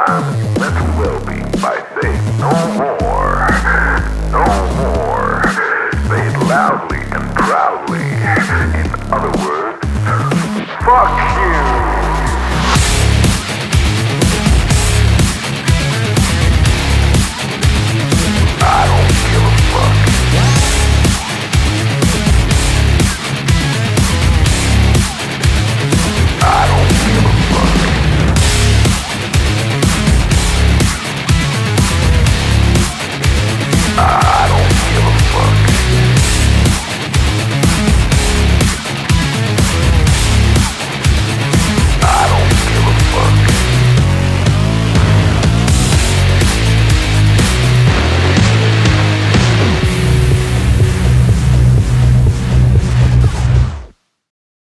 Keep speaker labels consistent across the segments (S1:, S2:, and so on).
S1: enhance mental well-being by saying no more. No more. Say it loudly and proudly. In other words, fuck you. I don't give a fuck. I don't give a fuck. I don't give a fuck. I don't give a fuck.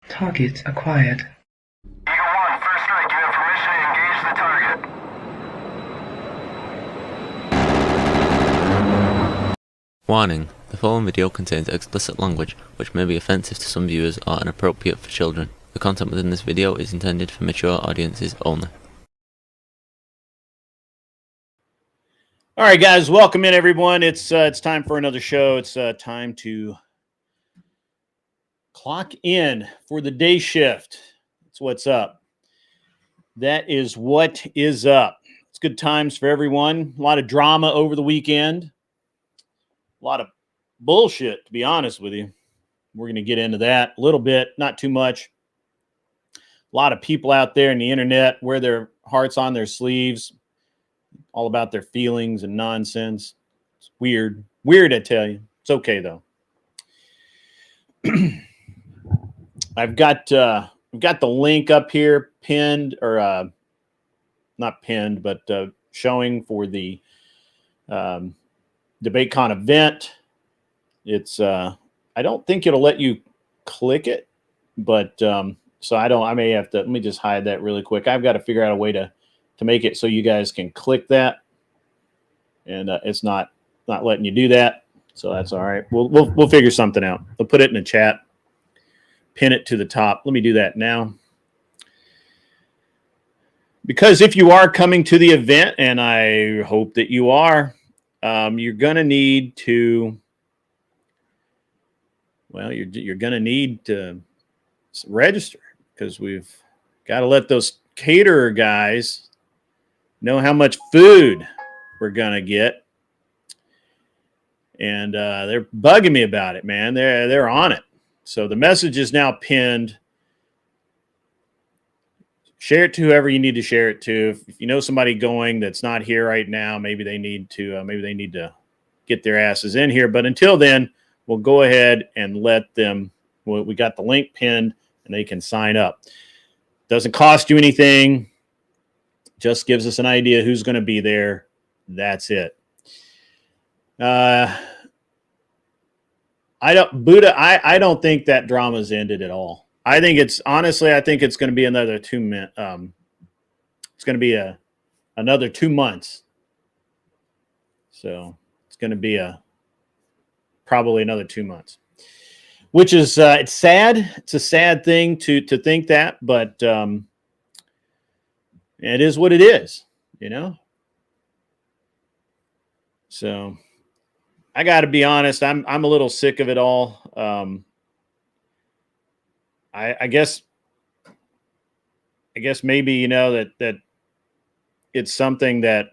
S2: Target acquired.
S1: Eagle 1, first strike. You have permission to engage the target.
S3: Warning: the following video contains explicit language which may be offensive to some viewers or inappropriate for children. The content within this video is intended for mature audiences only.
S4: All right, guys, welcome in, everyone. It's time for another show. It's time to clock in for the day shift. That's what's up. That is what is up. It's good times for everyone. A lot of drama over the weekend. A lot of bullshit, to be honest with you. We're going to get into that a little bit, not too much. A lot of people out there in the internet wear their hearts on their sleeves, all about their feelings and nonsense. It's weird. Weird, I tell you. It's okay, though. I've got the link up here pinned, or not pinned, but showing for the DebateCon event. It's I don't think it'll let you click it, but so I may have to, let me just hide that really quick. I've got to figure out a way to make it so you guys can click that, and it's not letting you do that, so that's all right. We'll figure something out. We'll put it in the chat, pin it to the top. Let me do that now, because if you are coming to the event, and I hope that you are, you're gonna need to, well, you're gonna need to register, because we've got to let those caterer guys know how much food we're gonna get, and they're bugging me about it, man. They're on it. So the message is now pinned. Share it to whoever you need to share it to. If you know somebody going that's not here right now, maybe they need to get their asses in here. But until then, we'll go ahead and let them. We got the link pinned, and they can sign up. Doesn't cost you anything. Just gives us an idea who's going to be there. That's it. I don't think that drama's ended at all. I think it's going to be another 2 minutes. It's going to be another 2 months. So it's going to be probably another 2 months, which is it's sad. It's a sad thing to think that, but it is what it is, you know. So I got to be honest. I'm a little sick of it all. I guess maybe, you know, that it's something that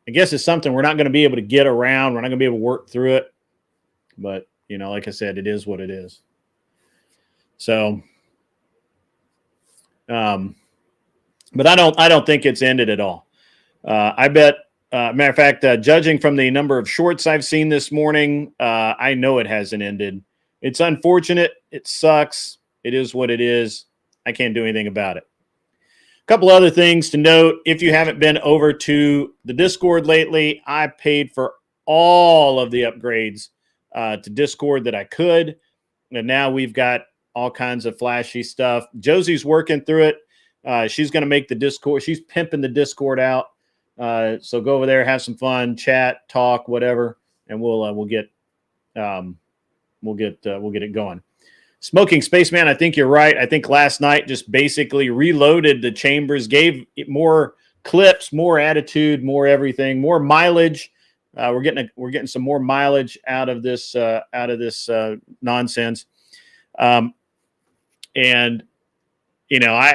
S4: I guess it's something we're not going to be able to get around. We're not going to be able to work through it. But, you know, like I said, it is what it is. So, but I don't think it's ended at all. I bet. Matter of fact, judging from the number of shorts I've seen this morning, I know it hasn't ended. It's unfortunate. It sucks. It is what it is. I can't do anything about it. A couple other things to note. If you haven't been over to the Discord lately, I paid for all of the upgrades to Discord that I could. And now we've got all kinds of flashy stuff. Josie's working through it. She's going to make the Discord. She's pimping the Discord out. So go over there, have some fun, chat, talk, whatever, and we'll get it going. Smoking Spaceman, I think you're right. I think last night just basically reloaded the chambers, gave it more clips, more attitude, more everything, more mileage. We're getting some more mileage out of this nonsense. And you know,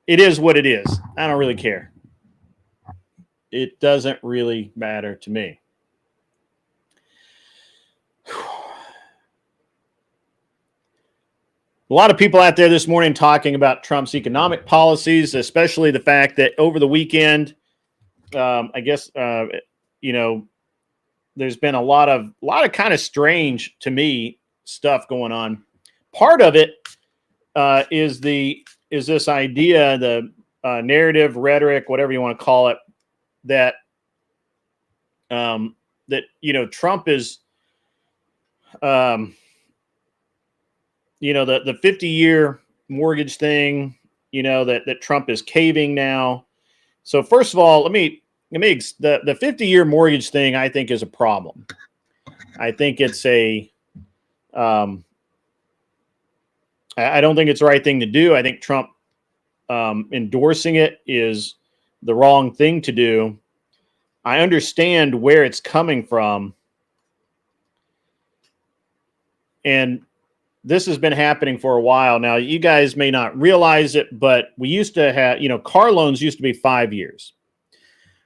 S4: it is what it is. I don't really care. It doesn't really matter to me. A lot of people out there this morning talking about Trump's economic policies, especially the fact that over the weekend, I guess, you know, there's been a lot of kind of strange to me stuff going on. Part of it is this idea, the narrative, rhetoric, whatever you want to call it, that you know, Trump is, you know, the 50-year mortgage thing, you know, that Trump is caving now. So first of all, the 50-year mortgage thing, I think, is a problem. I think it's I don't think it's the right thing to do. I think Trump endorsing it is the wrong thing to do. I understand where it's coming from. And this has been happening for a while now. You guys may not realize it, but we used to have, you know, car loans used to be 5 years.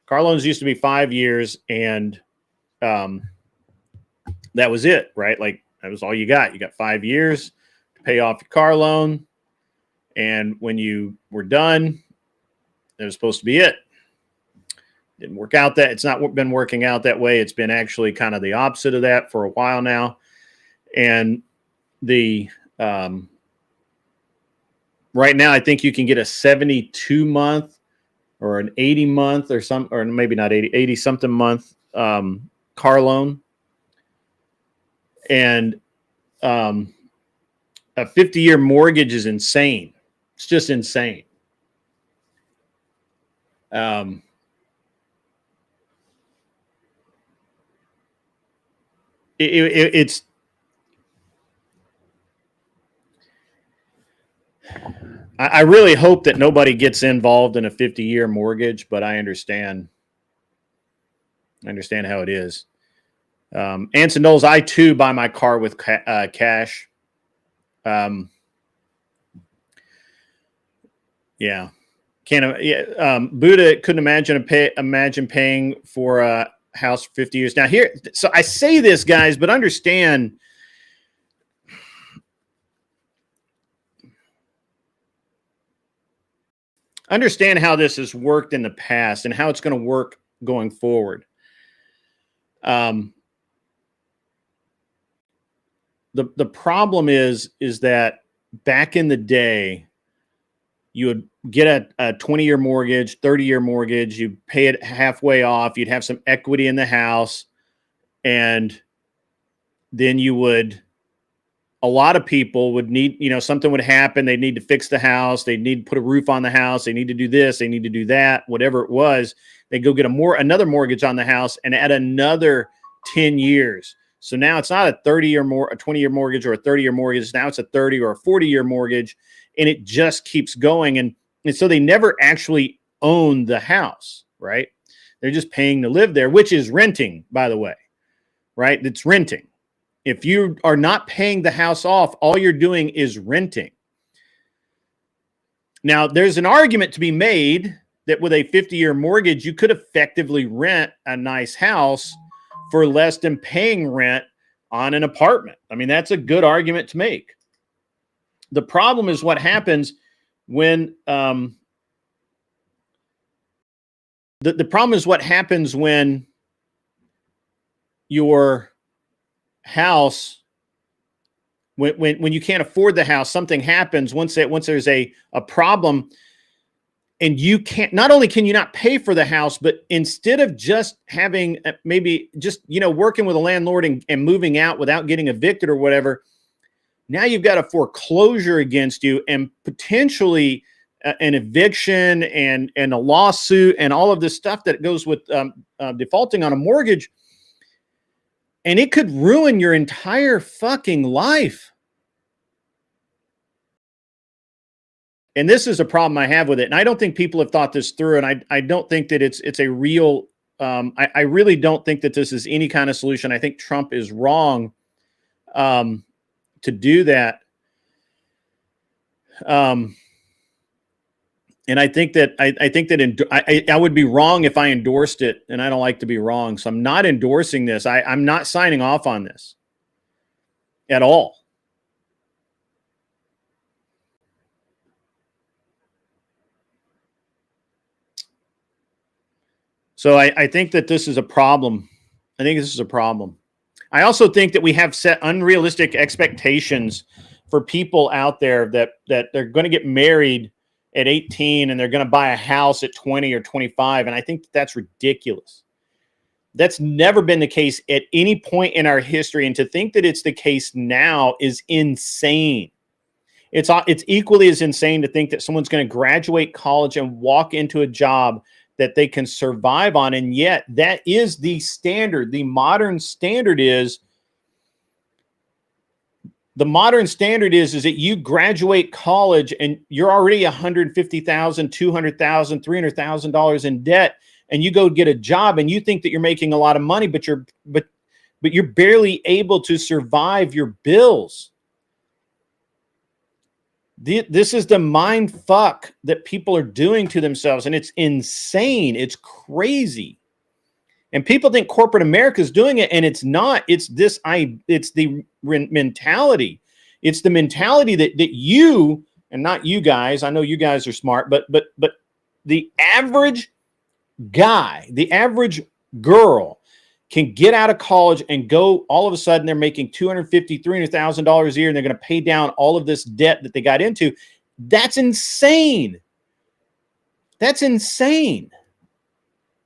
S4: Car loans used to be 5 years, and that was it, right? Like, that was all you got. You got 5 years to pay off your car loan, and when you were done, that was supposed to be it. Didn't work out that. It's not been working out that way. It's been actually kind of the opposite of that for a while now. And the right now, I think you can get a 72-month or an 80-month or maybe not 80 something month car loan. And a 50-year mortgage is insane. It's just insane. It's I really hope that nobody gets involved in a 50-year mortgage, but I understand how it is. Anson Knowles, I too buy my car with cash. Yeah. Buddha couldn't imagine paying for a house for 50 years. Now here, so I say this, guys, but understand how this has worked in the past and how it's going to work going forward. The problem is that back in the day, you would get a 20-year mortgage, 30-year mortgage, you pay it halfway off, you'd have some equity in the house, and then a lot of people would need, you know, something would happen, they'd need to fix the house, they'd need to put a roof on the house, they need to do this, they need to do that, whatever it was, they'd go get another mortgage on the house and add another 10 years. So now it's not a 20-year mortgage or a 30-year mortgage. Now it's a 30 or a 40-year mortgage, and it just keeps going. And so they never actually own the house, right? They're just paying to live there, which is renting, by the way, right? It's renting. If you are not paying the house off, all you're doing is renting. Now, there's an argument to be made that with a 50-year mortgage, you could effectively rent a nice house for less than paying rent on an apartment. I mean, that's a good argument to make. The problem is what happens when the problem is what happens when your house, when you can't afford the house, something happens once there's a problem, and you can't, not only can you not pay for the house, but instead of just having maybe just, you know, working with a landlord and moving out without getting evicted or whatever, now you've got a foreclosure against you and potentially an eviction and a lawsuit and all of this stuff that goes with defaulting on a mortgage. And it could ruin your entire fucking life. and this is a problem I have with it. And I don't think people have thought this through. And I don't think that it's a real, I really don't think that this is any kind of solution. I think Trump is wrong to do that. And I think that I would be wrong if I endorsed it, and I don't like to be wrong. So I'm not endorsing this. I'm not signing off on this at all. So I think that this is a problem. I think this is a problem. I also think that we have set unrealistic expectations for people out there that they're going to get married at 18 and they're going to buy a house at 20 or 25. And I think that's ridiculous. That's never been the case at any point in our history. And to think that it's the case now is insane. It's equally as insane to think that someone's going to graduate college and walk into a job that they can survive on. And yet that is the standard. The modern standard is that you graduate college and you're already $150,000, $200,000, $300,000 in debt, and you go get a job and you think that you're making a lot of money, but you're barely able to survive your bills. This is the mind fuck that people are doing to themselves, and it's insane. It's crazy. And people think corporate America is doing it, and it's not. It's the mentality. It's the mentality that you, and not you guys, I know you guys are smart, but the average guy, the average girl can get out of college and go, all of a sudden they're making $250,000, $300,000 a year, and they're going to pay down all of this debt that they got into. That's insane. That's insane.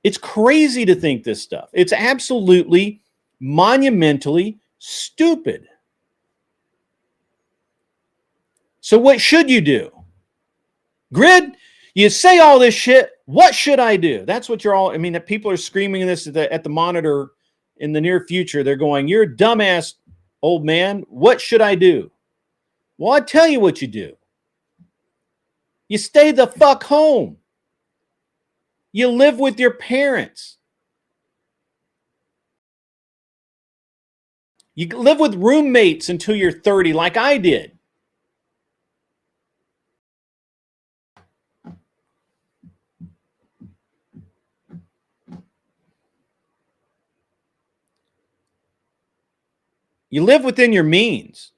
S4: It's crazy to think this stuff. It's absolutely monumentally stupid. So what should you do? Grid, you say all this shit. What should I do? That's what you're all, I mean, that people are screaming this at the monitor in the near future. They're going, you're a dumbass, old man. What should I do? Well, I tell you what you do. You stay the fuck home. You live with your parents. You live with roommates until you're 30, like I did. You live within your means.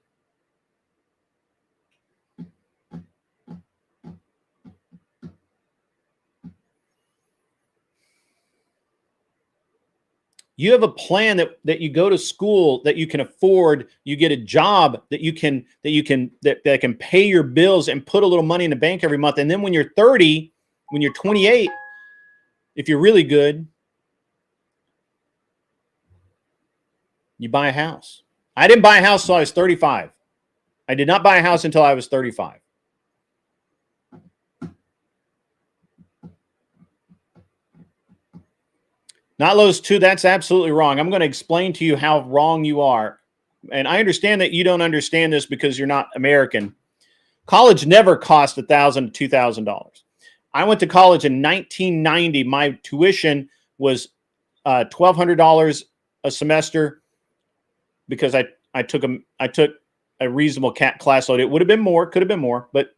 S4: You have a plan that you go to school, that you can afford, you get a job that can pay your bills and put a little money in the bank every month. And then when you're 30, when you're 28, if you're really good, you buy a house. I didn't buy a house until I was 35. I did not buy a house until I was 35. Not Lowe's 2, that's absolutely wrong. I'm going to explain to you how wrong you are. And I understand that you don't understand this because you're not American. College never cost $1,000 to $2,000. I went to college in 1990. My tuition was $1,200 a semester because I took a reasonable class load. It would have been more, could have been more, but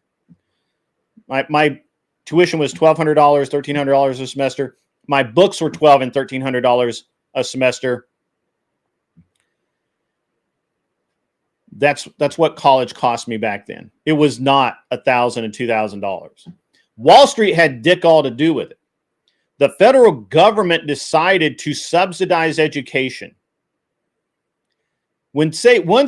S4: my tuition was $1,200, $1,300 a semester. My books were $1,200 and $1,300 a semester. That's what college cost me back then. It was not $1,000 and $2,000. Wall Street had dick all to do with it. The federal government decided to subsidize education. Once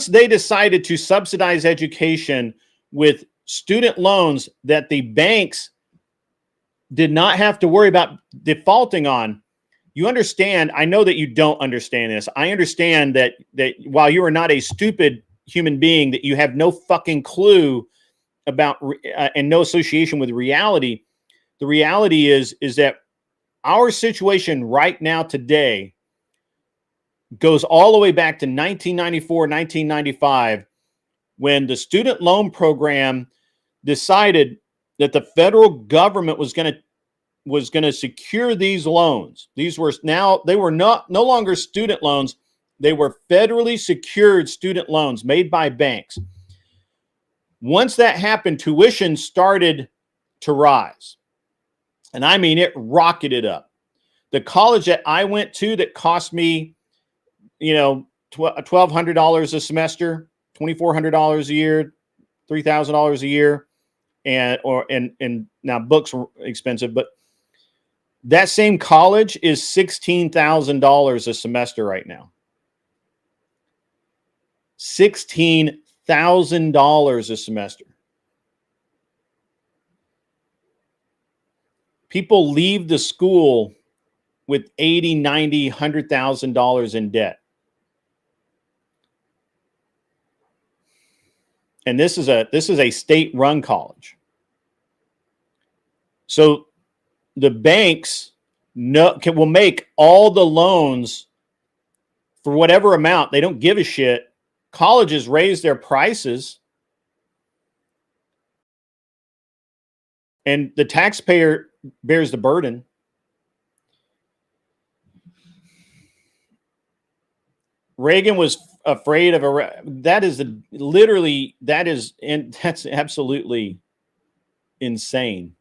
S4: they decided to subsidize education with student loans that the banks did not have to worry about defaulting on, you understand, I know that you don't understand this. I understand that while you are not a stupid human being, that you have no fucking clue about and no association with reality. The reality is that our situation right now today goes all the way back to 1994, 1995, when the student loan program decided that the federal government was going to secure these loans. These were they were no longer student loans. They were federally secured student loans made by banks. Once that happened, tuition started to rise. And I mean, it rocketed up. The college that I went to that cost me, $1,200 a semester, $2,400 a year, $3,000 a year, and now books were expensive, but that same college is $16,000 a semester right now. $16,000 a semester. People leave the school with $80,000, $90,000, $100,000 in debt. And this is a state-run college. So the banks will make all the loans for whatever amount. They don't give a shit. Colleges raise their prices, and the taxpayer bears the burden. Reagan was afraid of that's absolutely insane.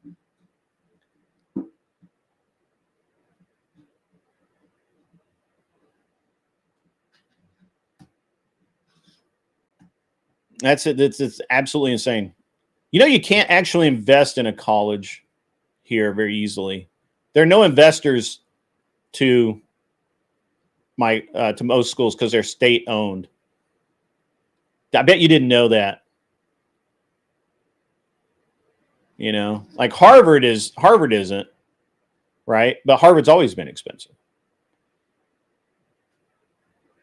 S4: That's it. It's absolutely insane. You can't actually invest in a college here very easily. There are no investors to most schools because they're state owned. I bet you didn't know that. Like Harvard isn't, right? But Harvard's always been expensive.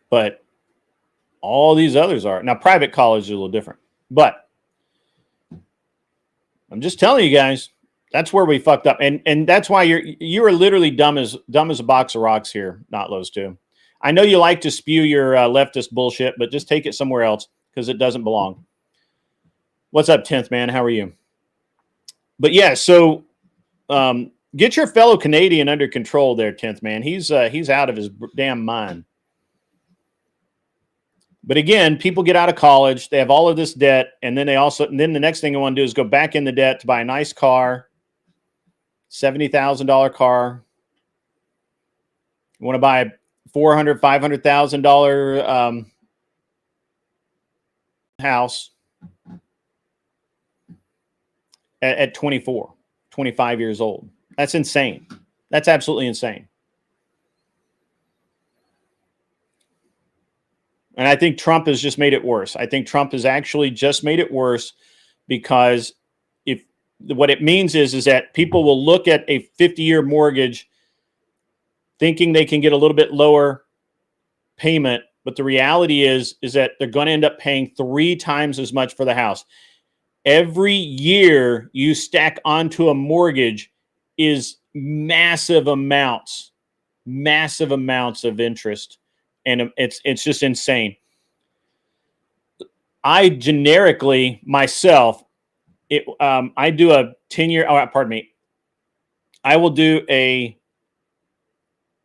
S4: But all these others are. Now, private college is a little different. But I'm just telling you guys, that's where we fucked up. And that's why you are literally dumb as a box of rocks here, not those two. I know you like to spew your leftist bullshit, but just take it somewhere else because it doesn't belong. What's up, 10th man? How are you? But yeah, so get your fellow Canadian under control there, 10th man. He's out of his damn mind. But again, people get out of college, they have all of this debt, and then the next thing they want to do is go back in the debt to buy a nice car, $70,000 car. You want to buy a $400,000, $500,000 house at 24, 25 years old. That's insane. That's absolutely insane. And I think Trump has just made it worse. I think Trump has actually just made it worse because what it means is that people will look at a 50-year mortgage thinking they can get a little bit lower payment, but the reality is that they're going to end up paying 3 times as much for the house. Every year you stack onto a mortgage is massive amounts of interest. And it's just insane. I generically myself, I do a 10-year. Oh, pardon me. I will do a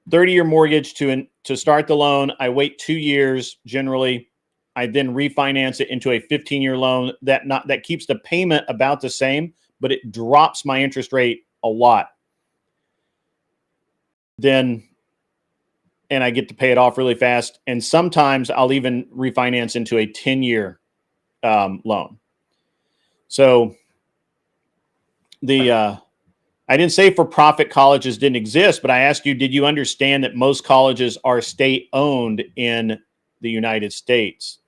S4: 30-year mortgage to start the loan. I wait 2 years generally. I then refinance it into a 15-year loan that keeps the payment about the same, but it drops my interest rate a lot. And I get to pay it off really fast. And sometimes I'll even refinance into a 10-year loan. So I didn't say for-profit colleges didn't exist, but I asked you, did you understand that most colleges are state-owned in the United States?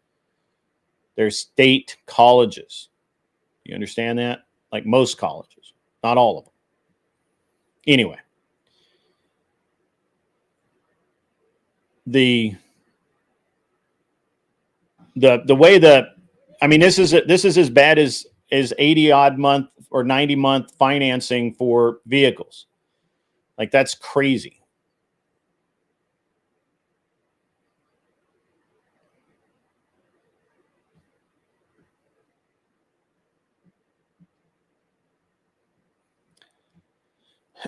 S4: They're state colleges. You understand that? Like most colleges, not all of them. Anyway. The way this is as bad as 80 odd month or 90 month financing for vehicles. Like, that's crazy.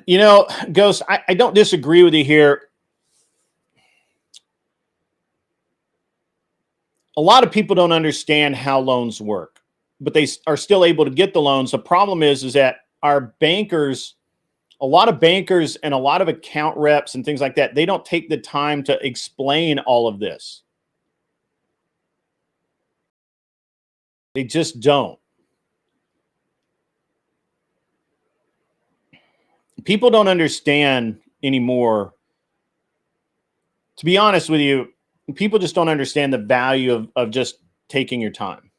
S4: You know, Ghost, I don't disagree with you here. A lot of people don't understand how loans work, but they are still able to get the loans. The problem is that our bankers, a lot of bankers and a lot of account reps and things like that, they don't take the time to explain all of this. They just don't. People don't understand anymore. To be honest with you, people just don't understand the value of just taking your time.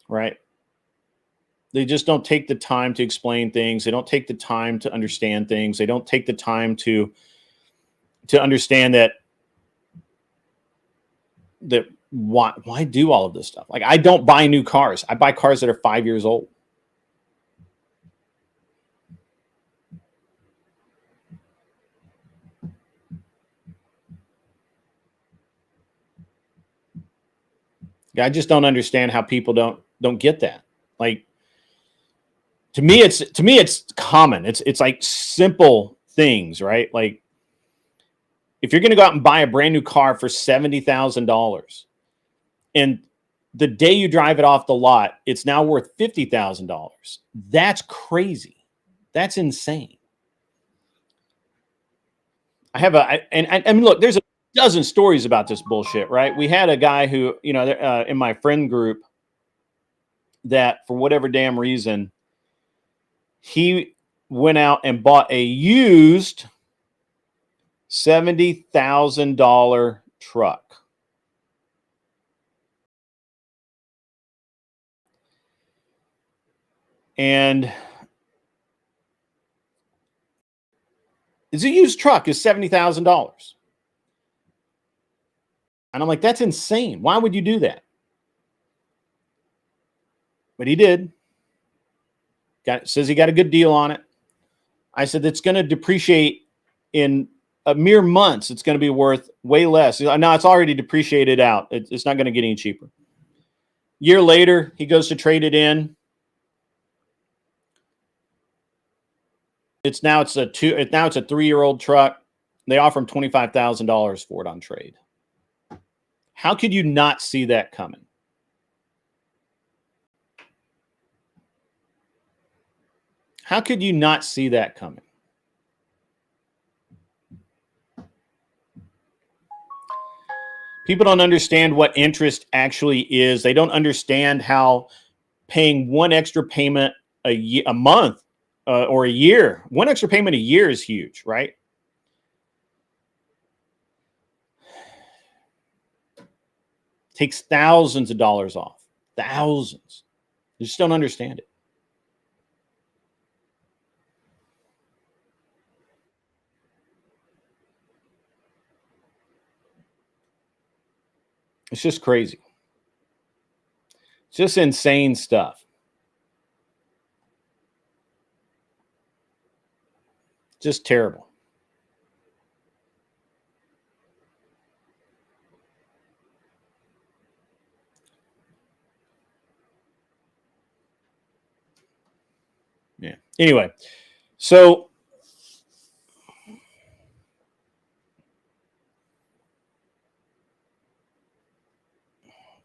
S4: Right? They just don't take the time to explain things. They don't take the time to understand things. They don't take the time to understand that why do all of this stuff? Like, I don't buy new cars. I buy cars that are 5 years old. I just don't understand how people don't get that. Like, to me it's common. It's like simple things, right? Like, if you're going to go out and buy a brand new car for $70,000, and the day you drive it off the lot, it's now worth $50,000. That's crazy. That's insane. I mean, look, there's a dozen stories about this bullshit, right? We had a guy who, you know, in my friend group, that for whatever damn reason, he went out and bought a used $70,000 truck. And it's a used truck, is $70,000. And I'm like, that's insane. Why would you do that? But he did. Says he got a good deal on it. I said, it's going to depreciate in a mere months. It's going to be worth way less. Now it's already depreciated out. It's not going to get any cheaper. Year later, he goes to trade it in. Now it's a 3-year-old truck. They offer him $25,000 for it on trade. How could you not see that coming? How could you not see that coming? People don't understand what interest actually is. They don't understand how paying one extra payment a month or a year, one extra payment a year is huge, right? Takes thousands of dollars off. Thousands. You just don't understand it. It's just crazy. It's just insane stuff. Just terrible. Yeah. Anyway, so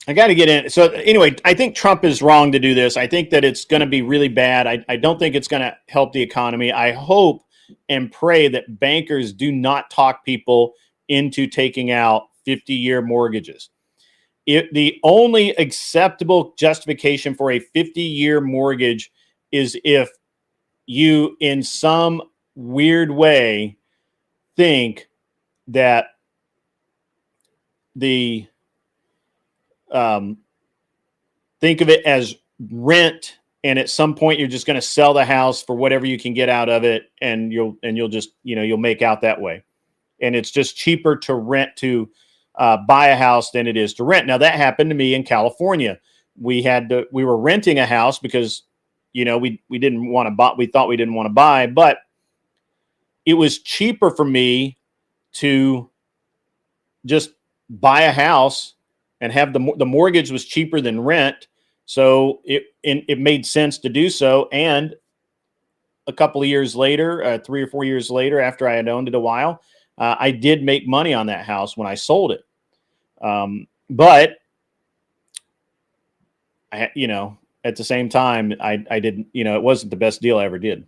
S4: I got to get in. So anyway, I think Trump is wrong to do this. I think that it's going to be really bad. I don't think it's going to help the economy. I hope and pray that bankers do not talk people into taking out 50-year mortgages. The only acceptable justification for a 50-year mortgage is if you, in some weird way, think that think of it as rent, and at some point you're just going to sell the house for whatever you can get out of it, and you'll just, you'll make out that way. And it's just cheaper to rent to buy a house than it is to rent. Now, that happened to me in California. We were renting a house because we didn't want to buy. We thought we didn't want to buy, but it was cheaper for me to just buy a house and have the mortgage was cheaper than rent. So it made sense to do so. And a couple of years later, 3 or 4 years later, after I had owned it a while, I did make money on that house when I sold it. But I, at the same time, I didn't, it wasn't the best deal I ever did.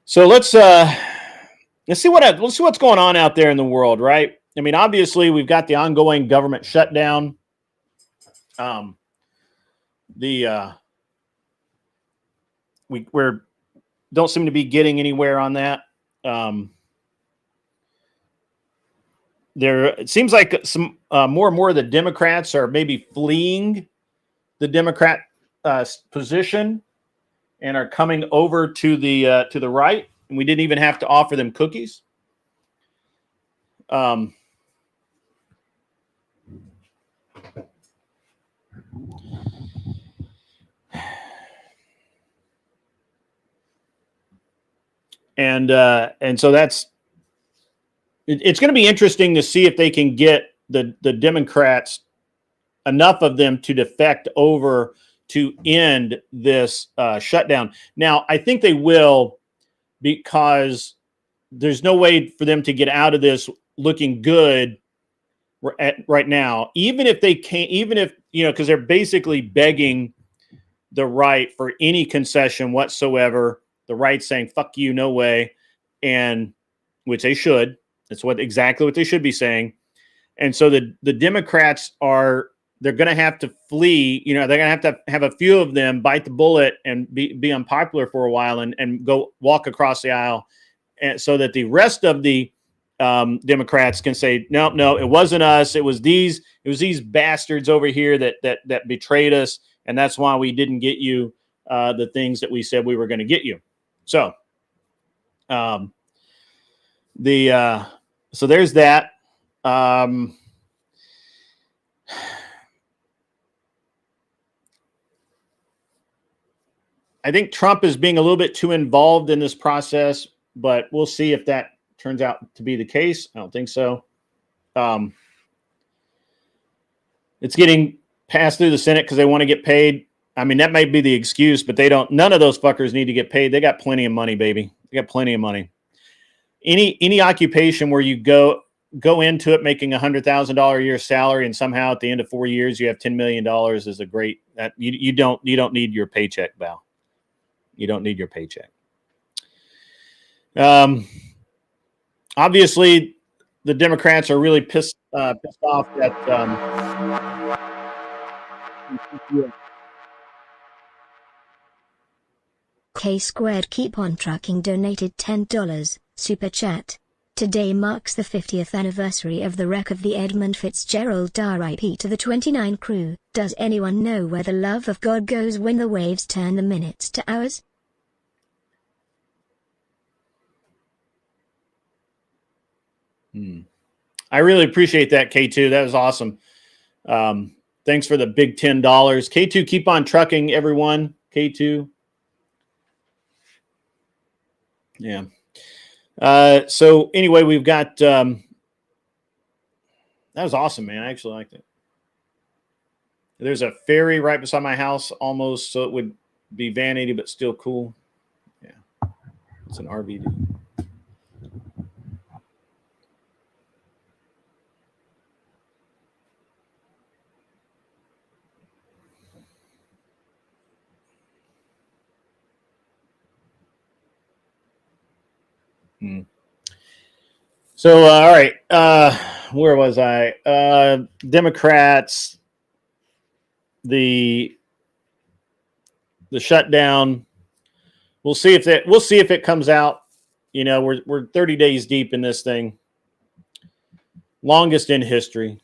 S4: So let's see what's going on out there in the world, right? I mean, obviously, we've got the ongoing government shutdown. We're don't seem to be getting anywhere on that. It seems like some more and more of the Democrats are maybe fleeing the Democrat position and are coming over to the right. And we didn't even have to offer them cookies. And so it's going to be interesting to see if they can get the Democrats, enough of them, to defect over to end this shutdown. Now, I think they will, because there's no way for them to get out of this looking good right now, even if they can't, even if, because they're basically begging the right for any concession whatsoever. The right saying, fuck you, no way. And which they should. That's exactly what they should be saying. And so the Democrats they're going to have to flee. They're going to have a few of them bite the bullet and be unpopular for a while and go walk across the aisle, and so that the rest of the Democrats can say, no, it wasn't us. It was these bastards over here that betrayed us, and that's why we didn't get you the things that we said we were going to get you. So, so there's that. I think Trump is being a little bit too involved in this process, but we'll see if that turns out to be the case. I don't think so. It's getting passed through the Senate because they want to get paid. I mean, that might be the excuse, but none of those fuckers need to get paid. They got plenty of money, baby. They got plenty of money. Any occupation where you go into it making $100,000 a year salary, and somehow at the end of 4 years you have $10 million is a great. You don't need your paycheck, Val. You don't need your paycheck. Obviously, the Democrats are really pissed off that.
S5: K Squared Keep On Trucking donated $10 super chat. Today marks the 50th anniversary of the wreck of the Edmund Fitzgerald. RIP to the 29 crew. Does anyone know where the love of God goes when the waves turn the minutes to hours?
S4: I really appreciate that, K2. That was awesome. Thanks for the big $10. K2, keep on trucking, everyone. K2. Yeah. So anyway, we've got that was awesome, man. I actually liked it. There's a ferry right beside my house almost, so it would be vanity, but still cool. Yeah. It's an RVD. So, all right. Where was I? Democrats, the shutdown. We'll see if it comes out. We're 30 days deep in this thing. Longest in history.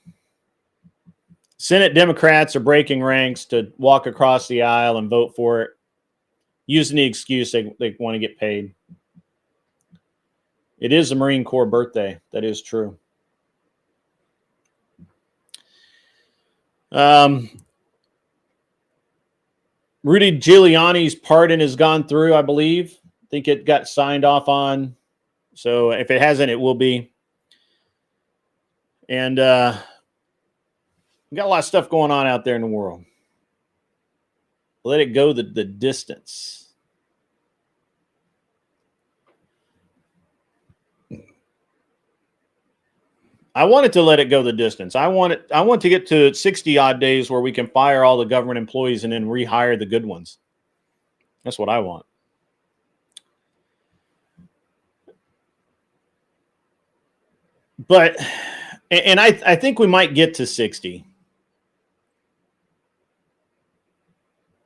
S4: Senate Democrats are breaking ranks to walk across the aisle and vote for it, using the excuse they want to get paid. It is the Marine Corps birthday. That is true. Rudy Giuliani's pardon has gone through, I believe. I think it got signed off on. So if it hasn't, it will be. And we got a lot of stuff going on out there in the world. let it go the distance. I wanted to let it go the distance. I want to get to 60 odd days where we can fire all the government employees and then rehire the good ones. That's what I want. But, and I think we might get to 60.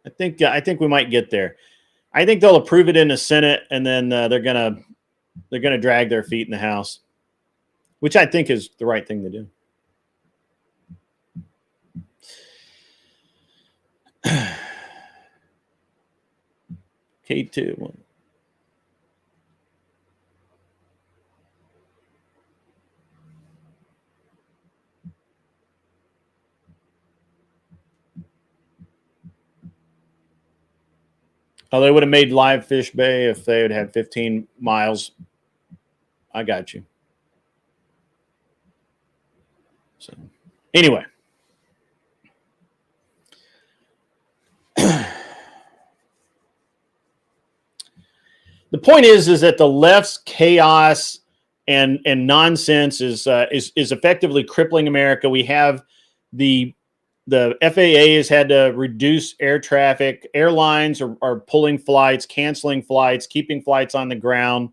S4: I think we might get there. I think they'll approve it in the Senate, and then they're gonna drag their feet in the House, which I think is the right thing to do. K2. Oh, they would have made live Fish Bay if they had had 15 miles. I got you. So, anyway. The point is that the left's chaos and nonsense is effectively crippling America. We have the FAA has had to reduce air traffic. Airlines are pulling flights, canceling flights, keeping flights on the ground.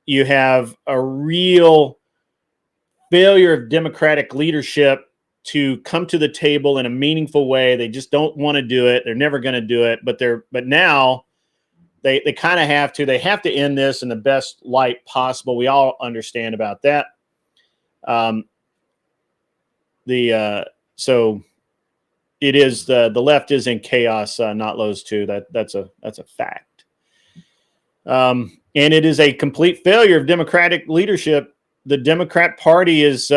S4: You have a real failure of Democratic leadership to come to the table in a meaningful way. They just don't want to do it. They're never going to do it. But now they kind of have to. They have to end this in the best light possible. We all understand about that. So it is the left is in chaos, not those two. That's a fact. And it is a complete failure of Democratic leadership. The Democrat Party is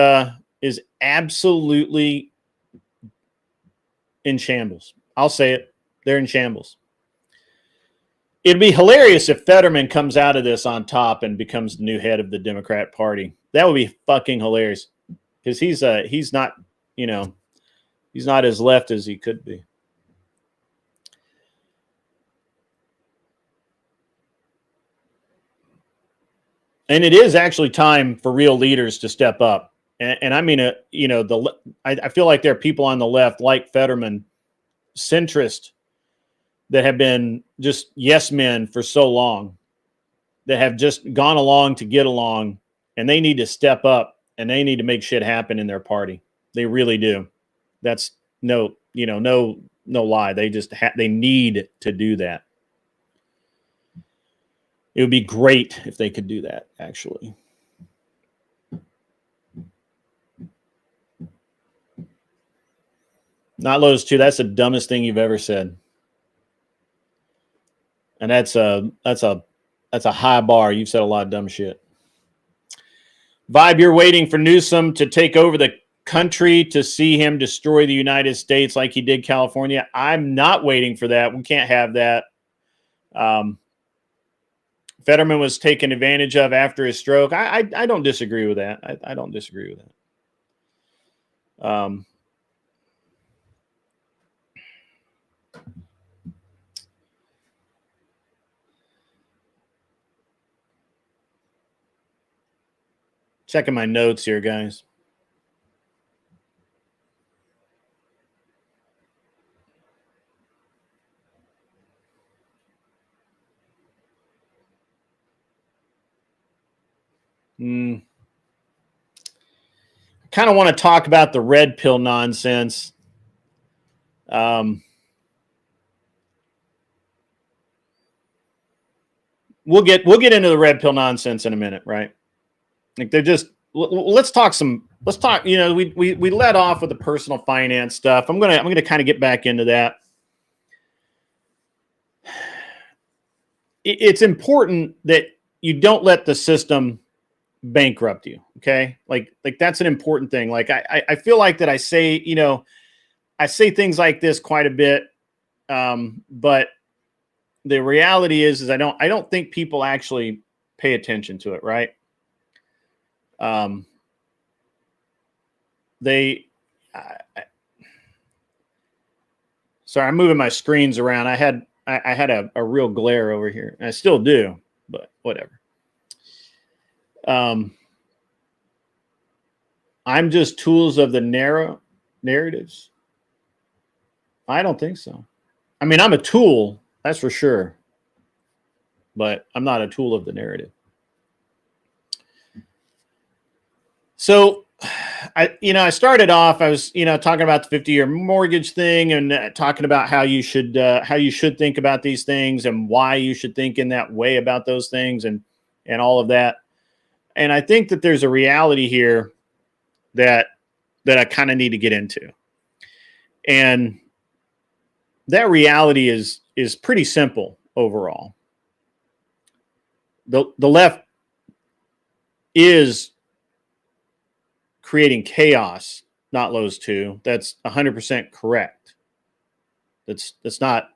S4: absolutely in shambles. I'll say it. They're in shambles. It'd be hilarious if Fetterman comes out of this on top and becomes the new head of the Democrat Party. That would be fucking hilarious, because he's not, he's not as left as he could be. And it is actually time for real leaders to step up. And I mean, I feel like there are people on the left like Fetterman, centrist, that have been just yes men for so long, that have just gone along to get along, and they need to step up and they need to make shit happen in their party. They really do. That's no lie. They just they need to do that. It would be great if they could do that, actually. Not those two. That's the dumbest thing you've ever said. And that's a high bar. You've said a lot of dumb shit. Vibe, you're waiting for Newsom to take over the country to see him destroy the United States like he did California. I'm not waiting for that. We can't have that. Fetterman was taken advantage of after his stroke. I don't disagree with that. I don't disagree with that. Checking my notes here, guys. I kind of want to talk about the red pill nonsense. We'll get into the red pill nonsense in a minute, right? Like they're just let's talk. We let off with the personal finance stuff. I'm gonna kind of get back into that. It's important that you don't let the system bankrupt you. Okay. Like that's an important thing. Like I feel like that I say things like this quite a bit. But the reality is I don't think people actually pay attention to it. Right. Sorry, I'm moving my screens around. I had a real glare over here. I still do, but whatever. I'm just tools of the narratives. I don't think so. I mean, I'm a tool, that's for sure, but I'm not a tool of the narrative. So, I started off. I was, talking about the 50-year mortgage thing and talking about how you should think about these things and why you should think in that way about those things and all of that. And I think that there's a reality here that I kind of need to get into, and that reality is pretty simple overall. The left is creating chaos, not Lowe's 2. That's 100% correct. It's not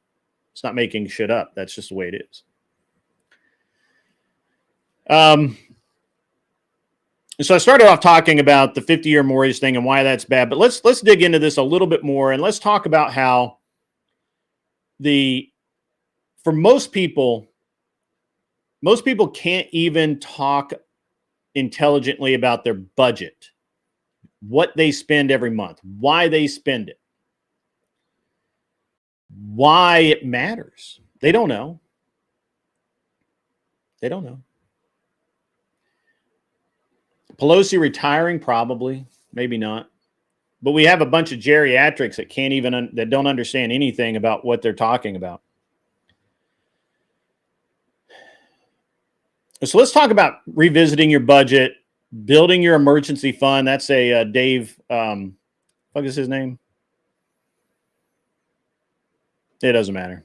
S4: making shit up. That's just the way it is. So I started off talking about the 50-year mortgage thing and why that's bad, but let's dig into this a little bit more, and let's talk about how for most people can't even talk intelligently about their budget, what they spend every month, why they spend it, why it matters. They don't know. They don't know. Pelosi retiring, probably, maybe not. But we have a bunch of geriatrics that can't even that don't understand anything about what they're talking about. So let's talk about revisiting your budget, building your emergency fund. That's a Dave. What is his name? It doesn't matter.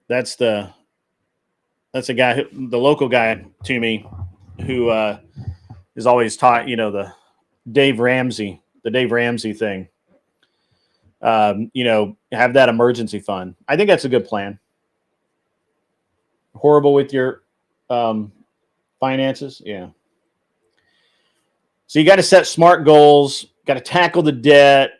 S4: That's the guy, the local guy to me, who is always taught, the Dave Ramsey thing. Have that emergency fund. I think that's a good plan. Horrible with your finances, yeah. So you got to set smart goals. Got to tackle the debt.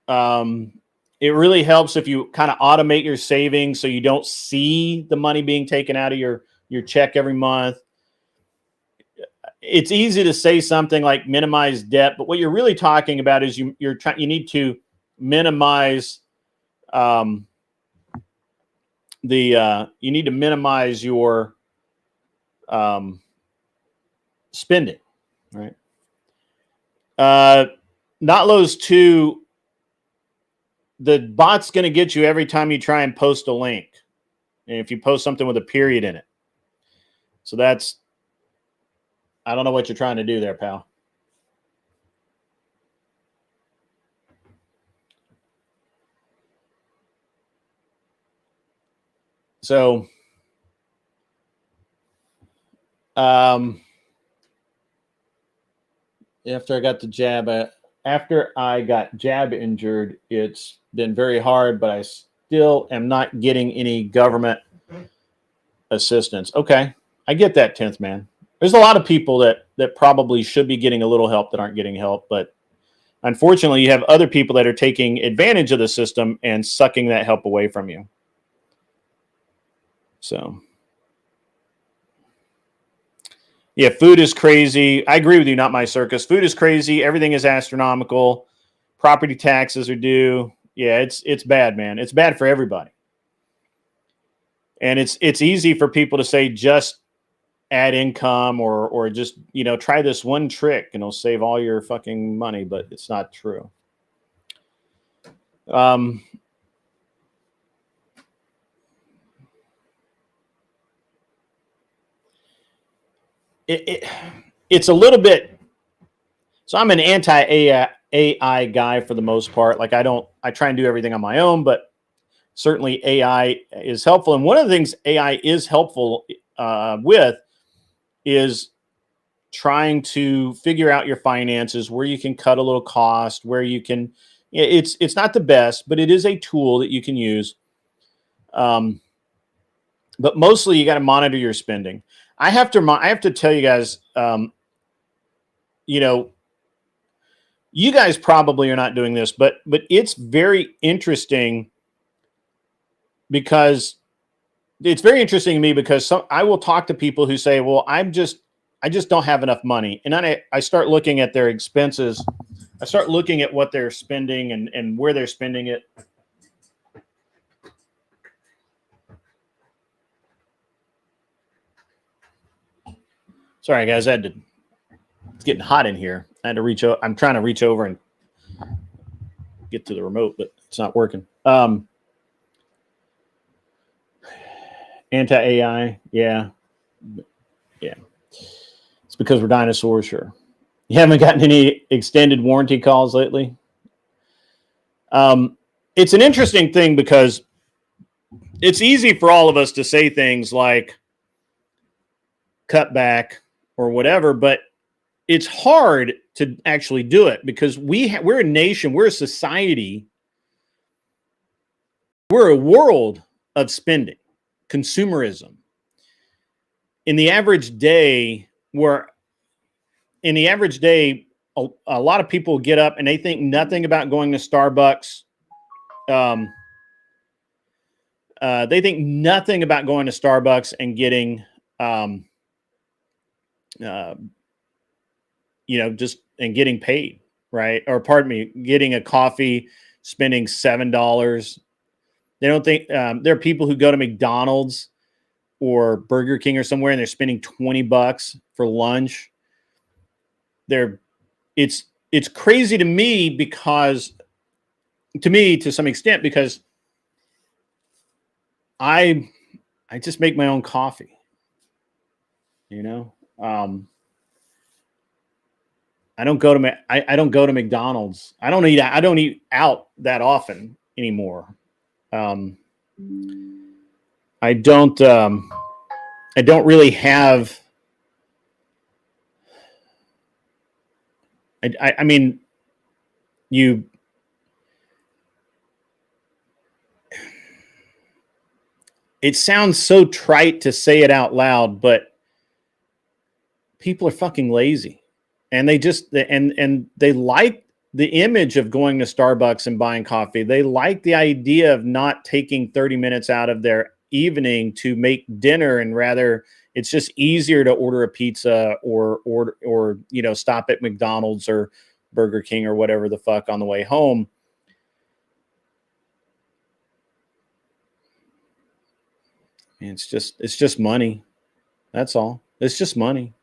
S4: It really helps if you kind of automate your savings so you don't see the money being taken out of your check every month. It's easy to say something like minimize debt, but what you're really talking about is you need to minimize you need to minimize your spending, right? Not Lowe's 2. The bot's going to get you every time you try and post a link, and if you post something with a period in it. So I don't know what you're trying to do there, pal. So, after I got jab injured, it's been very hard, but I still am not getting any government assistance. Okay, I get that, 10th man. There's a lot of people that probably should be getting a little help that aren't getting help, but unfortunately, you have other people that are taking advantage of the system and sucking that help away from you. So, yeah, food is crazy. I agree with you, not my circus. Food is crazy. Everything is astronomical. Property taxes are due. Yeah, it's bad, man. It's bad for everybody. And it's easy for people to say just add income or just, try this one trick and it'll save all your fucking money, but it's not true. It's a little bit. So I'm an anti-AI guy for the most part. Like I try and do everything on my own, but certainly AI is helpful. And one of the things AI is helpful with is trying to figure out your finances, where you can cut a little cost, where you can. It's not the best, but it is a tool that you can use. But mostly you got to monitor your spending. I have to tell you guys, you guys probably are not doing this, but it's very interesting because it's very interesting to me, because I will talk to people who say, well, I just don't have enough money. And then I start looking at their expenses. I start looking at what they're spending and where they're spending it. Sorry, guys. It's getting hot in here. I had to reach out. I'm trying to reach over and get to the remote, but it's not working. Anti-AI. Yeah. It's because we're dinosaurs, sure. You haven't gotten any extended warranty calls lately? It's an interesting thing, because it's easy for all of us to say things like cut back or whatever, but it's hard to actually do it, because we're a nation, we're a society, we're a world of spending, consumerism. In the average day, a lot of people get up and they think nothing about going to Starbucks. They think nothing about going to Starbucks and getting, getting paid, right? Or pardon me, getting a coffee, spending $7. They don't think there are people who go to McDonald's or Burger King or somewhere and they're spending $20 for lunch. It's crazy to me, to some extent, because I just make my own coffee, I don't go to I don't go to McDonald's. I don't eat out that often anymore. I don't really have. I mean, it sounds so trite to say it out loud, but people are fucking lazy. And they just, and they like the image of going to Starbucks and buying coffee. They like the idea of not taking 30 minutes out of their evening to make dinner, and rather it's just easier to order a pizza or stop at McDonald's or Burger King or whatever the fuck on the way home. And it's just money. That's all. It's just money.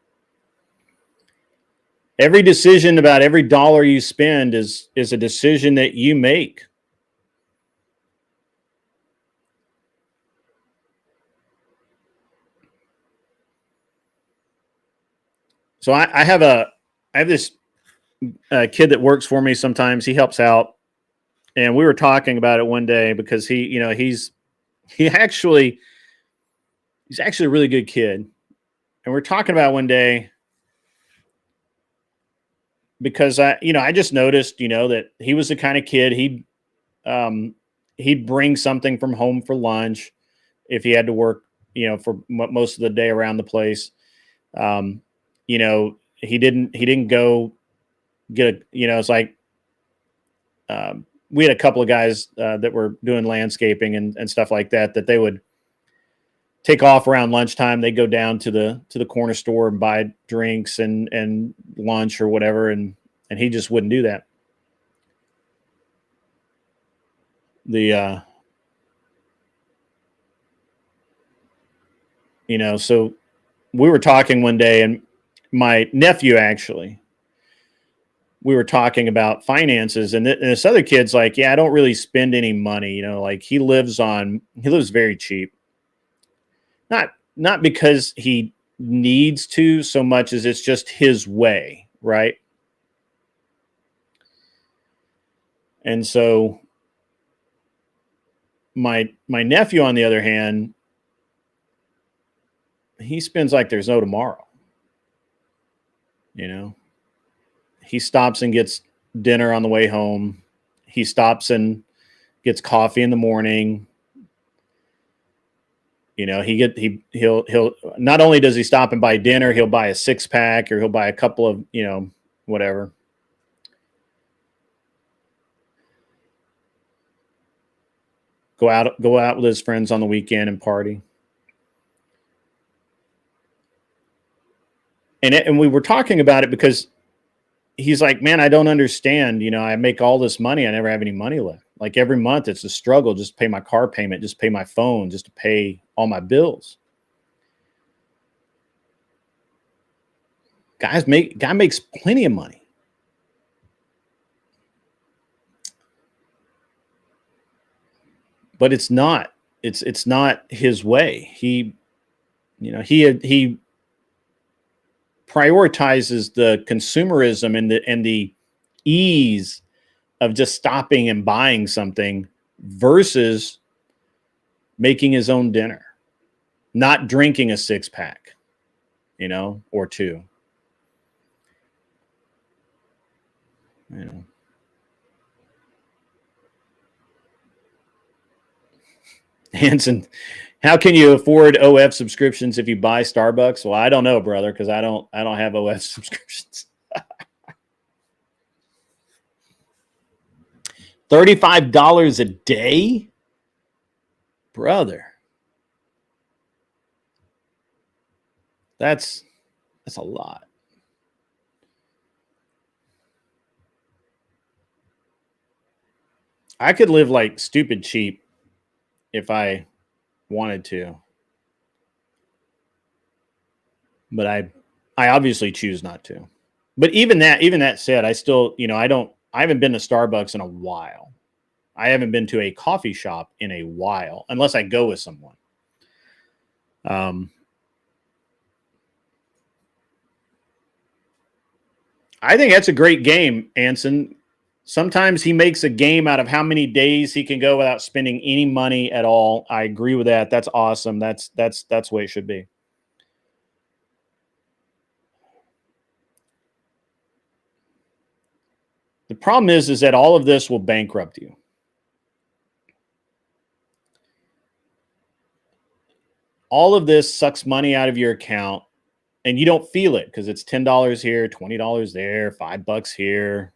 S4: Every decision about every dollar you spend is a decision that you make. So I have this kid that works for me sometimes. He helps out, and we were talking about it one day, because he's actually a really good kid, and we're talking about one day, because I just noticed that he was the kind of kid he'd bring something from home for lunch if he had to work for most of the day around the place. He didn't go get it's like we had a couple of guys that were doing landscaping and stuff like that they would take off around lunchtime. They'd go down to the corner store and buy drinks and lunch or whatever, and he just wouldn't do that. So we were talking one day, and my nephew, actually, we were talking about finances, and this other kid's like, yeah, I don't really spend any money. Like he lives very cheap. Not because he needs to so much as it's just his way, right? And so my nephew, on the other hand, he spends like there's no tomorrow. He stops and gets dinner on the way home. He stops and gets coffee in the morning. He'll not only does he stop and buy dinner, he'll buy a 6-pack, or he'll buy a couple of, whatever. go out with his friends on the weekend and party. And we were talking about it because he's like, man, I don't understand. You know, I make all this money. I never have any money left. Like every month it's a struggle. Just pay my car payment, just pay my phone, just to pay all my bills. Guy makes plenty of money. But it's not his way. He prioritizes the consumerism and the ease of just stopping and buying something versus making his own dinner, not drinking a 6-pack, you know, or 2. You know. Hanson, how can you afford OF subscriptions if you buy Starbucks? Well, I don't know, brother, because I don't have OF subscriptions. $35 a day? Brother. That's a lot. I could live like stupid cheap if I wanted to. But I obviously choose not to. But even that said, I still, you know, I haven't been to Starbucks in a while. I haven't been to a coffee shop in a while, unless I go with someone. I think that's a great game, Anson. Sometimes he makes a game out of how many days he can go without spending any money at all. I agree with that. That's awesome. That's the way it should be. The problem is that all of this will bankrupt you. All of this sucks money out of your account, and you don't feel it because it's $10 here, $20 there, $5 here.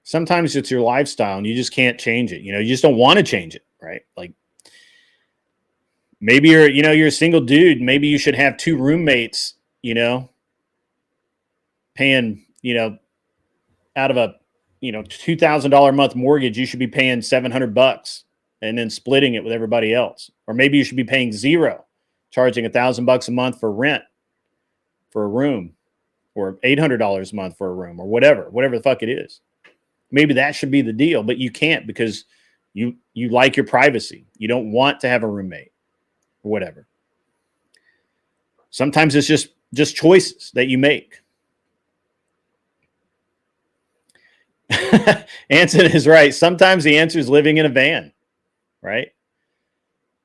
S4: Sometimes it's your lifestyle and you just can't change it. You know, you just don't want to change it, right? Like maybe you're a single dude. Maybe you should have 2 roommates, you know, paying, you know, out of a, you know, $2,000 a month mortgage, you should be paying $700 and then splitting it with everybody else. Or maybe you should be paying 0, charging $1,000 a month for rent for a room, or $800 a month for a room, or whatever the fuck it is. Maybe that should be the deal, but you can't because you like your privacy. You don't want to have a roommate or whatever. Sometimes it's just choices that you make. Anson is right. Sometimes the answer is living in a van, right?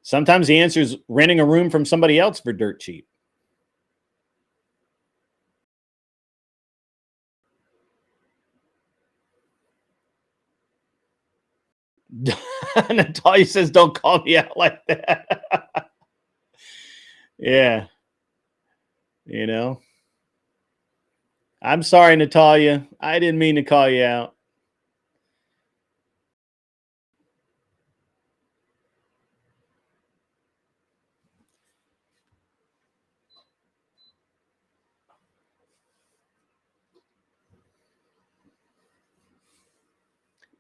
S4: Sometimes the answer is renting a room from somebody else for dirt cheap. Natalia says, don't call me out like that. Yeah. You know, I'm sorry, Natalia. I didn't mean to call you out.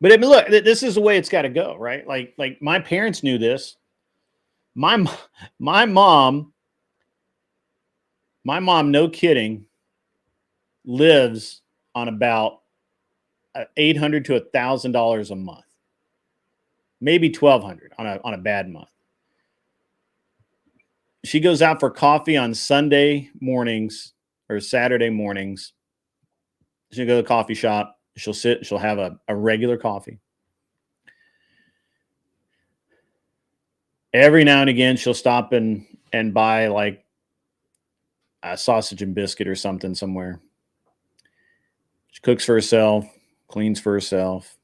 S4: But I mean, look, this is the way it's got to go, right? Like my parents knew this. My mom, no kidding, lives on about $800 to $1,000 a month, maybe $1,200 on a bad month. She goes out for coffee on Sunday mornings or Saturday mornings. She'll go to the coffee shop. She'll sit. She'll have a regular coffee. Every now and again, she'll stop and buy like a sausage and biscuit or something somewhere. She cooks for herself, cleans for herself,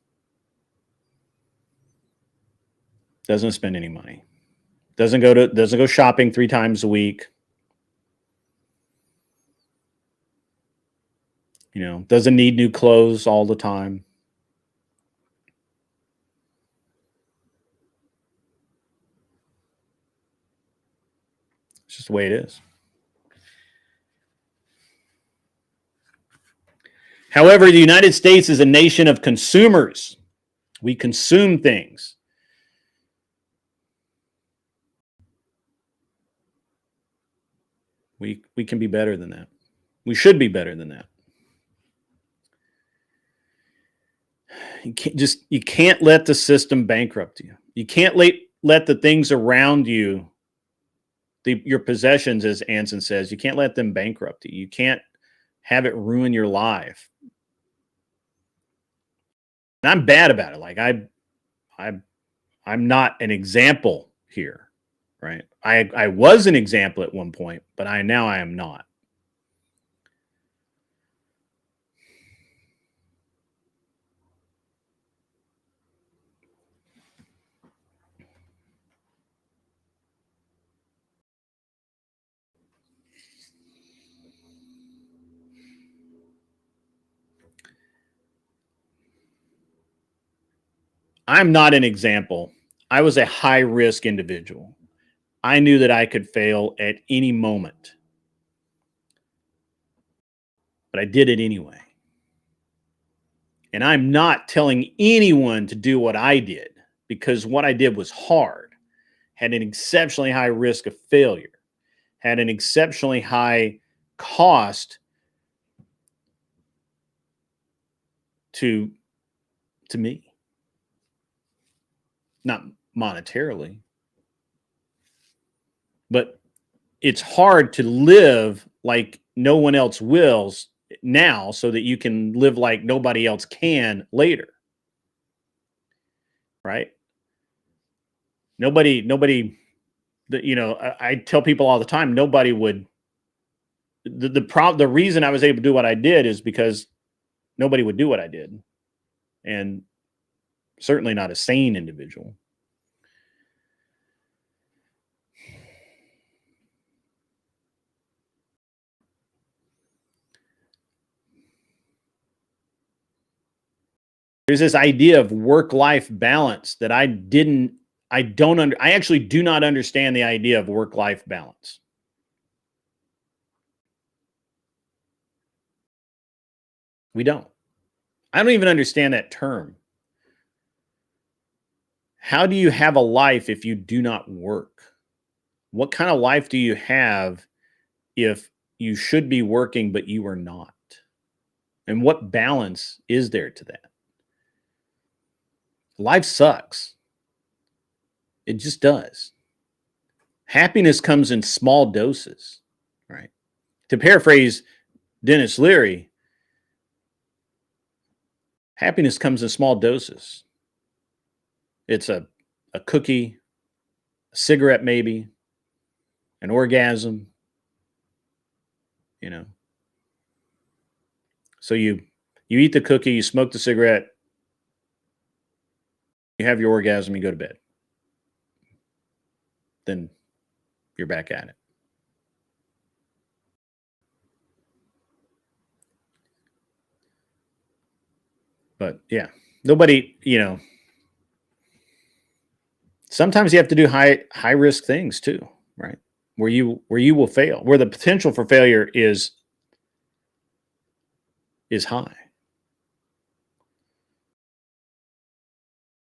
S4: doesn't spend any money. Doesn't go shopping 3 times a week. You know, doesn't need new clothes all the time. It's just the way it is. However, the United States is a nation of consumers. We consume things. We can be better than that. We should be better than that. You can't let the system bankrupt you. You can't let the things around you, your possessions, as Anson says, you can't let them bankrupt you. You can't have it ruin your life. And I'm bad about it. Like I'm not an example here, right? I was an example at one point, but now I am not. I'm not an example. I was a high risk individual. I knew that I could fail at any moment, but I did it anyway. And I'm not telling anyone to do what I did, because what I did was hard, had an exceptionally high risk of failure, had an exceptionally high cost to me. Not monetarily, but it's hard to live like no one else wills now so that you can live like nobody else can later. Right? Nobody, you know, I tell people all the time, nobody would, the reason I was able to do what I did is because nobody would do what I did. And certainly not a sane individual. There's this idea of work-life balance that I actually do not understand the idea of work-life balance. We don't. I don't even understand that term. How do you have a life if you do not work? What kind of life do you have if you should be working, but you are not? And what balance is there to that? Life sucks. It just does. Happiness comes in small doses, right? To paraphrase Dennis Leary, happiness comes in small doses. It's a cookie, a cigarette maybe, an orgasm, you know. So you eat the cookie, you smoke the cigarette, you have your orgasm, you go to bed. Then you're back at it. But yeah, nobody, you know, sometimes you have to do high risk things too, right? Where you will fail, where the potential for failure is high.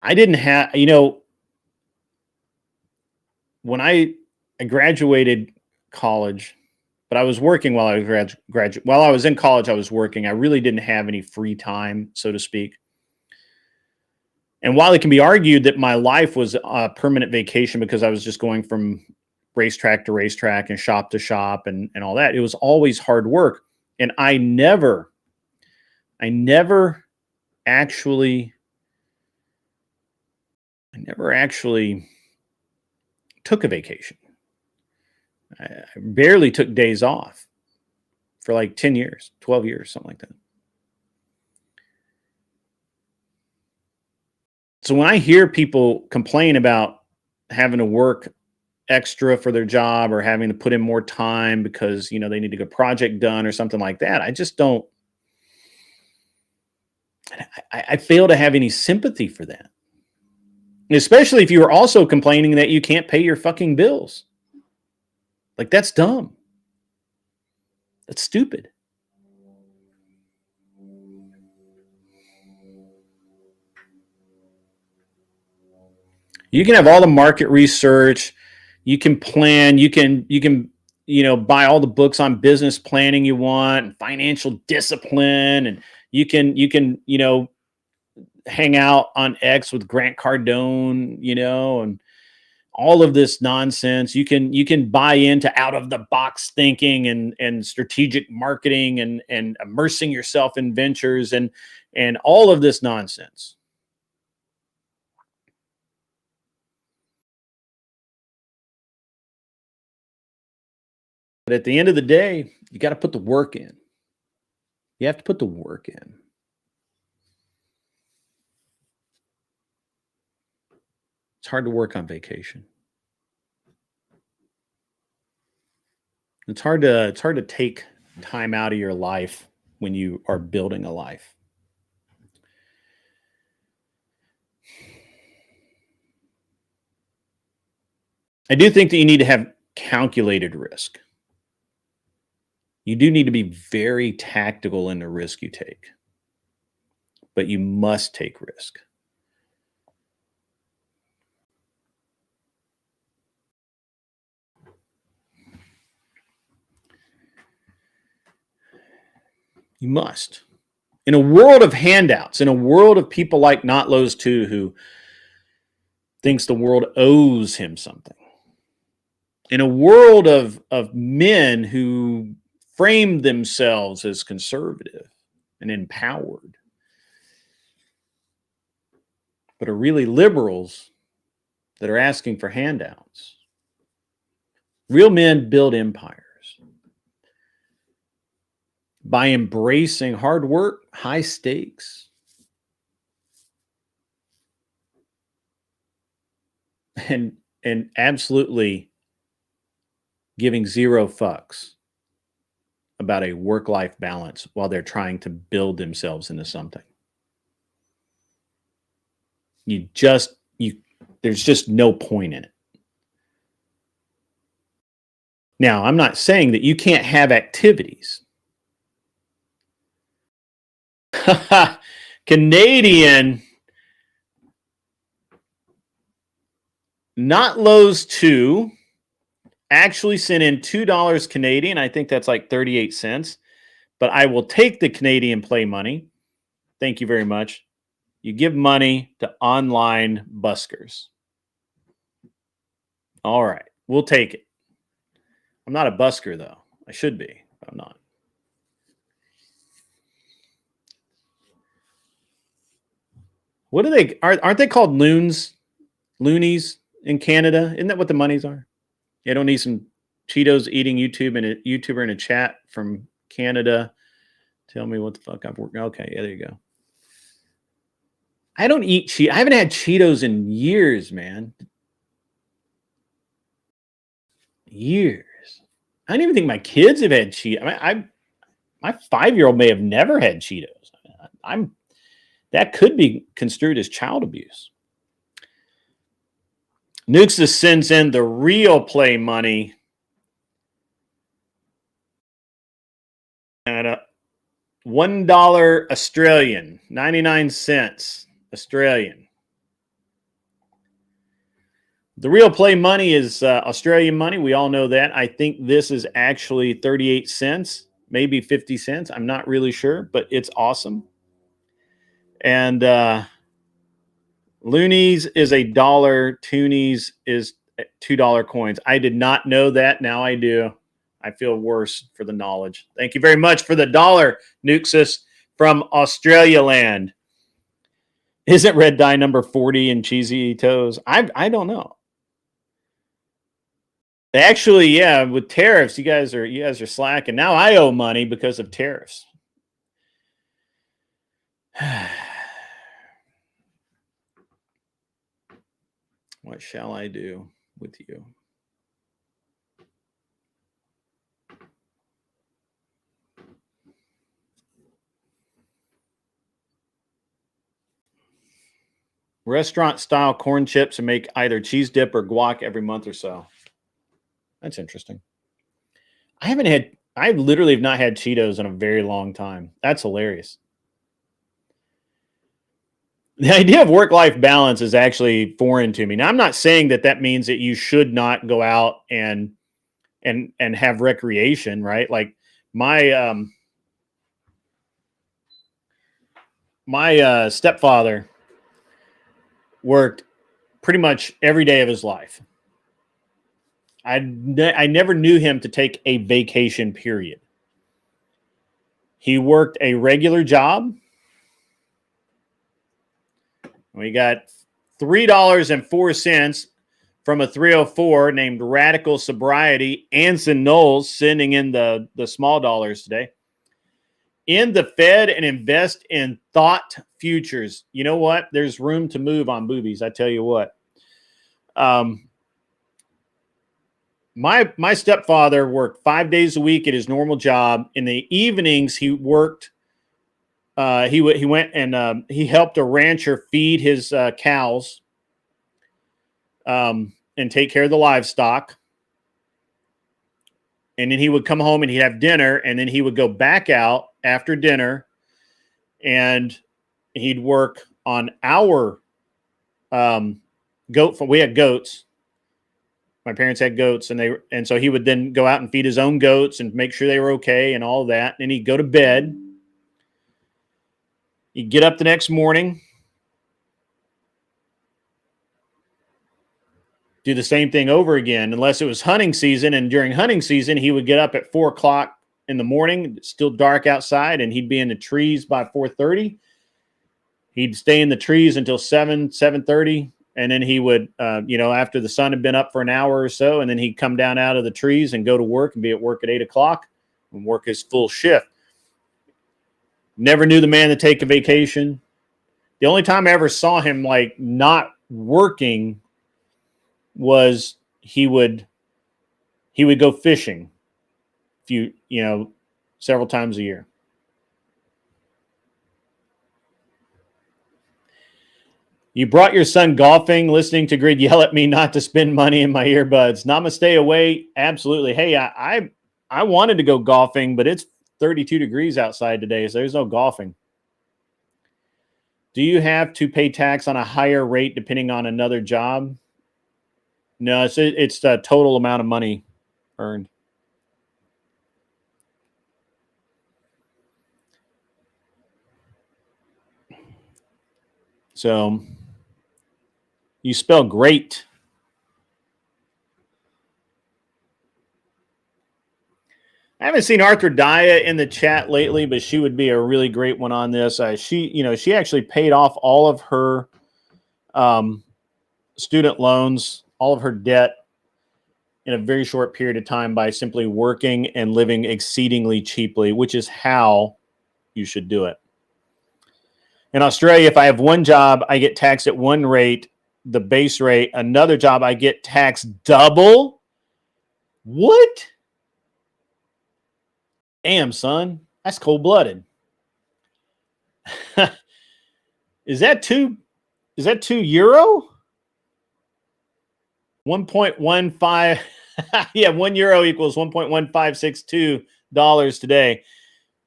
S4: I didn't have, you know, when I graduated college, but I was working while I was while I was in college, I was working. I really didn't have any free time, so to speak. And while it can be argued that my life was a permanent vacation because I was just going from racetrack to racetrack and shop to shop and all that, it was always hard work. And I never actually took a vacation. I barely took days off for like 10 years, 12 years, something like that. So when I hear people complain about having to work extra for their job or having to put in more time because, you know, they need to get a project done or something like that. I just don't, I fail to have any sympathy for that. Especially if you are also complaining that you can't pay your fucking bills. Like, that's dumb. That's stupid. You can have all the market research, you can plan, you can, you know, buy all the books on business planning you want, and financial discipline, and you can, you know, hang out on X with Grant Cardone, you know, and all of this nonsense. You can buy into out of the box thinking and strategic marketing and immersing yourself in ventures and all of this nonsense. But at the end of the day, you got to put the work in. You have to put the work in. It's hard to work on vacation. It's hard to take time out of your life when you are building a life. I do think that you need to have calculated risk. You do need to be very tactical in the risk you take, but you must take risk. You must. In a world of handouts, in a world of people like Not Lowe's 2 who thinks the world owes him something, in a world of men who frame themselves as conservative and empowered, but are really liberals that are asking for handouts. Real men build empires by embracing hard work, high stakes, and absolutely giving zero fucks about a work-life balance while they're trying to build themselves into something. There's just no point in it. Now, I'm not saying that you can't have activities. Canadian, Not Lowe's 2 actually sent in $2 Canadian. I think that's like 38 cents. But I will take the Canadian Play money. Thank you very much. You give money to online buskers. All right. We'll take it. I'm not a busker, though. I should be, but I'm not. What are they? Aren't they called loonies in Canada? Isn't that what the monies are? I don't need some Cheetos eating YouTuber in a chat from Canada. Tell me what the fuck I've worked. Okay, yeah, there you go. I don't eat Cheetos. I haven't had Cheetos in years, man. Years. I don't even think my kids have had Cheetos. My 5-year-old may have never had Cheetos. That could be construed as child abuse. Nukes sends in the real Play money at $1 Australian, 99 cents Australian. The real Play money is Australian money. We all know that. I think this is actually 38 cents, maybe 50 cents. I'm not really sure, but it's awesome. And loonies is $1. Toonies is $2 coins. I did not know that. Now I do. I feel worse for the knowledge. Thank you very much for the $1, Nuxus from Australia land. Isn't red dye number 40 in cheesy toes? I don't know. Actually, yeah, with tariffs, you guys are slacking. Now I owe money because of tariffs. What shall I do with you? Restaurant style corn chips and make either cheese dip or guac every month or so. That's interesting. I literally have not had Cheetos in a very long time. That's hilarious. The idea of work-life balance is actually foreign to me. Now, I'm not saying that means that you should not go out and have recreation, right? Like my stepfather worked pretty much every day of his life. I never knew him to take a vacation, period. He worked a regular job. We got $3.04 from a 304 named Radical Sobriety. Anson Knowles sending in the small dollars today. In the Fed and invest in thought futures. You know what? There's room to move on boobies. I tell you what. My stepfather worked 5 days a week at his normal job. In the evenings, he worked. He went and he helped a rancher feed his cows and take care of the livestock. And then he would come home and he'd have dinner, and then he would go back out after dinner, and he'd work on our goat. We had goats. My parents had goats, and so he would then go out and feed his own goats and make sure they were okay and all that. And he'd go to bed. He'd get up the next morning, do the same thing over again, unless it was hunting season. And during hunting season, he would get up at 4 o'clock in the morning. It's still dark outside, and he'd be in the trees by 4:30. He'd stay in the trees until 7:30. And then he would, after the sun had been up for an hour or so, and then he'd come down out of the trees and go to work and be at work at 8 o'clock and work his full shift. Never knew the man to take a vacation. The only time I ever saw him like not working was he would go fishing several times a year. You brought your son golfing, listening to Grid yell at me not to spend money in my earbuds. Namaste away. Absolutely. Hey, I wanted to go golfing, but it's 32 degrees outside today, so there's no golfing. Do you have to pay tax on a higher rate depending on another job? No, it's the total amount of money earned. So you spell great. I haven't seen Arthur Daya in the chat lately, but she would be a really great one on this. She actually paid off all of her student loans, all of her debt in a very short period of time by simply working and living exceedingly cheaply, which is how you should do it. In Australia, if I have one job, I get taxed at one rate, the base rate. Another job, I get taxed double. What? Damn, son. That's cold-blooded. Is that €2? €2? 1.15. Yeah, €1 equals $1.1562 today.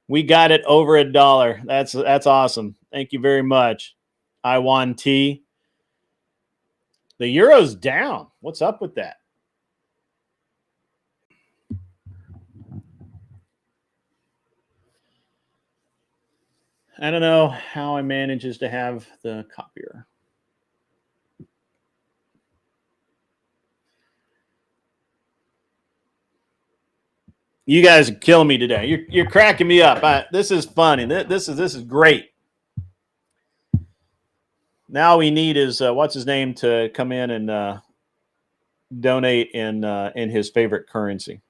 S4: We got it over $1. That's awesome. Thank you very much, Iwan T. The euro's down. What's up with that? I don't know how I manages to have the copier. You guys are killing me today. You're cracking me up. This is funny. This is great. Now we need is what's his name to come in and donate in his favorite currency.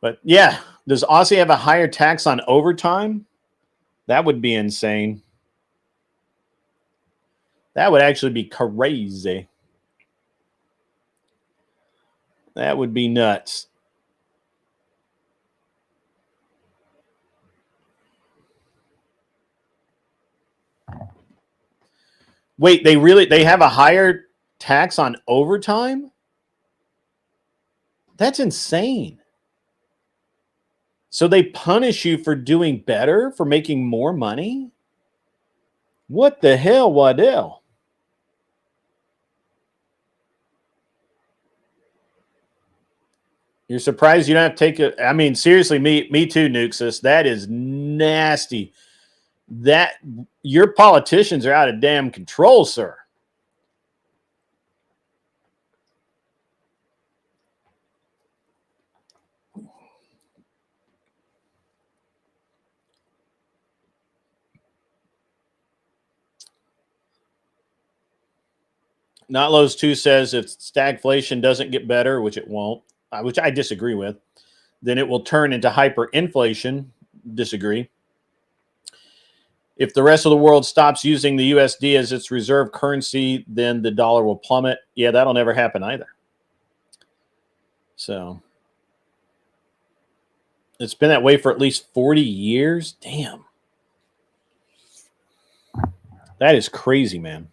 S4: But yeah, does Aussie have a higher tax on overtime? That would be insane. That would actually be crazy. That would be nuts. Wait, they have a higher tax on overtime? That's insane. So they punish you for doing better, for making more money? What the hell, Waddell? You're surprised you don't have to take it. I mean, seriously, me too, Nuxus. That is nasty. That your politicians are out of damn control, sir. Notlows 2 says if stagflation doesn't get better, which it won't, which I disagree with, then it will turn into hyperinflation. Disagree. If the rest of the world stops using the USD as its reserve currency, then the dollar will plummet. Yeah, that'll never happen either. So it's been that way for at least 40 years. Damn. That is crazy, man.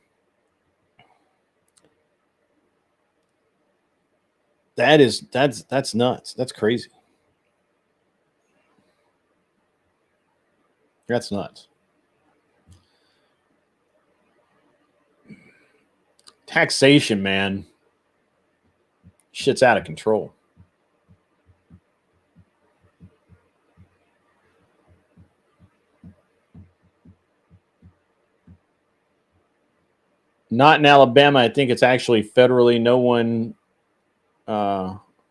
S4: That's nuts. That's crazy. That's nuts. Taxation, man. Shit's out of control. Not in Alabama. I think it's actually federally. No one,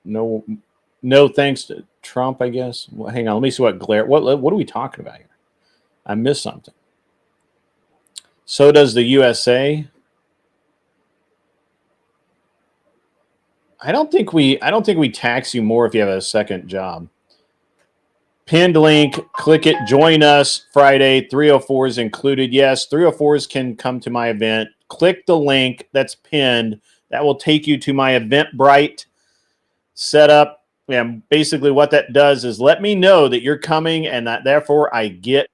S4: no thanks to Trump, I guess. Well, hang on. Let me see what glare. What are we talking about here? I missed something. So does the USA. I don't think we tax you more if you have a second job. Pinned link, click it, join us Friday. 304s included. Yes, 304s can come to my event. Click the link that's pinned. That will take you to my Eventbrite setup. And basically what that does is let me know that you're coming, and that therefore I get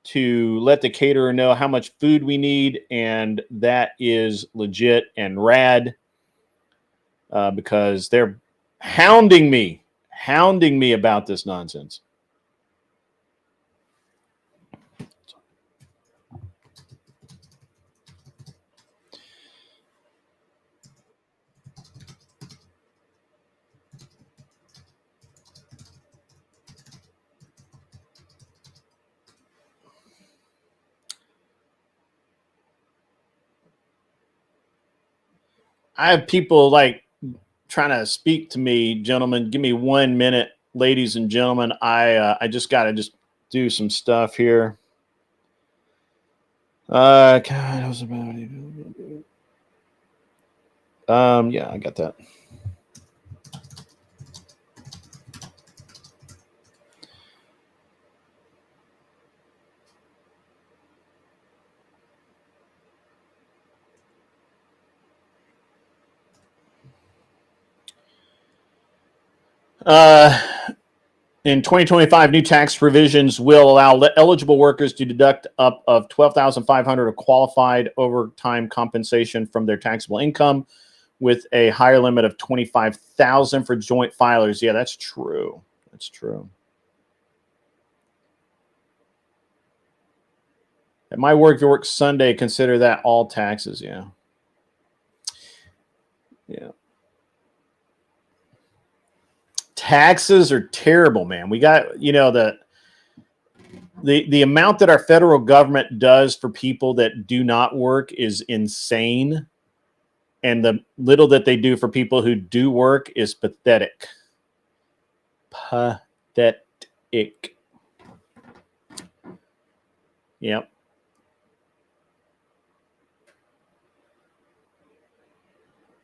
S4: to let the caterer know how much food we need, and that is legit and rad because they're hounding me about this nonsense. I have people like trying to speak to me, gentlemen. Give me 1 minute, ladies and gentlemen. I just got to do some stuff here. God, I was about yeah, I got that. In 2025, new tax provisions will allow eligible workers to deduct up of $12,500 of qualified overtime compensation from their taxable income, with a higher limit of $25,000 for joint filers. Yeah, that's true. That's true. At my work, if you work Sunday, consider that all taxes. Yeah. Yeah. Taxes are terrible, man. We got, the amount that our federal government does for people that do not work is insane. And the little that they do for people who do work is pathetic. Pathetic. Yep.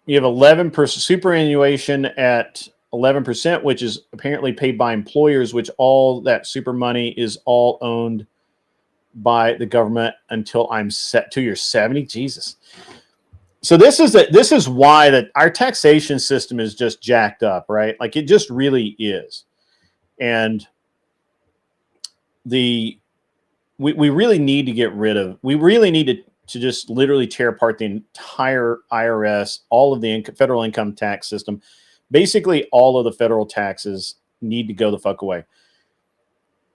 S4: You have 11% superannuation at 11%, which is apparently paid by employers, which all that super money is all owned by the government until I'm set to your 70. Jesus. So this is why that our taxation system is just jacked up, right? Like it just really is. And the we really need to get rid of. We really need to just literally tear apart the entire IRS, all of the federal income tax system. Basically, all of the federal taxes need to go the fuck away.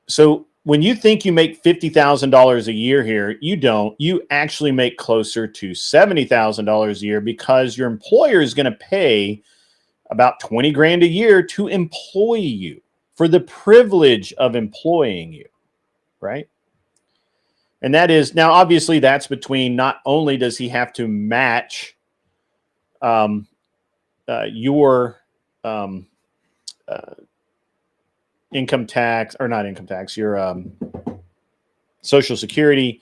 S4: So when you think you make $50,000 a year here, you don't. You actually make closer to $70,000 a year because your employer is going to pay about 20 grand a year to employ you for the privilege of employing you, right? And that is, now obviously that's between, not only does he have to match your income tax, or not income tax, your Social Security.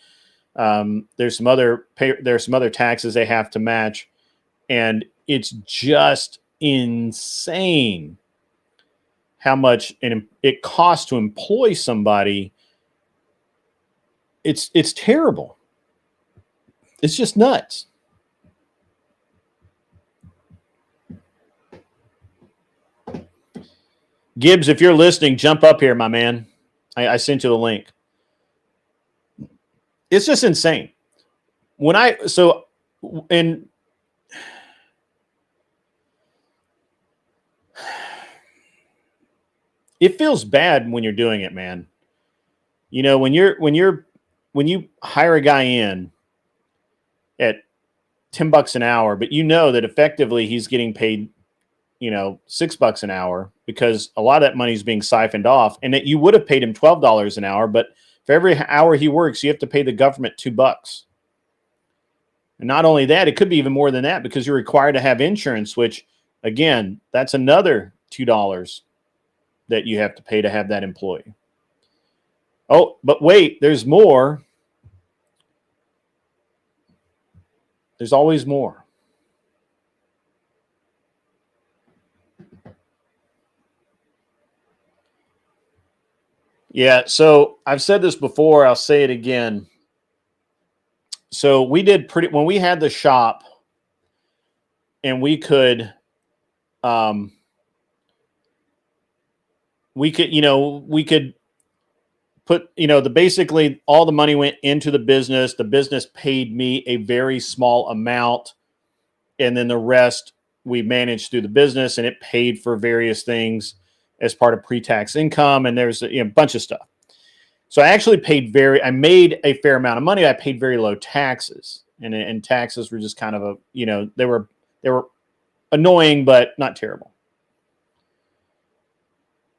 S4: There's some other taxes they have to match, and it's just insane how much it costs to employ somebody. It's terrible. It's just nuts. Gibbs, if you're listening, jump up here, my man. I sent you the link. It's just insane. It feels bad when you're doing it, man. You know, when you hire a guy in at $10 an hour, but you know that effectively he's getting paid, $6 an hour, because a lot of that money is being siphoned off, and that you would have paid him $12 an hour, but for every hour he works, you have to pay the government $2. And not only that, it could be even more than that, because you're required to have insurance, which, again, that's another $2 that you have to pay to have that employee. Oh, but wait, there's more. There's always more. Yeah, so I've said this before, I'll say it again. So we did when we had the shop, and we could put, basically all the money went into the business. The business paid me a very small amount, and then the rest we managed through the business, and it paid for various things as part of pre-tax income. And there's a bunch of stuff. So I actually I made a fair amount of money. I paid very low taxes, and taxes were just kind of they were annoying, but not terrible.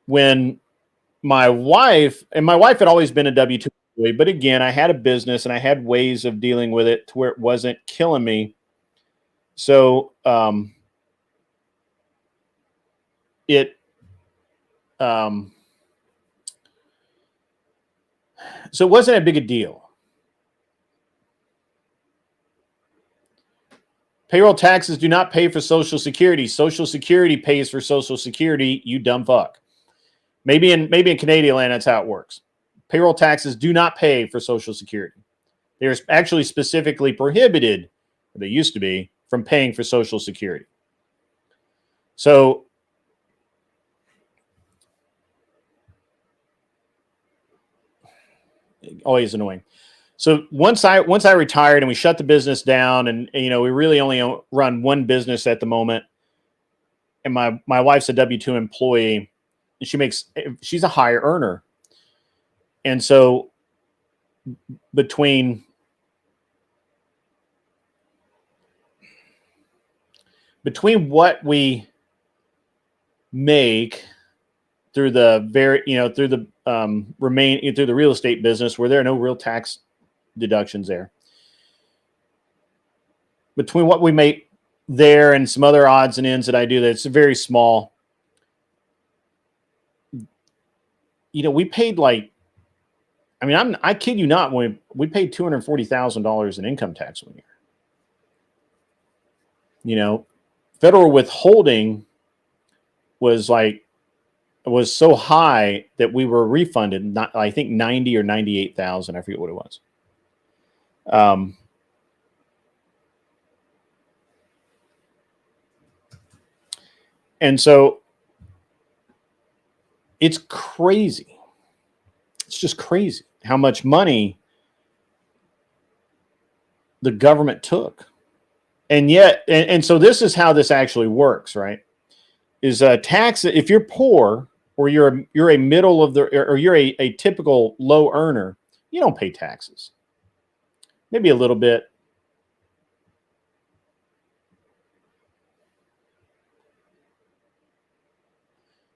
S4: When my wife had always been a W-2 employee, but again, I had a business and I had ways of dealing with it to where it wasn't killing me. So so it wasn't a big a deal. Payroll taxes do not pay for Social Security. Social Security pays for Social Security, you dumb fuck. Maybe in Canadian land, that's how it works. Payroll taxes do not pay for Social Security. They're actually specifically prohibited, or they used to be, from paying for Social Security. So always annoying. So once I retired and we shut the business down, and we really only run one business at the moment, and my wife's a W-2 employee, and she's a higher earner. And so between what we make through the through the real estate business, where there are no real tax deductions there, between what we make there and some other odds and ends that I do, that's very small. We paid I kid you not, when we paid $240,000 in income tax one year. Federal withholding was so high that we were refunded, I think 90 or 98,000. I forget what it was. And so it's crazy. It's just crazy. how much money the government took. And yet, and so this is how this actually works, right? Is tax, if you're poor or you're a middle of the, or you're a typical low earner, you don't pay taxes. Maybe a little bit.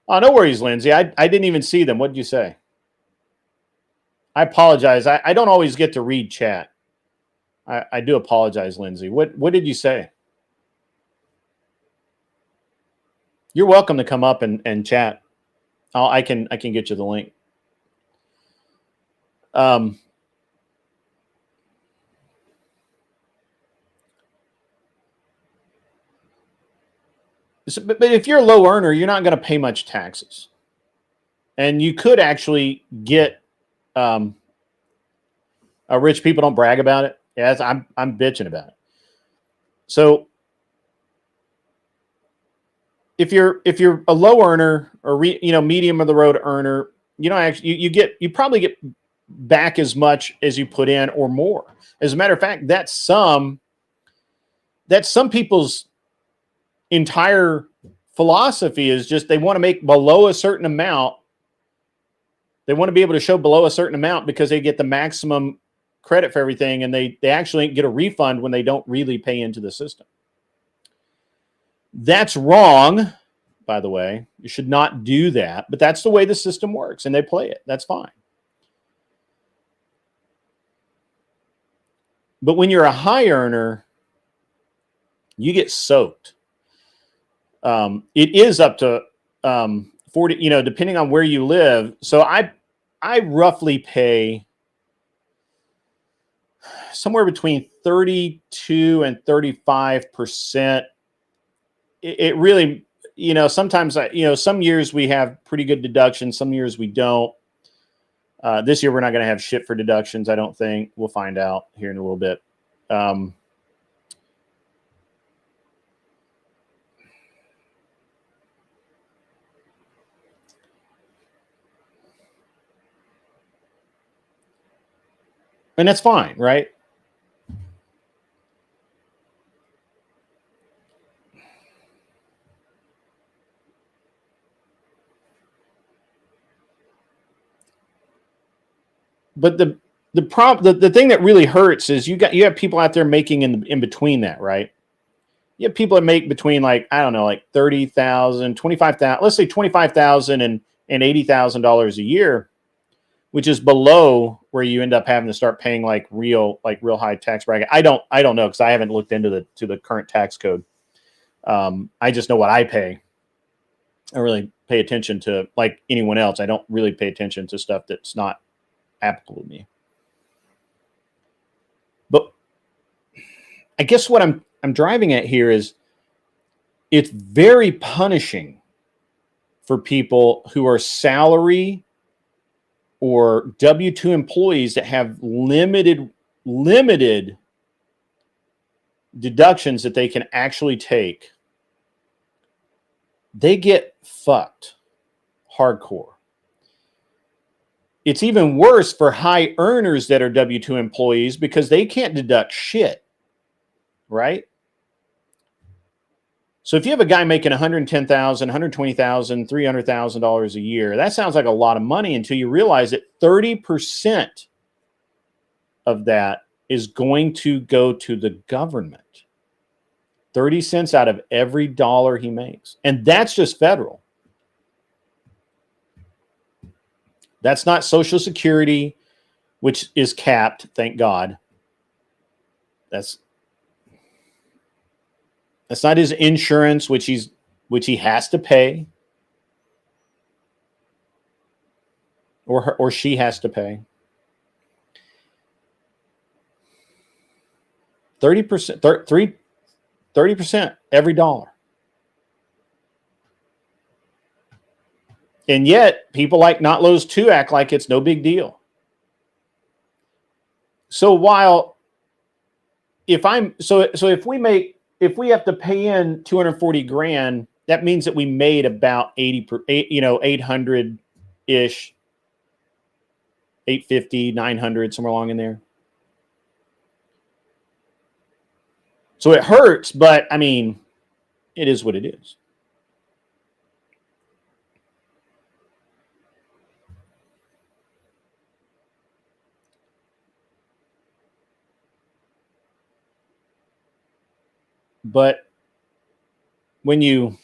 S4: Oh, no worries, Lindsay. I didn't even see them. What did you say? I apologize. I don't always get to read chat. I do apologize, Lindsay. What did you say? You're welcome to come up and chat. I can get you the link. But if you're a low earner, you're not going to pay much taxes, and you could actually get. Rich people don't brag about it. Yes, I'm bitching about it. So if you're a low earner or medium of the road earner, you probably get back as much as you put in or more. As a matter of fact, that's some people's entire philosophy is just they want to make below a certain amount. They want to be able to show below a certain amount because they get the maximum credit for everything, and they actually get a refund when they don't really pay into the system. That's wrong, by the way. You should not do that, but that's the way the system works, and they play it. That's fine. But when you're a high earner, you get soaked. It is up to 40, depending on where you live. So I roughly pay somewhere between 32 and 35%. It really, sometimes some years we have pretty good deductions. Some years we don't. This year we're not going to have shit for deductions, I don't think. We'll find out here in a little bit. And that's fine, right? But the thing that really hurts is you have people out there making in between that, right? You have people that make between like 30,000, 25,000, let's say 25,000 and $80,000 a year, which is below where you end up having to start paying like real high tax bracket. I don't know because I haven't looked into the current tax code. I just know what I pay. I really pay attention to, like anyone else, I don't really pay attention to stuff that's not applicable to me. But I guess what I'm driving at here is it's very punishing for people who are salary or W-2 employees that have limited deductions that they can actually take. They get fucked hardcore. It's even worse for high earners that are W-2 employees because they can't deduct shit, right? So if you have a guy making $110,000, $120,000, $300,000 a year, that sounds like a lot of money until you realize that 30% of that is going to go to the government. 30 cents out of every dollar he makes. And that's just federal. That's not Social Security, which is capped, thank God. That's not his insurance, which he has to pay, or she has to pay. 30%, 30% every dollar. And yet, people like Not Lowe's 2 act like it's no big deal. So while if we have to pay in 240 grand, that means that we made about 800-ish 850, 900, somewhere along in there. So it hurts, but I mean, it is what it is. But when you're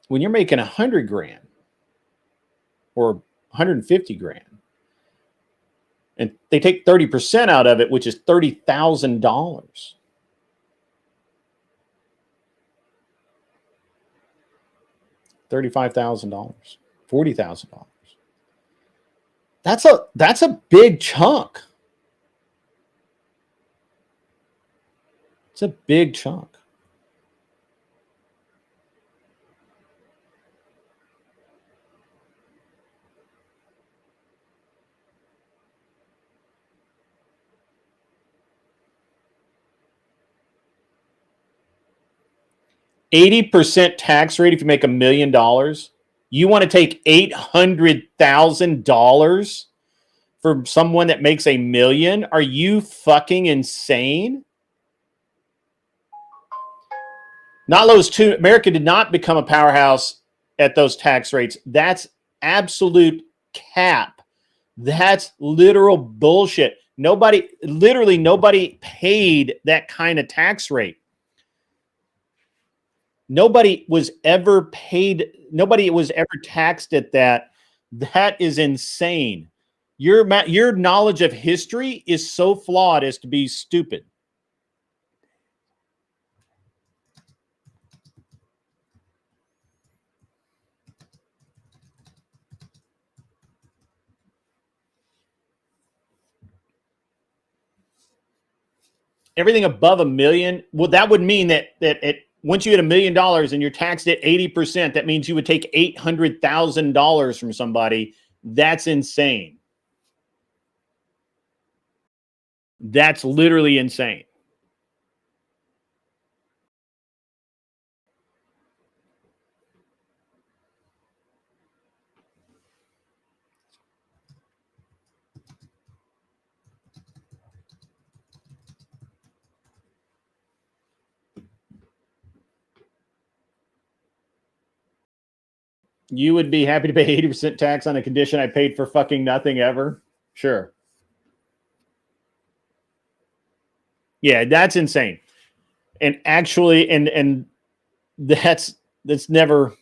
S4: making 100 grand or 150 grand, and they take 30% out of it, which is $30,000. $35,000, $40,000. That's a big chunk. It's a big chunk. $80% tax rate if you make $1 million. You want to take $800,000 for someone that makes $1 million? Are you fucking insane? Not those two. America did not become a powerhouse at those tax rates. That's absolute cap. That's literal bullshit. Literally nobody paid that kind of tax rate. Nobody was ever taxed at that. That is insane. Your knowledge of history is so flawed as to be stupid. Everything above $1 million, well, that would mean that once you hit $1 million and you're taxed at 80%, that means you would take $800,000 from somebody. That's insane. That's literally insane. You would be happy to pay 80% tax on a condition I paid for fucking nothing ever? Sure. Yeah, that's insane. And actually, and that's never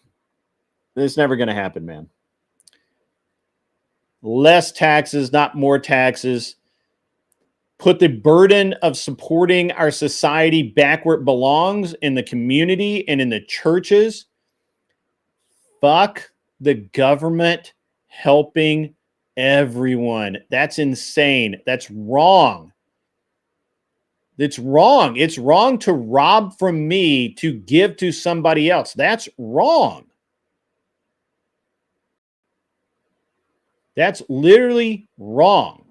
S4: going to happen, man. Less taxes, not more taxes. Put the burden of supporting our society back where it belongs, in the community and in the churches. Fuck the government helping everyone. That's insane. That's wrong. It's wrong. It's wrong to rob from me to give to somebody else. That's wrong. That's literally wrong.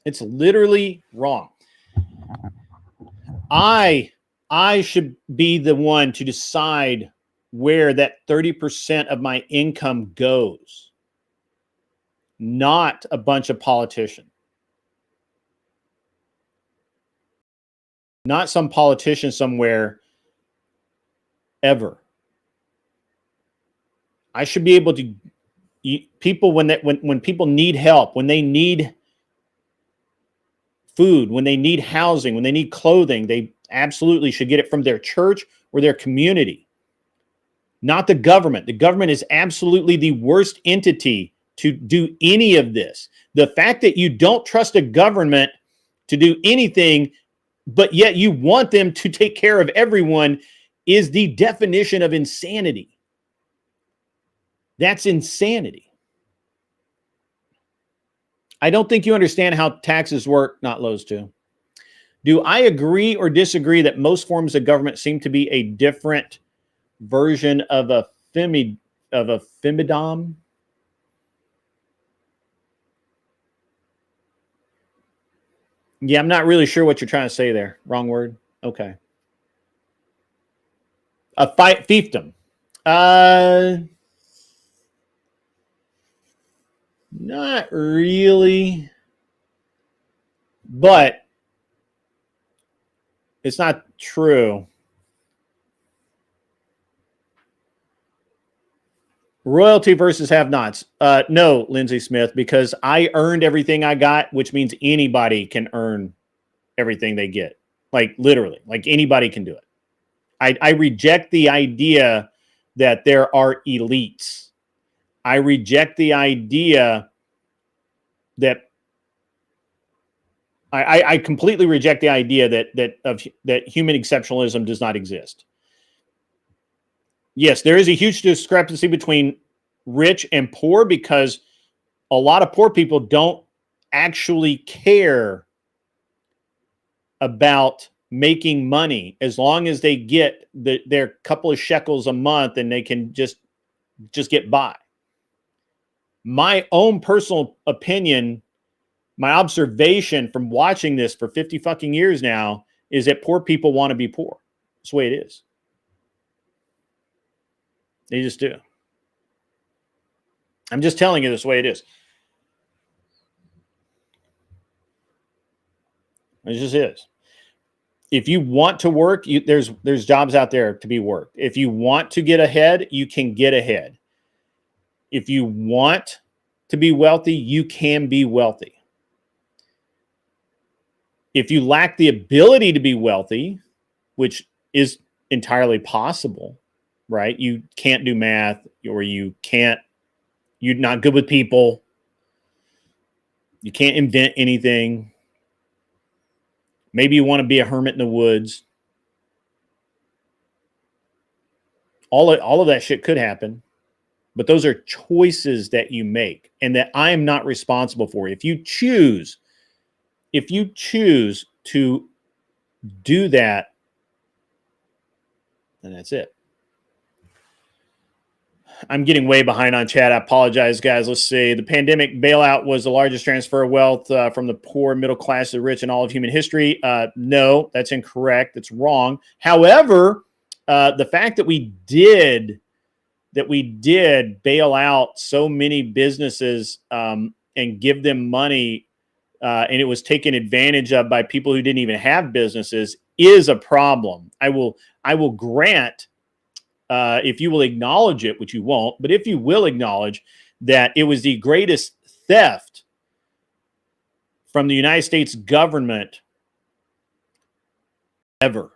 S4: It's literally wrong. I should be the one to decide where that 30% of my income goes, not a bunch of politicians. Not some politician somewhere ever. I should be able to people when people need help, when they need food, when they need housing, when they need clothing, they absolutely should get it from their church or their community, not the government. The government is absolutely the worst entity to do any of this. The fact that you don't trust a government to do anything, but yet you want them to take care of everyone, is the definition of insanity. That's insanity. I don't think you understand how taxes work, not Lowe's too. Do I agree or disagree that most forms of government seem to be a different version of a femidom? Yeah, I'm not really sure what you're trying to say there. Wrong word. Okay. A fiefdom. Not really, but it's not true. Royalty versus have-nots. No, Lindsay Smith, because I earned everything I got, which means anybody can earn everything they get. Like literally, like anybody can do it. I reject the idea that there are elites. I reject the idea that I completely reject the idea that human exceptionalism does not exist. Yes, there is a huge discrepancy between rich and poor because a lot of poor people don't actually care about making money as long as they get their couple of shekels a month and they can just get by. My own personal opinion, my observation from watching this for 50 fucking years now is that poor people want to be poor. That's the way it is. They just do. I'm just telling you this way it is. It just is. If you want to work, there's jobs out there to be worked. If you want to get ahead, you can get ahead. If you want to be wealthy, you can be wealthy. If you lack the ability to be wealthy, which is entirely possible, right? You can't do math, or you're not good with people. You can't invent anything. Maybe you want to be a hermit in the woods. All of that shit could happen. But those are choices that you make and that I am not responsible for. If you choose to do that, then that's it. I'm getting way behind on chat. I apologize, guys. Let's see. The pandemic bailout was the largest transfer of wealth from the poor, middle class to the rich in all of human history. No, that's incorrect. That's wrong. However, the fact that we did bail out so many businesses and give them money, and it was taken advantage of by people who didn't even have businesses, is a problem. I will grant, if you will acknowledge it, which you won't, but if you will acknowledge that it was the greatest theft from the United States government ever.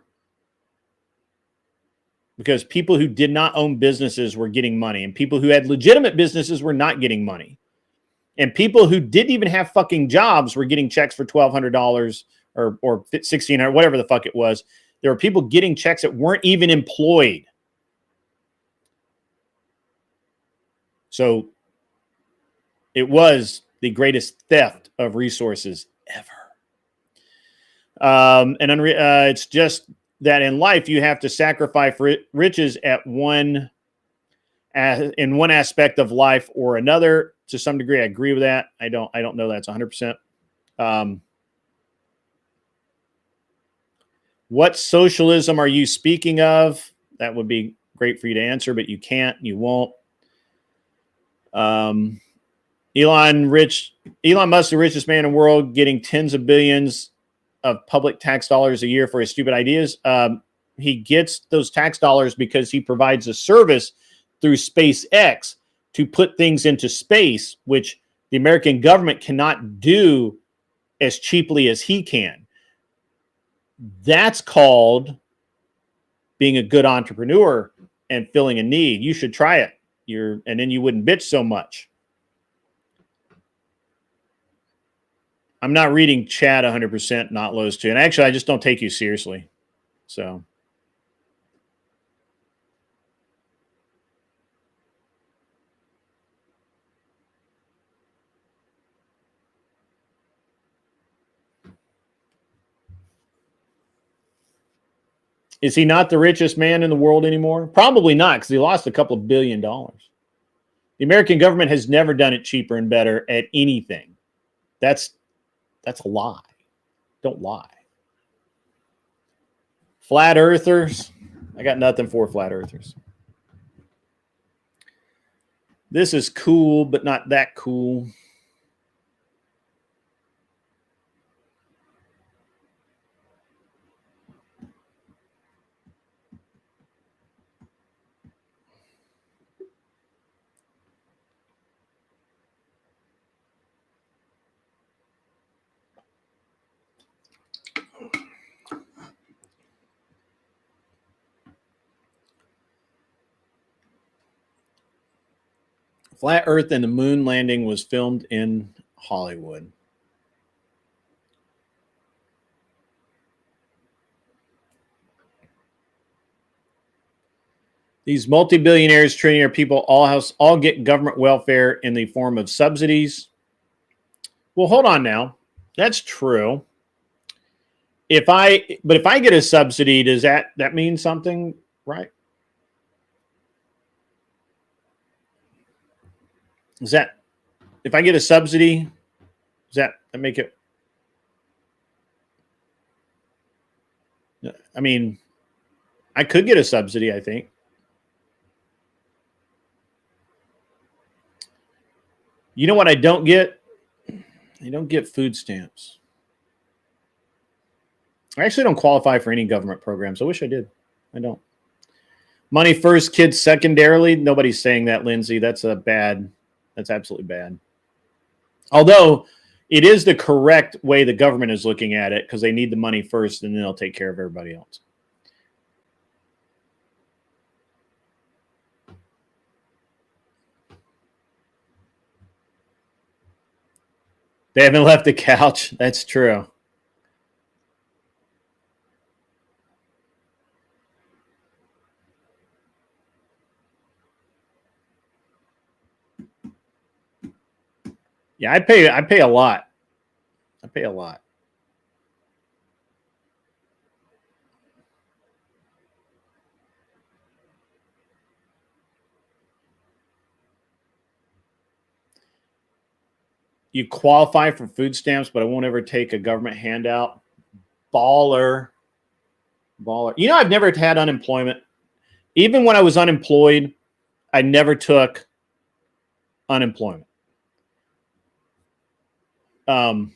S4: Because people who did not own businesses were getting money, and people who had legitimate businesses were not getting money. And people who didn't even have fucking jobs were getting checks for $1,200 or $1,600, whatever the fuck it was. There were people getting checks that weren't even employed. So it was the greatest theft of resources ever. It's just that in life you have to sacrifice riches in one aspect of life or another. To some degree, I agree with that. I don't know that's 100%. What socialism are you speaking of? That would be great for you to answer, but you can't. You won't. Elon Musk, the richest man in the world, getting tens of billions of public tax dollars a year for his stupid ideas. He gets those tax dollars because he provides a service through SpaceX to put things into space, which the American government cannot do as cheaply as he can. That's called being a good entrepreneur and filling a need. You should try it. And then you wouldn't bitch so much. I'm not reading chat 100%, not Lowe's too. And actually, I just don't take you seriously. So. Is he not the richest man in the world anymore? Probably not, because he lost a couple of $1 billion. The American government has never done it cheaper and better at anything. That's a lie. Don't lie. Flat earthers. I got nothing for flat earthers. This is cool, but not that cool. Flat Earth and the moon landing was filmed in Hollywood. These multi-billionaires, trillionaire people all get government welfare in the form of subsidies. Well, hold on now. That's true. If I get a subsidy, does that mean something, right? Is that, if I get a subsidy, does that make it? I mean, I could get a subsidy, I think. You know what I don't get? I don't get food stamps. I actually don't qualify for any government programs. I wish I did. I don't. Money first, kids secondarily. Nobody's saying that, Lindsay. That's absolutely bad. Although it is the correct way the government is looking at it, because they need the money first and then they'll take care of everybody else. They haven't left the couch. That's true. Yeah, I pay a lot. I pay a lot. You qualify for food stamps, but I won't ever take a government handout. Baller. You know, I've never had unemployment. Even when I was unemployed, I never took unemployment. And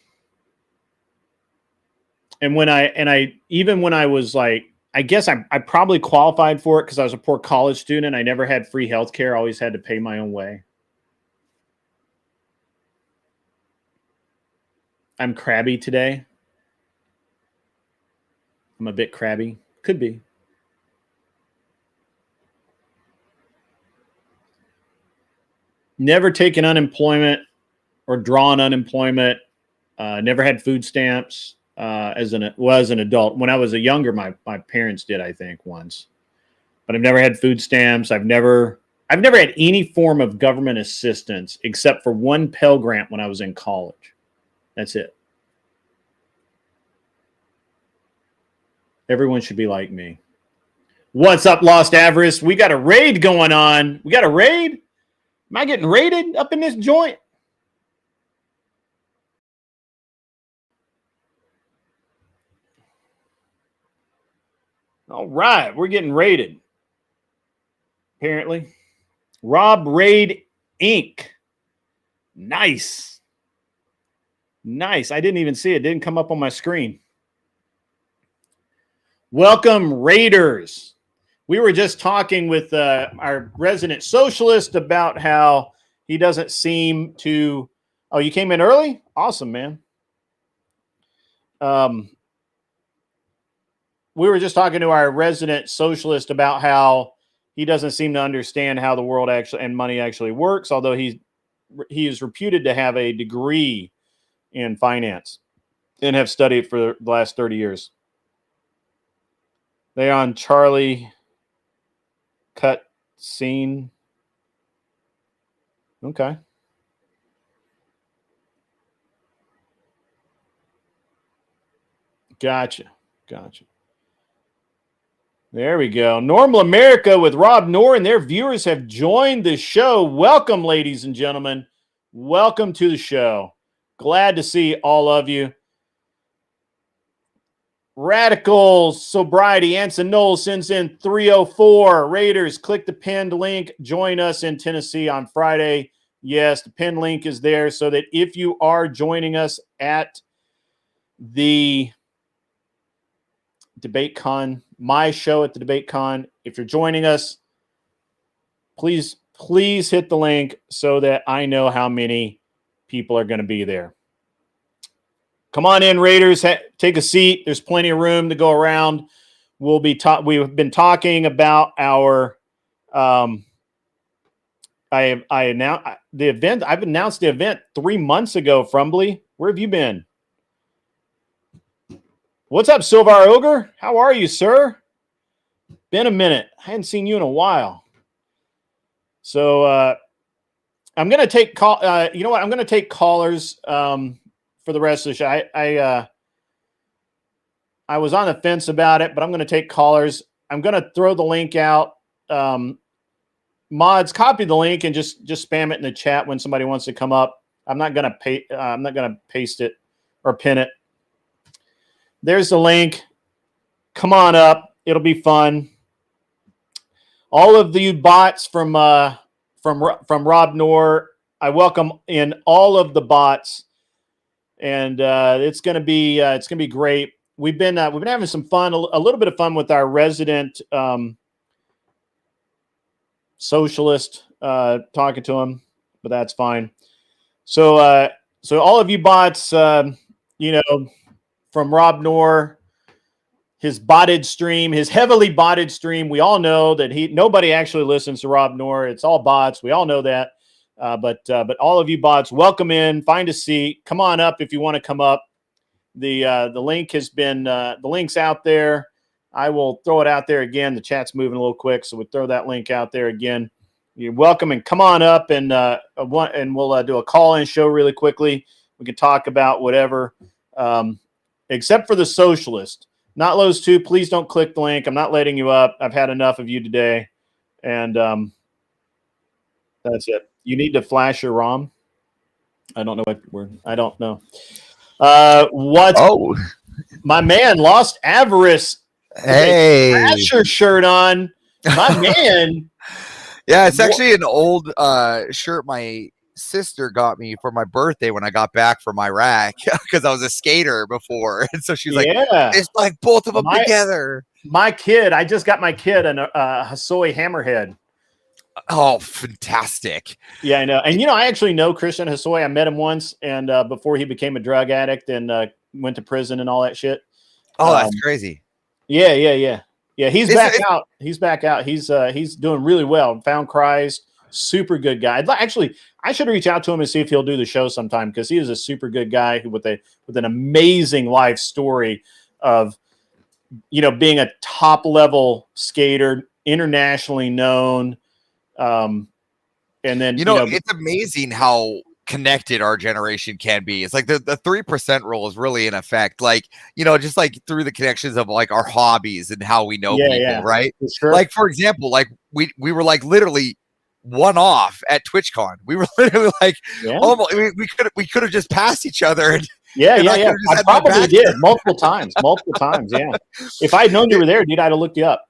S4: when I was like, I guess I probably qualified for it because I was a poor college student. I never had free health care. I always had to pay my own way. I'm crabby today. I'm a bit crabby. Could be. Never taken unemployment or drawn unemployment. Never had food stamps as an adult. When I was younger, my parents did, I think, once. But I've never had food stamps. I've never had any form of government assistance except for one Pell Grant when I was in college. That's it. Everyone should be like me. What's up, Lost Avarice? We got a raid going on. We got a raid? Am I getting raided up in this joint? All right, we're getting raided. Apparently. Rob Raid Inc. Nice. Nice. I didn't even see it. It didn't come up on my screen. Welcome, Raiders. We were just talking with our resident socialist about how he doesn't seem to... Oh, you came in early? Awesome, man. We were just talking to our resident socialist about how he doesn't seem to understand how the world actually and money actually works, although he is reputed to have a degree in finance and have studied for the last 30 years. They on Charlie cut scene. Okay. Gotcha. There we go. Normal America with Rob Noor and their viewers have joined the show. Welcome, ladies and gentlemen. Welcome to the show. Glad to see all of you. Radical Sobriety. Anson Knowles sends in 304. Raiders, click the pinned link. Join us in Tennessee on Friday. Yes, the pinned link is there so that if you are joining us at the Debate Con, my show at the Debate Con, if you're joining us, please hit the link so that I know how many people are going to be there. Come on in, Raiders. Take a seat. There's plenty of room to go around. We've been talking about our. I announced the event. I've announced the event 3 months ago. Frumbly, where have you been? What's up, Silvar Ogre? How are you, sir? Been a minute. I hadn't seen you in a while. So I'm going to take call. You know what? I'm going to take callers. For the rest of the show. I was on the fence about it, but I'm going to take callers. I'm going to throw the link out. Mods, copy the link and just spam it in the chat when somebody wants to come up. I'm not going to paste it or pin it. There's the link. Come on up. It'll be fun. All of you bots from Rob Noor, I welcome in all of the bots. And it's gonna be great. We've been having some fun, a little bit of fun with our resident socialist, talking to him, but that's fine. So all of you bots, from Rob Noor, his botted stream, his heavily botted stream. We all know that nobody actually listens to Rob Noor. It's all bots. We all know that. But all of you bots, welcome in. Find a seat. Come on up if you want to come up. The link has been the link's out there. I will throw it out there again. The chat's moving a little quick, so we throw that link out there again. You're welcome and come on up and we'll do a call-in show really quickly. We can talk about whatever, except for the socialist. Not Lowe's 2. Please don't click the link. I'm not letting you up. I've had enough of you today, and that's it. You need to flash your ROM. I don't know what word. I don't know. My man, Lost Avarice.
S6: Hey,
S4: Asher shirt on. My man.
S6: Yeah, it's actually an old shirt my sister got me for my birthday when I got back from Iraq because I was a skater before, and so she's like, "It's like both of them together."
S4: My kid, I just got my kid a Hasoi Hammerhead.
S6: Oh, fantastic!
S4: Yeah, I know, and I actually know Christian Hasoi. I met him once, and before he became a drug addict and went to prison and all that shit.
S6: Oh, that's crazy.
S4: Yeah. He's back out. He's back out. He's doing really well. Found Christ. Super good guy. I should reach out to him and see if he'll do the show sometime because he is a super good guy with an amazing life story of being a top level skater, internationally known. And then
S6: it's amazing how connected our generation can be. It's like the 3% rule is really in effect, just like through the connections of like our hobbies and how we know people, right?
S4: For sure.
S6: Like, for example, like we were like literally one off at TwitchCon. We were literally like almost we could have just passed each other. And
S4: I probably did multiple times. Yeah. If I had known you were there, dude, I'd have looked you up.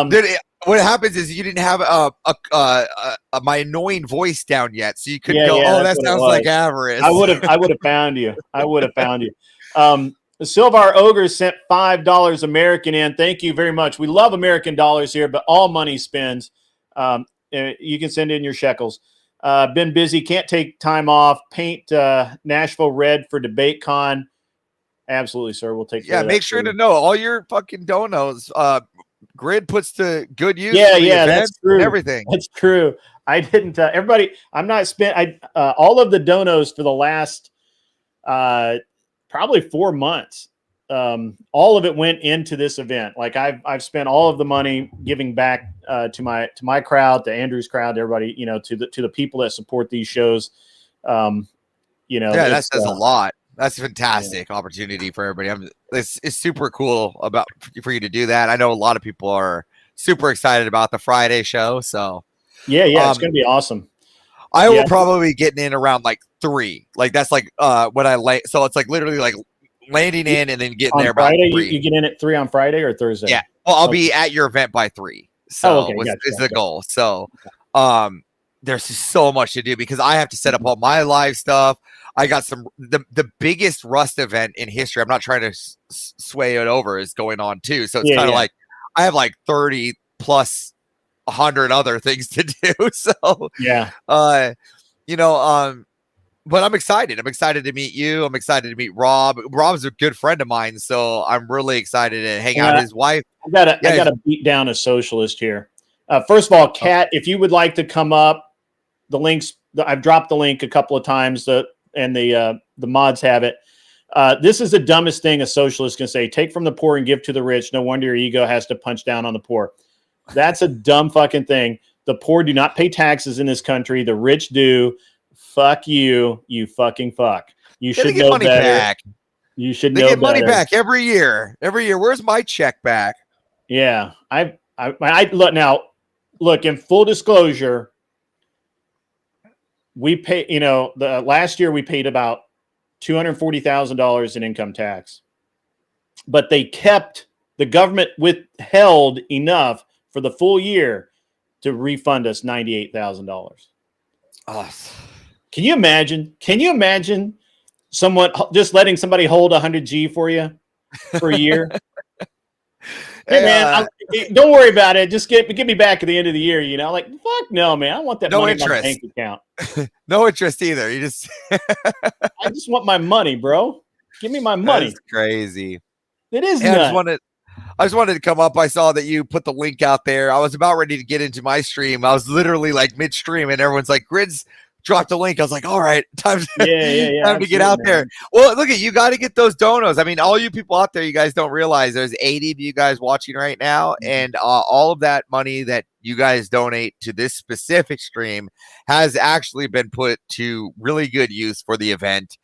S6: Dude, what happens is you didn't have my annoying voice down yet, so you couldn't go. Oh, that sounds like Avarice.
S4: I would have found you. Silvar Ogre sent $5 American in. Thank you very much. We love American dollars here, but all money spends. You can send in your shekels. Been busy, can't take time off. Paint Nashville red for DebateCon. Absolutely, sir. We'll take care of that.
S6: Make sure to know all your fucking donos. Grid puts to good use.
S4: That's true.
S6: Everything.
S4: That's true. I didn't. Everybody, I'm not spent. All of the donos for the last probably 4 months. All of it went into this event. Like I've spent all of the money giving back to my crowd, to Andrew's crowd, to everybody. To the people that support these shows. That
S6: says a lot. That's a fantastic opportunity for everybody. It's super cool for you to do that. I know a lot of people are super excited about the Friday show. So
S4: it's going to be awesome.
S6: I will probably be getting in around like 3. Like that's like what I like. So it's like literally like landing in and then getting
S4: on
S6: there
S4: Friday,
S6: about 3.
S4: you get in at 3 on Friday or Thursday?
S6: Yeah. Well, I'll be at your event by 3. So is the goal. So there's just so much to do because I have to set up all my live stuff. I got the biggest Rust event in history. I'm not trying to sway it over is going on too. So it's kind of like I have like 30 plus 100 other things to do. So but I'm excited. I'm excited to meet you. I'm excited to meet Rob. Rob's a good friend of mine, so I'm really excited to hang out. His wife.
S4: I gotta beat down a socialist here. First of all, Kat, if you would like to come up, the links I've dropped the link a couple of times. And the mods have it. This is the dumbest thing a socialist can say. Take from the poor and give to the rich. No wonder your ego has to punch down on the poor. That's a dumb fucking thing. The poor do not pay taxes in this country. The rich do. Fuck you, you fucking fuck. You should know
S6: money
S4: better.
S6: Back.
S4: You should
S6: they
S4: know
S6: get
S4: better.
S6: Money back every year. Every year. Where's my check back?
S4: Yeah, I look now. Look, in full disclosure, we pay. The last year we paid about $240,000 in income tax, but the government withheld enough for the full year to refund us $98,000. Can you imagine? Someone just letting somebody hold 100G for you for a year? Hey man, don't worry about it. Just give me back at the end of the year. Like fuck no, man. I want that money in my bank account.
S6: No interest either. You just
S4: I just want my money, bro. Give me my money.
S6: That's crazy.
S4: It is nuts.
S6: I just wanted to come up. I saw that you put the link out there. I was about ready to get into my stream. I was literally like midstream, and everyone's like, "Grid's dropped the link." I was like, "All right, time to get out there." Well, look you got to get those donos. I mean, all you people out there, you guys don't realize there's 80 of you guys watching right now, and all of that money that you guys donate to this specific stream has actually been put to really good use for the event.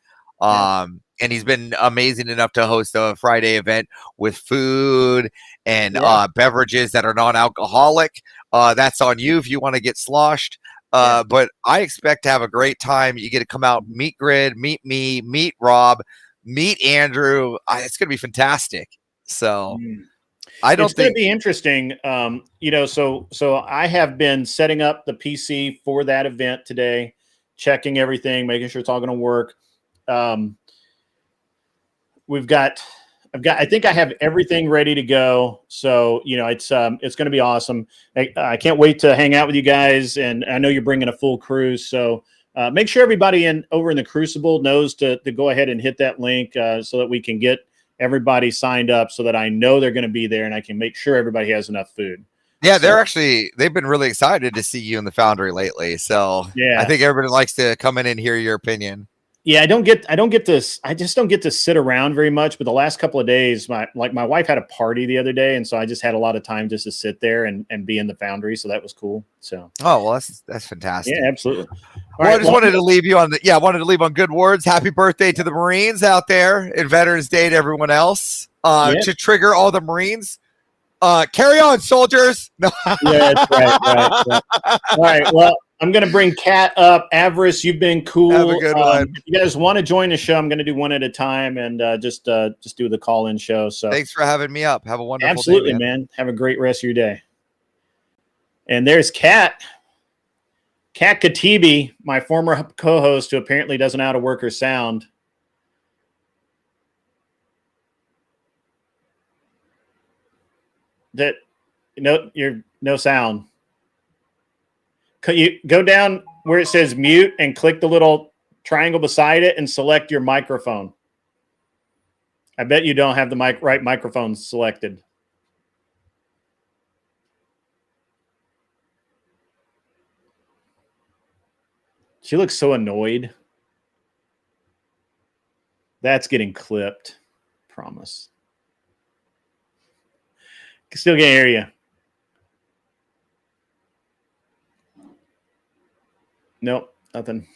S6: And he's been amazing enough to host a Friday event with food and beverages that are non-alcoholic. That's on you if you want to get sloshed. But I expect to have a great time. You get to come out, meet Grid, meet me, meet Rob, meet Andrew. It's going to be fantastic. So it's going to
S4: be interesting. So I have been setting up the PC for that event today, checking everything, making sure it's all going to work. I think I have everything ready to go. So, it's going to be awesome. I can't wait to hang out with you guys. And I know you're bringing a full crew. So make sure everybody over in the Crucible knows to go ahead and hit that link so that we can get everybody signed up so that I know they're going to be there and I can make sure everybody has enough food.
S6: Yeah, they've been really excited to see you in the Foundry lately. So I think everybody likes to come in and hear your opinion.
S4: Yeah, I just don't get to sit around very much. But the last couple of days, my wife had a party the other day, and so I just had a lot of time just to sit there and be in the Foundry. So that was cool. So
S6: that's fantastic.
S4: Yeah, absolutely.
S6: I wanted to leave you on good words. Happy birthday to the Marines out there, and Veterans Day to everyone else. To trigger all the Marines. Carry on, soldiers. No.
S4: Yeah, that's right. All right. Well, I'm going to bring Kat up. Avarice, you've been cool.
S6: Have a good one.
S4: If you guys want to join the show, I'm going to do one at a time and just do the call-in show. So
S6: thanks for having me up. Have a wonderful
S4: absolutely,
S6: day,
S4: man. Have a great rest of your day. And there's Kat Katibi, my former co-host, who apparently doesn't know how to work her sound. You're no sound. You go down where it says mute and click the little triangle beside it and select your microphone. I bet you don't have the right microphone selected. She looks so annoyed. That's getting clipped. Promise. Still can't hear you. Nope, nothing.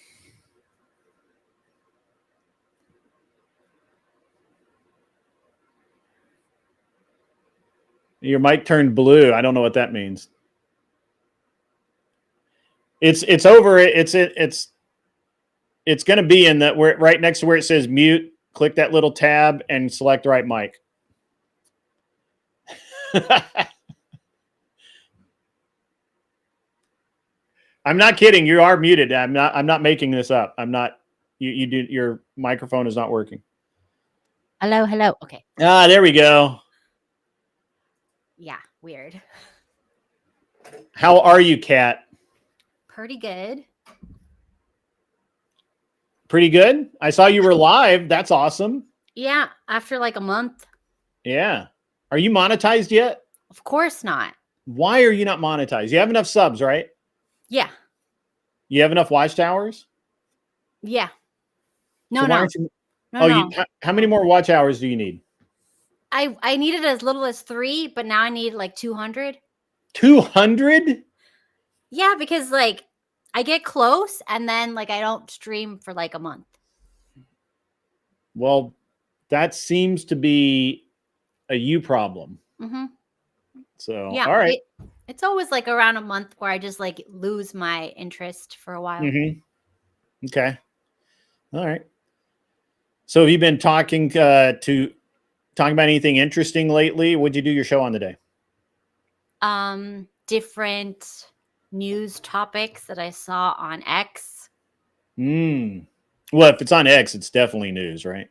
S4: Your mic turned blue. I don't know what that means. It's over. It's going to be in that where right next to where it says mute click that little tab and select right mic. I'm not kidding. You are muted. I'm not making this up. I'm not. You do. Your microphone is not working.
S7: Hello. Okay.
S4: Ah, there we go.
S7: Yeah, weird.
S4: How are you, Kat?
S7: Pretty good.
S4: Pretty good. I saw you were live. That's awesome.
S7: Yeah, after like a month.
S4: Yeah. Are you monetized yet?
S7: Of course not.
S4: Why are you not monetized? You have enough subs, right?
S7: Yeah.
S4: You have enough watch hours?
S7: Yeah. No,
S4: So
S7: no.
S4: no. How many more watch hours do you need?
S7: I needed as little as 3, but now I need like 200.
S4: 200?
S7: Yeah, because like I get close and then like I don't stream for like a month.
S4: Well, that seems to be a you problem.
S7: Mm-hmm.
S4: So,
S7: Yeah,
S4: all right.
S7: It's always like around a month where I just like lose my interest for a while.
S4: Mm-hmm. Okay. All right. So have you been talking about anything interesting lately? What'd you do your show on today?
S7: Different news topics that I saw on X.
S4: Well, if it's on X, it's definitely news, right?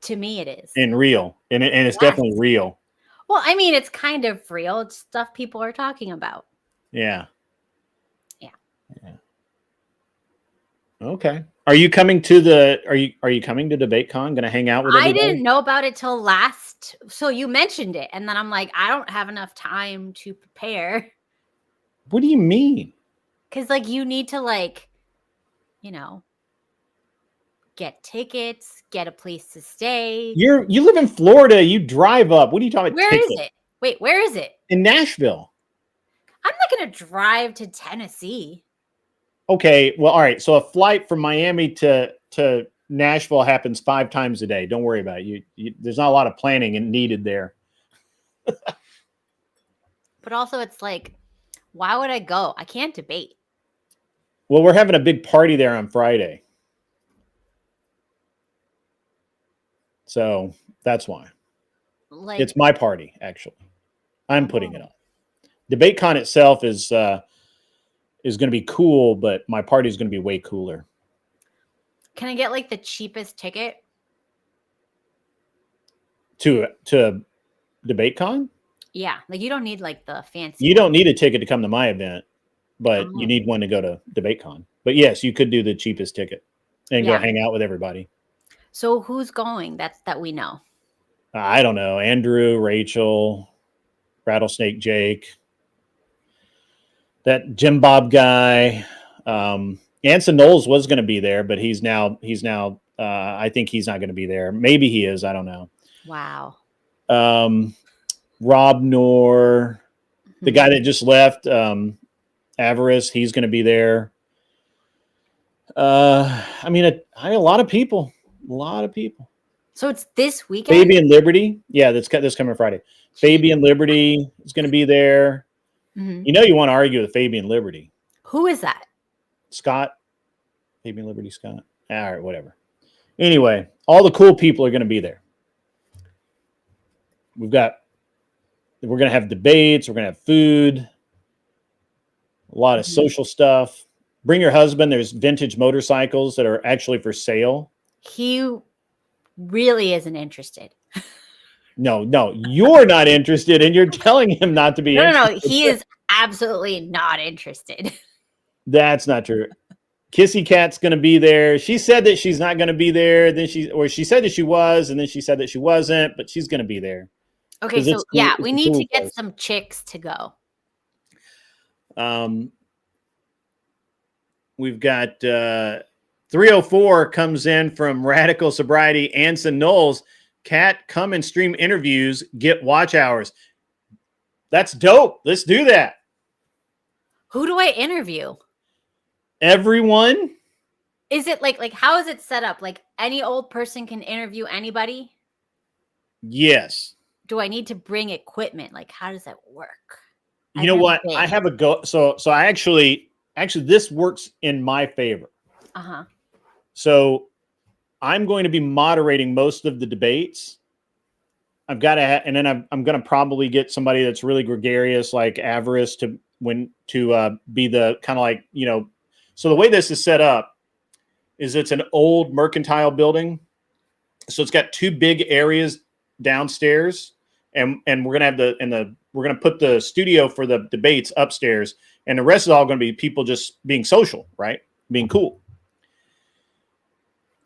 S7: To me, it is.
S4: And real. And it's definitely real.
S7: Well, I mean, it's kind of real. It's stuff people are talking about.
S4: Yeah.
S7: Yeah.
S4: Okay. Are you coming to DebateCon? Going to hang out with everybody?
S7: I didn't know about it till last. So you mentioned it. And then I'm like, I don't have enough time to prepare.
S4: What do you mean?
S7: Because like you need to like, get tickets, get a place to stay.
S4: You live in Florida. You drive up. What are you talking about?
S7: Where is it? Wait, where is it?
S4: In Nashville.
S7: I'm not going to drive to Tennessee.
S4: Okay. Well, all right. So a flight from Miami to Nashville happens 5 times a day. Don't worry about it. There's not a lot of planning needed there.
S7: But also it's like, why would I go? I can't debate.
S4: Well, we're having a big party there on Friday. So that's why.
S7: Like,
S4: it's my party, actually. I'm putting it on. DebateCon itself is going to be cool, but my party is going to be way cooler.
S7: Can I get like the cheapest ticket?
S4: To DebateCon?
S7: Yeah, like you don't need like the fancy.
S4: You don't need a ticket to come to my event, but you need one to go to DebateCon. But yes, you could do the cheapest ticket and go hang out with everybody. So
S7: who's going? That we know.
S4: I don't know. Andrew, Rachel, Rattlesnake Jake, that Jim Bob guy. Anson Knowles was going to be there, but he's now I think he's not going to be there. Maybe he is. I don't know.
S7: Wow.
S4: Rob Noor, the guy that just left, Avarice, he's going to be there. I mean, a lot of people.
S7: So it's this weekend?
S4: Fabian Liberty. Yeah, that's coming Friday. Fabian Liberty is going to be there. Mm-hmm. You want to argue with Fabian Liberty.
S7: Who is that?
S4: Scott. Fabian Liberty Scott. All right, whatever. Anyway, all the cool people are going to be there. We're going to have debates. We're going to have food. A lot of social stuff. Bring your husband. There's vintage motorcycles that are actually for sale.
S7: He really isn't interested.
S4: No, you're not interested, and you're telling him not to be interested.
S7: No, he is absolutely not interested.
S4: That's not true. Kissy Cat's going to be there. She said that she's not going to be there. Then she said that she was, and then she said that she wasn't, but she's going to be there.
S7: Okay, so cool. Yeah, we need to get some chicks to go.
S4: We've got 304 comes in from Radical Sobriety. Anson Knowles, Kat, come and stream interviews, get watch hours. That's dope. Let's do that.
S7: Who do I interview?
S4: Everyone.
S7: Is it like how is it set up? Like any old person can interview anybody?
S4: Yes.
S7: Do I need to bring equipment? Like how does that work?
S4: You know what? I have a go. So I actually this works in my favor.
S7: Uh-huh.
S4: So I'm going to be moderating most of the debates. I've got to, and then I'm going to probably get somebody that's really gregarious, like Avarice, to be the kind of like, you know. So the way this is set up is it's an old mercantile building, so it's got two big areas downstairs, and we're gonna have we're gonna put the studio for the debates upstairs, and the rest is all going to be people just being social, right? Being cool.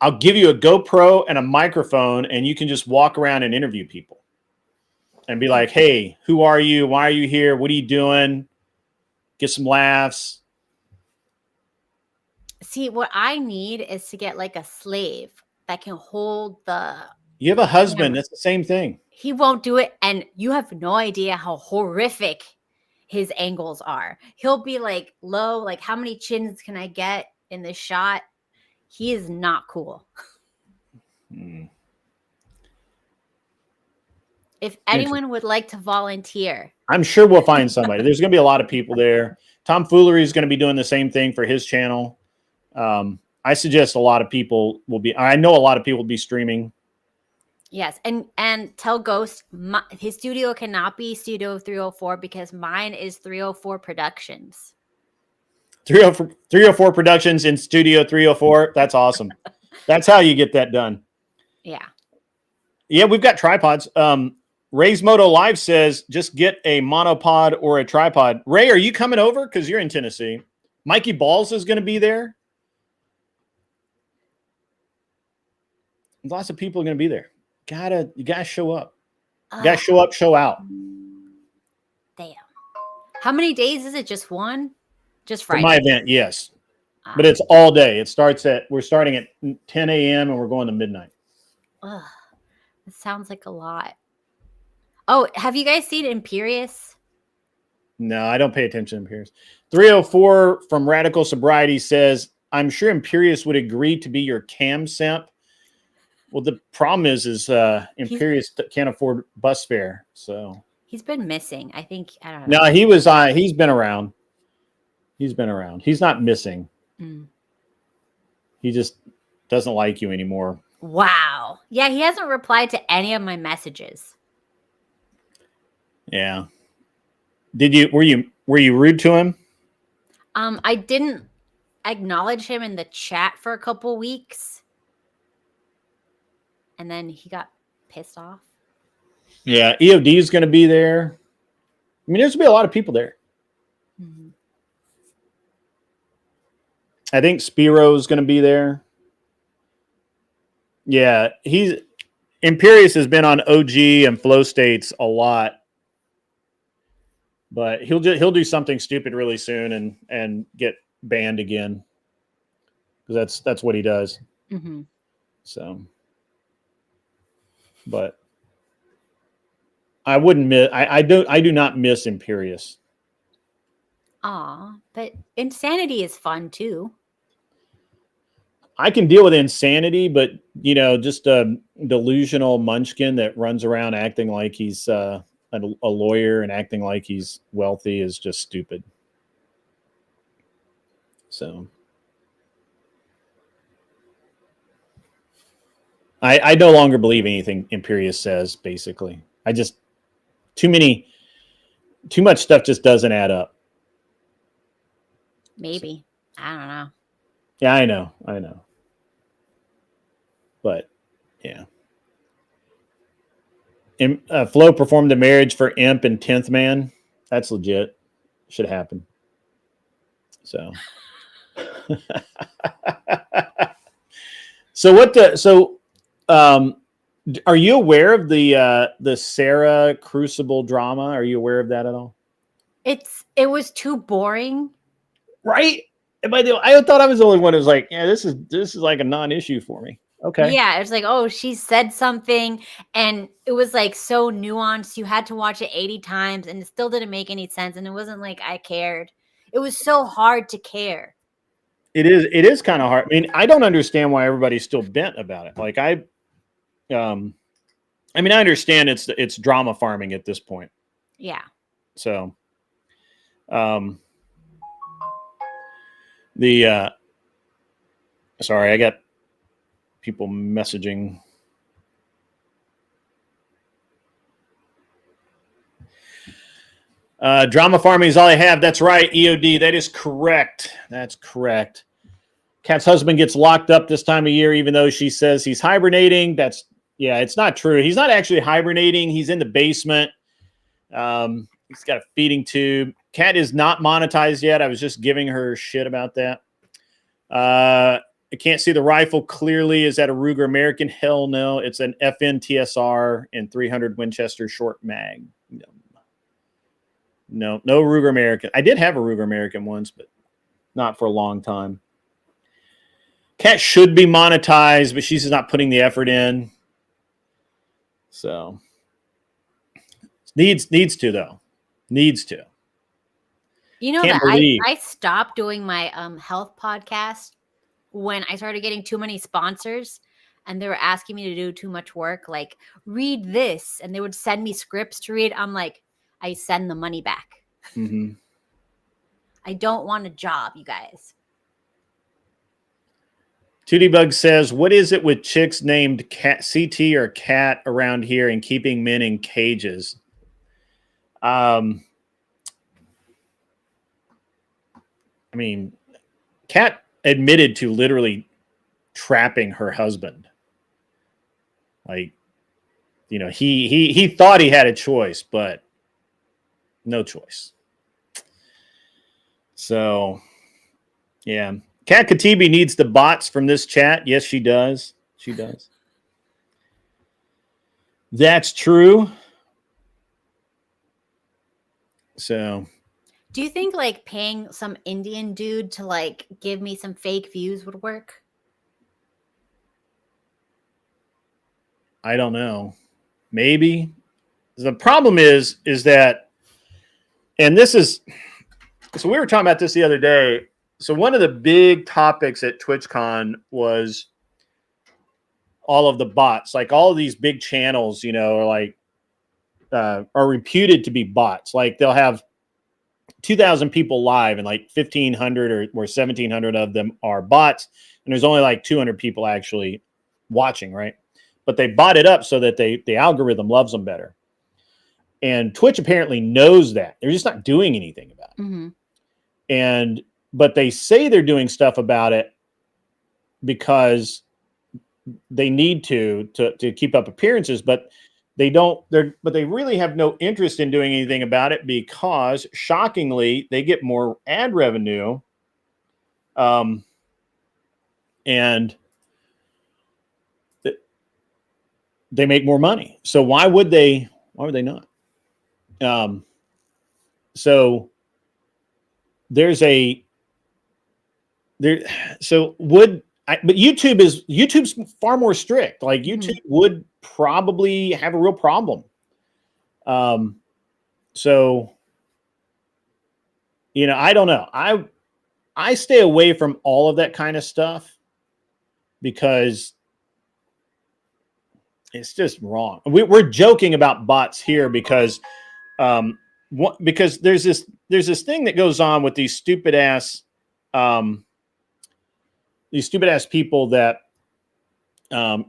S4: I'll give you a GoPro and a microphone, and you can just walk around and interview people and be like, hey, who are you? Why are you here? What are you doing? Get some laughs.
S7: See, what I need is to get like a slave that can hold the.
S4: You have a husband.
S7: camera.
S4: That's the same thing.
S7: He won't do it. And you have no idea how horrific his angles are. He'll be like low, like how many chins can I get in this shot? He is not cool. If anyone would like to volunteer,
S4: I'm sure we'll find somebody. There's going to be a lot of people there. Tom Foolery is going to be doing the same thing for his channel. I suggest a lot of people will be. I know a lot of people will be streaming.
S7: Yes, and tell Ghost his studio cannot be Studio 304 because mine is 304 Productions.
S4: 304 Productions in Studio 304. That's awesome. That's how you get that done.
S7: Yeah.
S4: Yeah, we've got tripods. Ray's Moto Live says just get a monopod or a tripod. Ray, are you coming over? Because you're in Tennessee. Mikey Balls is going to be there. Lots of people are going to be there. You gotta show up. You gotta show up, show out.
S7: Damn. How many days is it? Just one? Just Friday?
S4: For my event, yes. But it's all day. We're starting at 10 a.m. and we're going to midnight.
S7: Ugh, it sounds like a lot. Oh, have you guys seen Imperious?
S4: No, I don't pay attention to Imperious. 304 from Radical Sobriety says, I'm sure Imperious would agree to be your cam simp. Well, the problem is Imperious can't afford bus fare, so
S7: he's been missing. I think I don't know.
S4: No, he's been around. He's been around. He's not missing. He just doesn't like you anymore.
S7: Wow. Yeah, he hasn't replied to any of my messages.
S4: Yeah. Were you rude to him?
S7: I didn't acknowledge him in the chat for a couple weeks. And then he got pissed off.
S4: Yeah, EOD is going to be there. I mean, there's going to be a lot of people there. I think Spiro is going to be there. Yeah, Imperious has been on OG and Flow States a lot, but he'll do something stupid really soon and get banned again because that's what he does. So. But I wouldn't miss. I do not miss Imperious.
S7: Aw, but Insanity is fun too.
S4: I can deal with Insanity, but just a delusional munchkin that runs around acting like he's a lawyer and acting like he's wealthy is just stupid. So. I no longer believe anything Imperious says, basically. Too much stuff just doesn't add up.
S7: Maybe. I don't know.
S4: Yeah, I know. But, yeah. Flo performed a marriage for Imp and 10th Man. That's legit. Should happen. So. Are you aware of the Sarah Crucible drama? Are you aware of that at all?
S7: It was too boring,
S4: right? I thought I was the only one who was like, yeah, this is like a non-issue for me. Okay.
S7: Yeah, it was like, oh, she said something, and it was like so nuanced. You had to watch it 80 times, and it still didn't make any sense. And it wasn't like I cared. It was so hard to care.
S4: It is kind of hard. I mean, I don't understand why everybody's still bent about it. Like I understand it's drama farming at this point.
S7: Yeah.
S4: So, sorry, people messaging. Drama farming is all I have. That's right, EOD. That is correct. That's correct. Kat's husband gets locked up this time of year, even though she says he's hibernating. It's not true. He's not actually hibernating. He's in the basement. He's got a feeding tube. Kat is not monetized yet. I was just giving her shit about that. I can't see the rifle clearly. Is that a Ruger American? Hell no. It's an FN TSR and 300 Winchester short mag. No Ruger American. I did have a Ruger American once, but not for a long time. Kat should be monetized, but she's just not putting the effort in. So needs to though. Needs to.
S7: You know that I stopped doing my health podcast when I started getting too many sponsors and they were asking me to do too much work, like read this, and they would send me scripts to read. I'm like, I send the money back.
S4: Mm-hmm.
S7: I don't want a job, you guys.
S4: 2D Bug says, what is it with chicks named CT or Cat around here and keeping men in cages? I mean, Kat admitted to literally trapping her husband. Like, you know, he thought he had a choice, but no choice. So, yeah. Kat Katibi needs the bots from this chat. Yes, she does. She does. That's true. So,
S7: do you think like paying some Indian dude to like give me some fake views would work?
S4: I don't know. Maybe. The problem is that, and this is, so we were talking about this the other day. So one of the big topics at TwitchCon was all of the bots. Like all of these big channels, you know, are like are reputed to be bots. Like they'll have 2,000 people live and like 1,500 or 1,700 of them are bots. And there's only like 200 people actually watching, right? But they bot it up so that the algorithm loves them better. And Twitch apparently knows that. They're just not doing anything about it.
S7: Mm-hmm.
S4: But they say they're doing stuff about it because they need to keep up appearances, but they don't. But they really have no interest in doing anything about it because, shockingly, they get more ad revenue, and they make more money. So why would they? Why would they not? So there's a there. So but YouTube's far more strict. Like YouTube would probably have a real problem. So, you know, I don't know. I stay away from all of that kind of stuff because it's just wrong. We're joking about bots here because because there's this thing that goes on with these stupid ass people that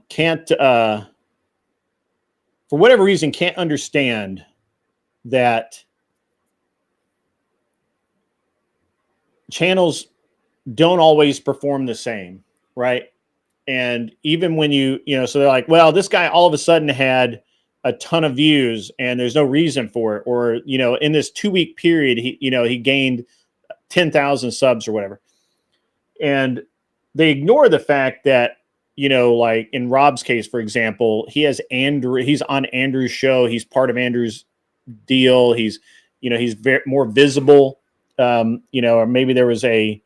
S4: can't for whatever reason can't understand that channels don't always perform the same, right? And even when so they're like, well, this guy all of a sudden had a ton of views and there's no reason for it, or in this 2-week period he gained 10,000 subs or whatever, and they ignore the fact that like in Rob's case, for example, he's on Andrew's show, he's part of Andrew's deal, he's more visible, or maybe there was a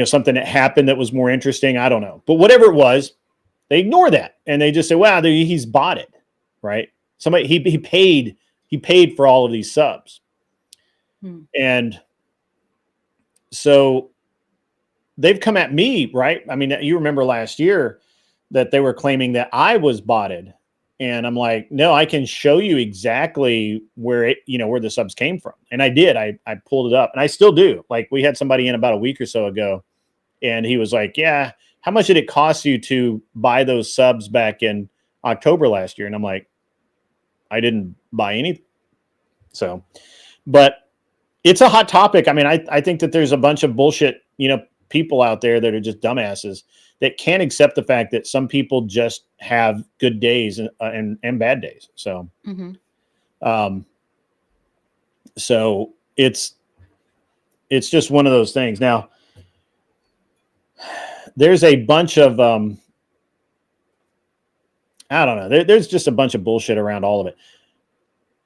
S4: something that happened that was more interesting. I don't know. But whatever it was, they ignore that. And they just say, wow, he's botted, right? Somebody, he paid for all of these subs. And so they've come at me, right? I mean, you remember last year that they were claiming that I was botted. And I'm like, no, I can show you exactly where where the subs came from. And I did. I pulled it up, and I still do. Like, we had somebody in about a week or so ago, and he was like, yeah, how much did it cost you to buy those subs back in October last year? And I'm like, I didn't buy any. So, but it's a hot topic. I mean, I think that there's a bunch of bullshit, people out there that are just dumbasses that can't accept the fact that some people just have good days and bad days. So, so it's just one of those things. Now, there's a bunch of, I don't know. There's just a bunch of bullshit around all of it.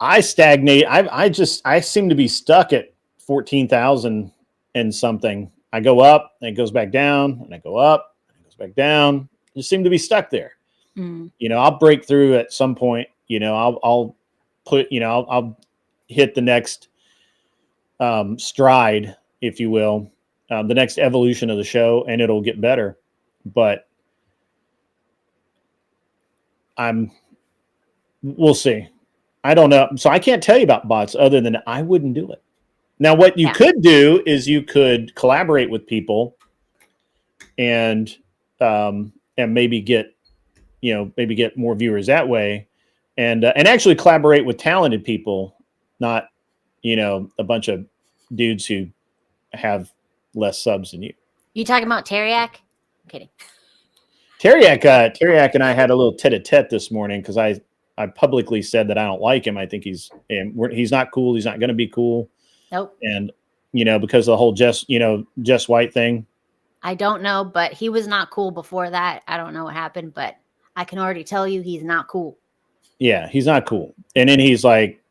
S4: I stagnate. I seem to be stuck at 14,000 and something. I go up and it goes back down, and I go up and it goes back down. I just seem to be stuck there. I'll break through at some point. I'll put, I'll hit the next stride, if you will, the next evolution of the show, and it'll get better. But we'll see. I don't know. So I can't tell you about bots other than I wouldn't do it. Now, what you could do is you could collaborate with people and maybe get more viewers that way, and actually collaborate with talented people, not, a bunch of dudes who have less subs than you.
S7: You talking about Teriak? I'm kidding.
S4: Teriak and I had a little tete-a-tete this morning because I publicly said that I don't like him. I think he's not cool. He's not going to be cool.
S7: Nope.
S4: And, because of the whole Jess White thing.
S7: I don't know, but he was not cool before that. I don't know what happened, but I can already tell you he's not cool.
S4: Yeah, he's not cool. And then he's like,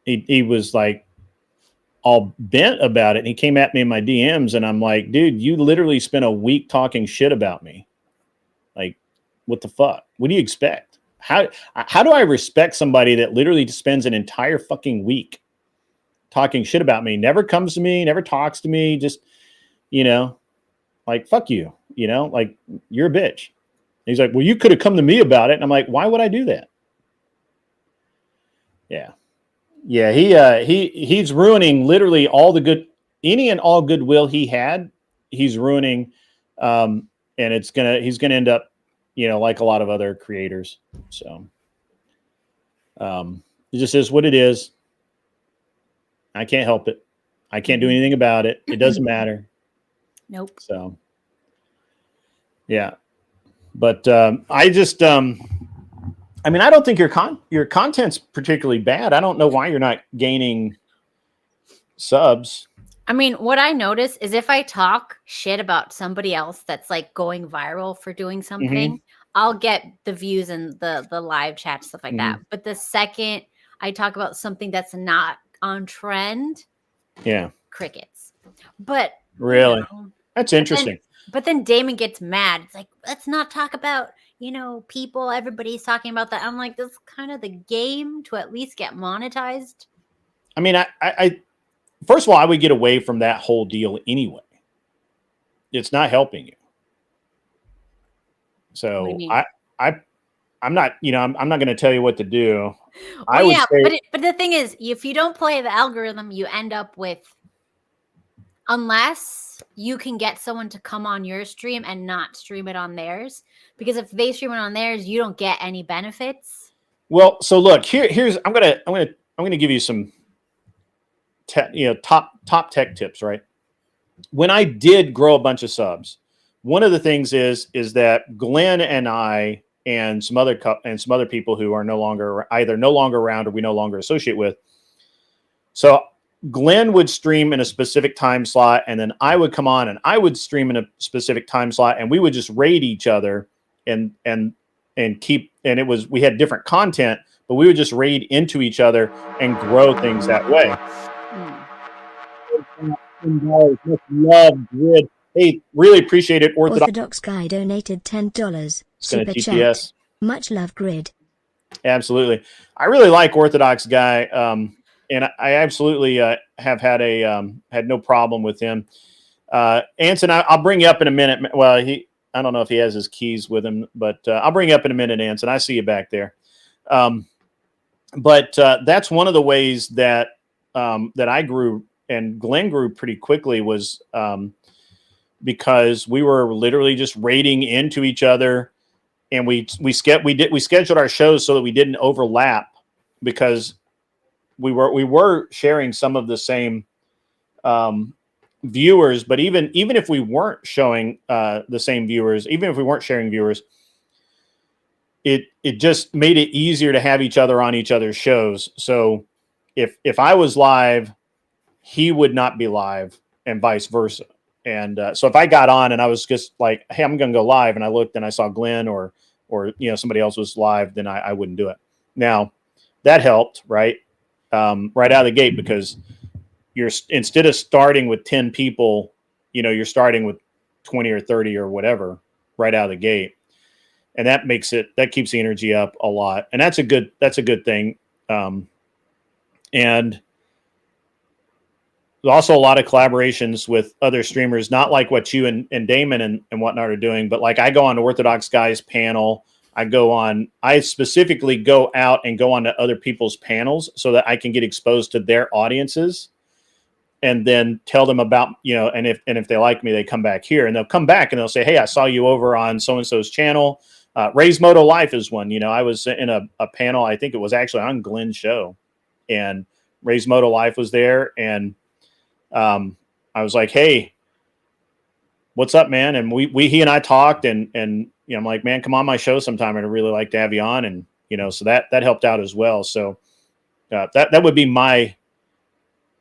S4: he was like all bent about it. And he came at me in my DMs, and I'm like, dude, you literally spent a week talking shit about me. Like, what the fuck? What do you expect? How do I respect somebody that literally spends an entire fucking week talking shit about me, never comes to me, never talks to me, just, like, fuck you, like, you're a bitch. And he's like, well, you could have come to me about it. And I'm like, why would I do that? Yeah. Yeah. He's ruining literally all the good, any and all goodwill he had. He's ruining, and he's going to end up, like a lot of other creators. So, it just is what it is. I can't help it. I can't do anything about it. It doesn't matter.
S7: Nope.
S4: So, yeah. But I just, I mean, I don't think your content's particularly bad. I don't know why you're not gaining subs.
S7: I mean, what I notice is if I talk shit about somebody else that's like going viral for doing something, I'll get the views and the live chat, stuff like that. But the second I talk about something that's not on trend, crickets. But
S4: really, that's interesting.
S7: But then Damon gets mad. It's like, let's not talk about, people. Everybody's talking about that. I'm like, this is kind of the game to at least get monetized.
S4: I mean, I first of all, I would get away from that whole deal anyway. It's not helping you. So I'm not, I'm not going to tell you what to do.
S7: Well, I would say, but the thing is, if you don't play the algorithm, you end up with, unless you can get someone to come on your stream and not stream it on theirs, because if they stream it on theirs, you don't get any benefits.
S4: Well, so look, here's I'm gonna give you some top tech tips, right? When I did grow a bunch of subs, one of the things is that Glenn and I and some other people who are no longer around or we no longer associate with. So Glenn would stream in a specific time slot, and then I would come on and I would stream in a specific time slot, and we would just raid each other and we had different content, but we would just raid into each other and grow things that way. Much love, Grid. Hey, really appreciate it.
S5: Orthodox guy donated $10. Super chat. Much love, Grid.
S4: Absolutely. I really like Orthodox guy. And I absolutely have had no problem with him. Anson, I'll bring you up in a minute. Well, I don't know if he has his keys with him, but I'll bring you up in a minute, Anson. I see you back there. But that's one of the ways that that I grew and Glenn grew pretty quickly was because we were literally just raiding into each other, and we scheduled our shows so that we didn't overlap, because we were sharing some of the same viewers. But even if we weren't showing the same viewers, even if we weren't sharing viewers, it just made it easier to have each other on each other's shows. So if I was live, he would not be live, and vice versa. And so if I got on and I was just like, hey, I'm going to go live, and I looked and I saw Glenn or somebody else was live, then I wouldn't do it. Now that helped, right? Right out of the gate, because you're, instead of starting with 10 people, you're starting with 20 or 30 or whatever right out of the gate. And that keeps the energy up a lot. And that's a good thing. And there's also a lot of collaborations with other streamers, not like what you and Damon and whatnot are doing, but like I go on to Orthodox Guy's panel. I specifically go out and go on to other people's panels so that I can get exposed to their audiences, and then tell them about, and if they like me, they come back here, and they'll come back and they'll say, hey, I saw you over on so-and-so's channel. Ray's Moto Life is one. I was in a panel, I think it was actually on Glenn's show, and Ray's Moto Life was there. And I was like, hey, what's up, man? And he and I talked, and I'm like, man, come on my show sometime. I'd really like to have you on. And, so that helped out as well. So that would be my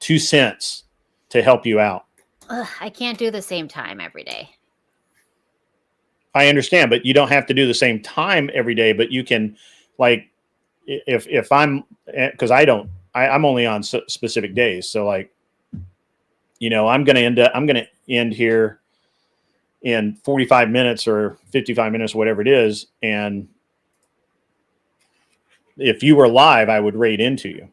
S4: 2 cents to help you out.
S7: I can't do the same time every day.
S4: I understand, but you don't have to do the same time every day, but you can, like, if I'm, because I'm only on specific days. So like, I'm going to end here in 45 minutes or 55 minutes, whatever it is. And if you were live, I would raid into you.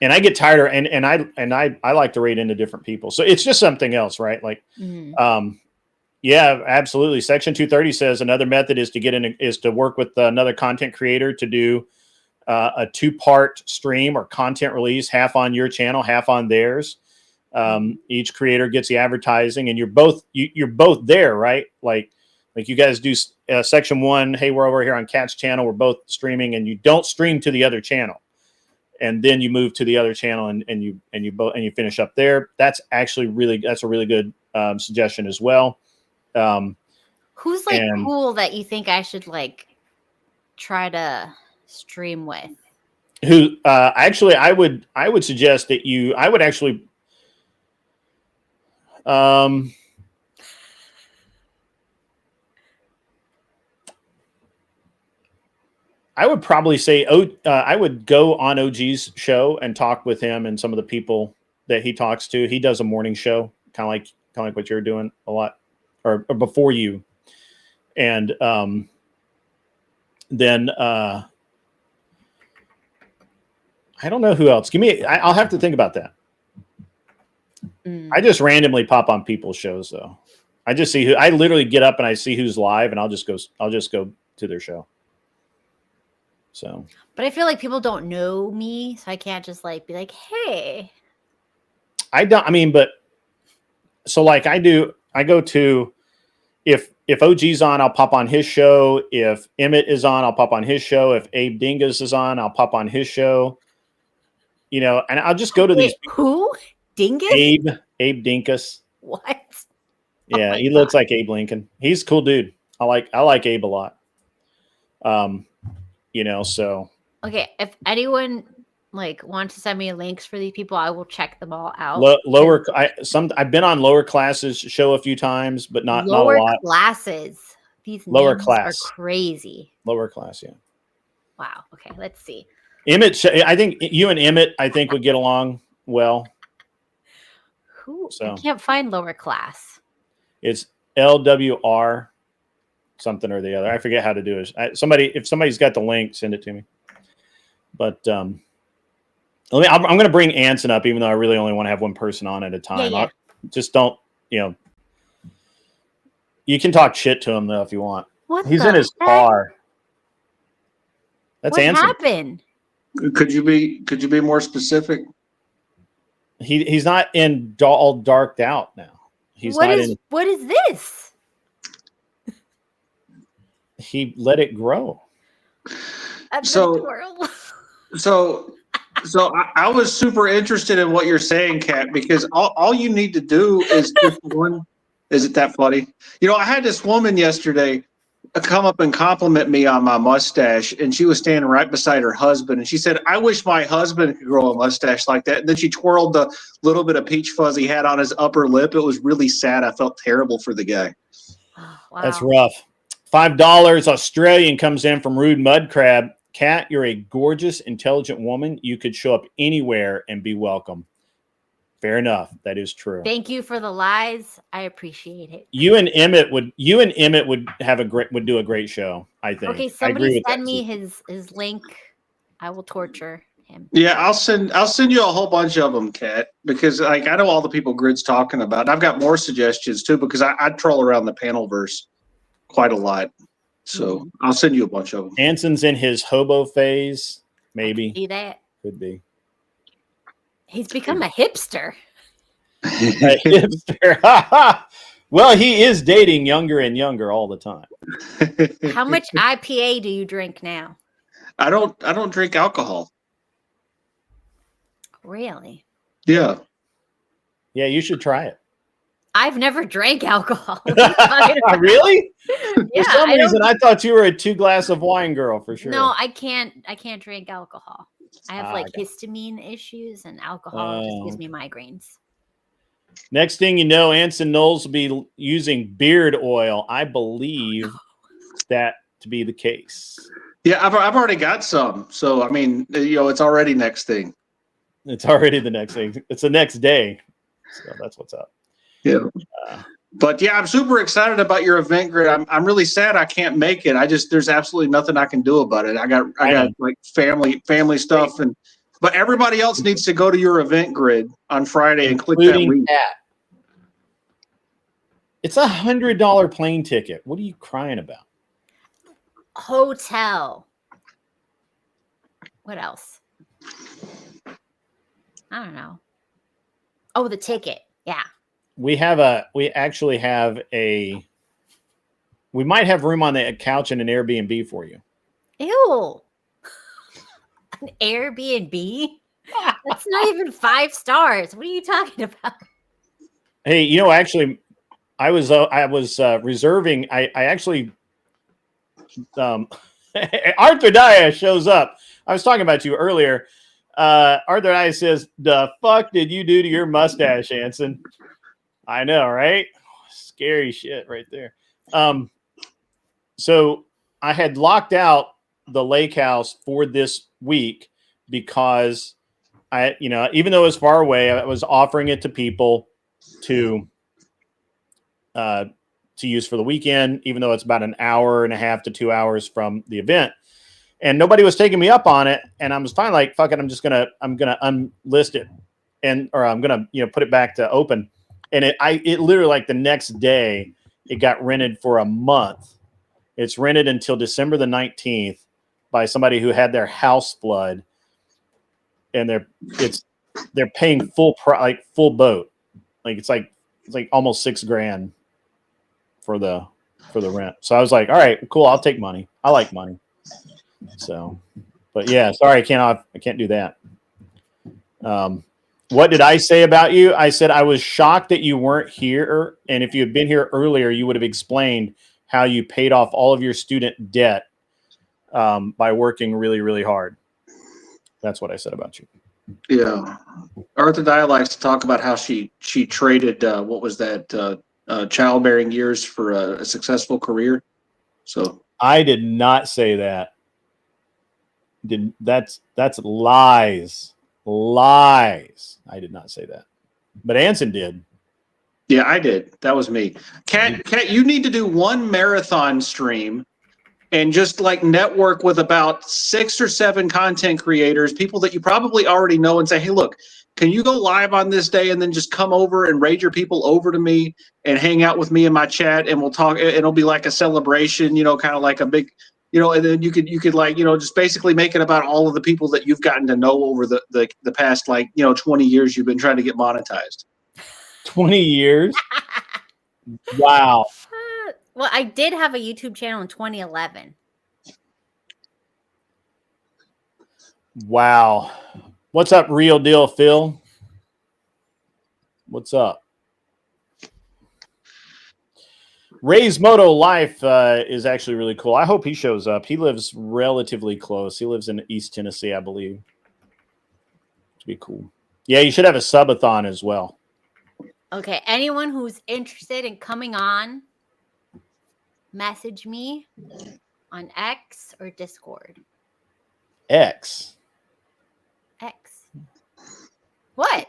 S4: And I get tired, and I like to raid into different people. So it's just something else, right? Like, yeah, absolutely. Section 230 says another method is to work with another content creator to do a 2-part stream or content release, half on your channel, half on theirs. Each creator gets the advertising, and you're both there, right? Like you guys do section 1. Hey, we're over here on Cat's channel. We're both streaming, and you don't stream to the other channel. And then you move to the other channel and you finish up there. That's actually that's a really good suggestion as well.
S7: Who's cool that you think I should try to stream with?
S4: Who actually I would suggest that I would actually I would probably say I would go on OG's show and talk with him and some of the people that he talks to. He does a morning show, kind of like what you're doing a lot, or before you. And then I don't know who else. I'll have to think about that. I just randomly pop on people's shows though. I just see I literally get up and I see who's live, and I'll just go to their show. So,
S7: but I feel like people don't know me, so I can't just be like, hey.
S4: But so I go to, if OG's on, I'll pop on his show. If Emmett is on, I'll pop on his show. If Abe Dingus is on, I'll pop on his show. And I'll just go to these.
S7: Who? Dingus?
S4: Abe Dinkus.
S7: What?
S4: Yeah, he looks like Abe Lincoln. He's a cool dude. I like Abe a lot. So.
S7: Okay, if anyone wants to send me links for these people, I will check them all out.
S4: I've been on Lower Class's show a few times, but not a lot.
S7: Lower Classes. These
S4: Lower
S7: names
S4: Class
S7: are crazy.
S4: Lower Class, yeah.
S7: Wow. Okay, let's see.
S4: Emmett, I think you and Emmett, would get along well.
S7: Who? So, I can't find Lower Class.
S4: It's LWR something or the other. I forget how to do it. If somebody's got the link, send it to me. But I'm going to bring Anson up, even though I really only want to have one person on at a time.
S7: Yeah.
S4: Just don't, you can talk shit to him though if you want.
S7: What?
S4: He's in his car. That's
S7: what
S4: Anson.
S7: happened?
S8: Could you be more specific?
S4: He's not all darked out now.
S7: What is this?
S4: He let it grow.
S8: So I was super interested in what you're saying, Kat, because all you need to do is just one. Is it that funny? You know, I had this woman yesterday come up and compliment me on my mustache, and she was standing right beside her husband, and she said, "I wish my husband could grow a mustache like that." And then she twirled the little bit of peach fuzz he had on his upper lip. It was really sad. I felt terrible for the guy.
S7: Oh, wow.
S4: That's rough. $5 Australian comes in from Rude Mud Crab. Kat, you're a gorgeous, intelligent woman. You could show up anywhere and be welcome. Fair enough. That is true.
S7: Thank you for the lies. I appreciate it.
S4: You and Emmett would do a great show, I think.
S7: Okay, somebody send me his link. I will torture him.
S8: Yeah, I'll send you a whole bunch of them, Kat, because I know all the people Grid's talking about. And I've got more suggestions too, because I troll around the panelverse quite a lot. So I'll send you a bunch of them.
S4: Anson's in his hobo phase, maybe.
S7: See that?
S4: Could be.
S7: He's become a hipster.
S4: A hipster. Well, he is dating younger and younger all the time.
S7: How much IPA do you drink now?
S8: I don't drink alcohol.
S7: Really?
S8: Yeah.
S4: Yeah, you should try it.
S7: I've never drank alcohol.
S4: Really?
S7: Yeah,
S4: for some reason, I thought you were a 2 glass of wine girl for sure.
S7: No, I can't drink alcohol. I have histamine issues, and alcohol just gives me migraines.
S4: Next thing you know, Anson Knowles will be using beard oil. I believe that to be the case.
S8: Yeah, I've already got some. So, I mean, it's already next thing.
S4: It's already the next thing. It's the next day. So that's what's up.
S8: Yeah. But yeah, I'm super excited about your event, Grid. I'm really sad I can't make it. There's absolutely nothing I can do about it. I got like family stuff, but everybody else needs to go to your event, Grid, on Friday and click that link.
S4: It's $100 plane ticket. What are you crying about?
S7: Hotel. What else? I don't know. Oh, the ticket. Yeah. We actually have we might have room on the couch in an Airbnb for you. Ew. An Airbnb? That's not even 5 stars. What are you talking about?
S4: Hey, actually, I was reserving. I actually, Arthur Dias shows up. I was talking about you earlier. Arthur Dias says, "The fuck did you do to your mustache, Anson?" I know, right? Scary shit right there. So I had locked out the lake house for this week because even though it was far away, I was offering it to people to use for the weekend, even though it's about an hour and a half to 2 hours from the event. And nobody was taking me up on it. And I was finally like, fuck it, I'm gonna unlist it or I'm gonna, put it back to open. And it literally, like, the next day, it got rented for a month. It's rented until December the 19th by somebody who had their house flood, and they're paying full boat, it's like almost $6,000 for the rent. So I was like, all right, cool, I'll take money. I like money. So, but yeah, sorry, I can't do that. What did I say about you? I said I was shocked that you weren't here. And if you had been here earlier, you would have explained how you paid off all of your student debt by working really, really hard. That's what I said about you.
S8: Yeah. Arthur Dias likes to talk about how she traded, childbearing years for a successful career. So
S4: I did not say that. That's lies. Lies. I did not say that, but Anson did.
S8: Yeah, I did. That was me. Kat, you need to do one marathon stream and just network with about 6 or 7 content creators, people that you probably already know, and say, hey, look, can you go live on this day and then just come over and raid your people over to me and hang out with me in my chat, and we'll talk. It'll be like a celebration, kind of like a big you know, and then you could like, you know, just basically make it about all of the people that you've gotten to know over the past, like, you know, 20 years you've been trying to get monetized.
S4: 20 years? Wow.
S7: Well, I did have a YouTube channel in 2011.
S4: Wow. What's up, Real Deal Phil? What's up? Ray's Moto Life is actually really cool. I hope he shows up. He lives relatively close. He lives in East Tennessee, I believe. It'd be cool. Yeah, you should have a subathon as well.
S7: Okay, anyone who's interested in coming on, message me on X or Discord.
S4: X.
S7: What?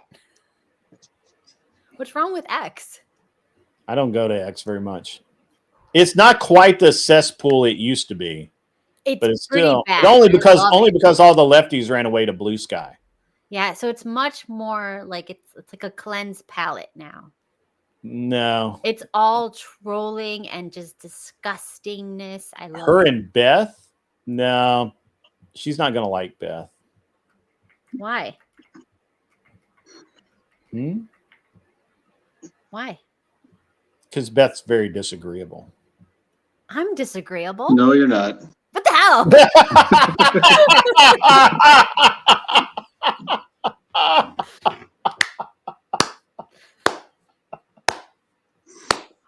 S7: What's wrong with X?
S4: I don't go to X very much. It's not quite the cesspool it used to be. But it's still
S7: bad.
S4: But only because all the lefties ran away to Blue Sky.
S7: Yeah, so it's much more like it's like a cleansed palette now.
S4: No.
S7: It's all trolling and just disgustingness. I love
S4: her
S7: it.
S4: and Beth? No. She's not gonna like Beth.
S7: Why? Why?
S4: Because Beth's very disagreeable.
S7: I'm disagreeable.
S8: No, you're not.
S7: What the hell?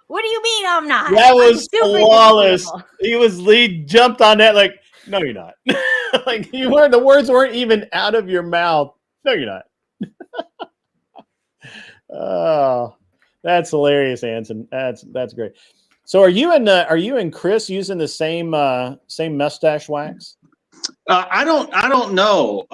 S7: What do you mean I'm not?
S4: That was flawless. He jumped on that like, no, you're not. Like you weren't. The words weren't even out of your mouth. No, you're not. Oh, that's hilarious, Anson. That's great. So, are you and Chris using the same mustache wax?
S8: I don't know.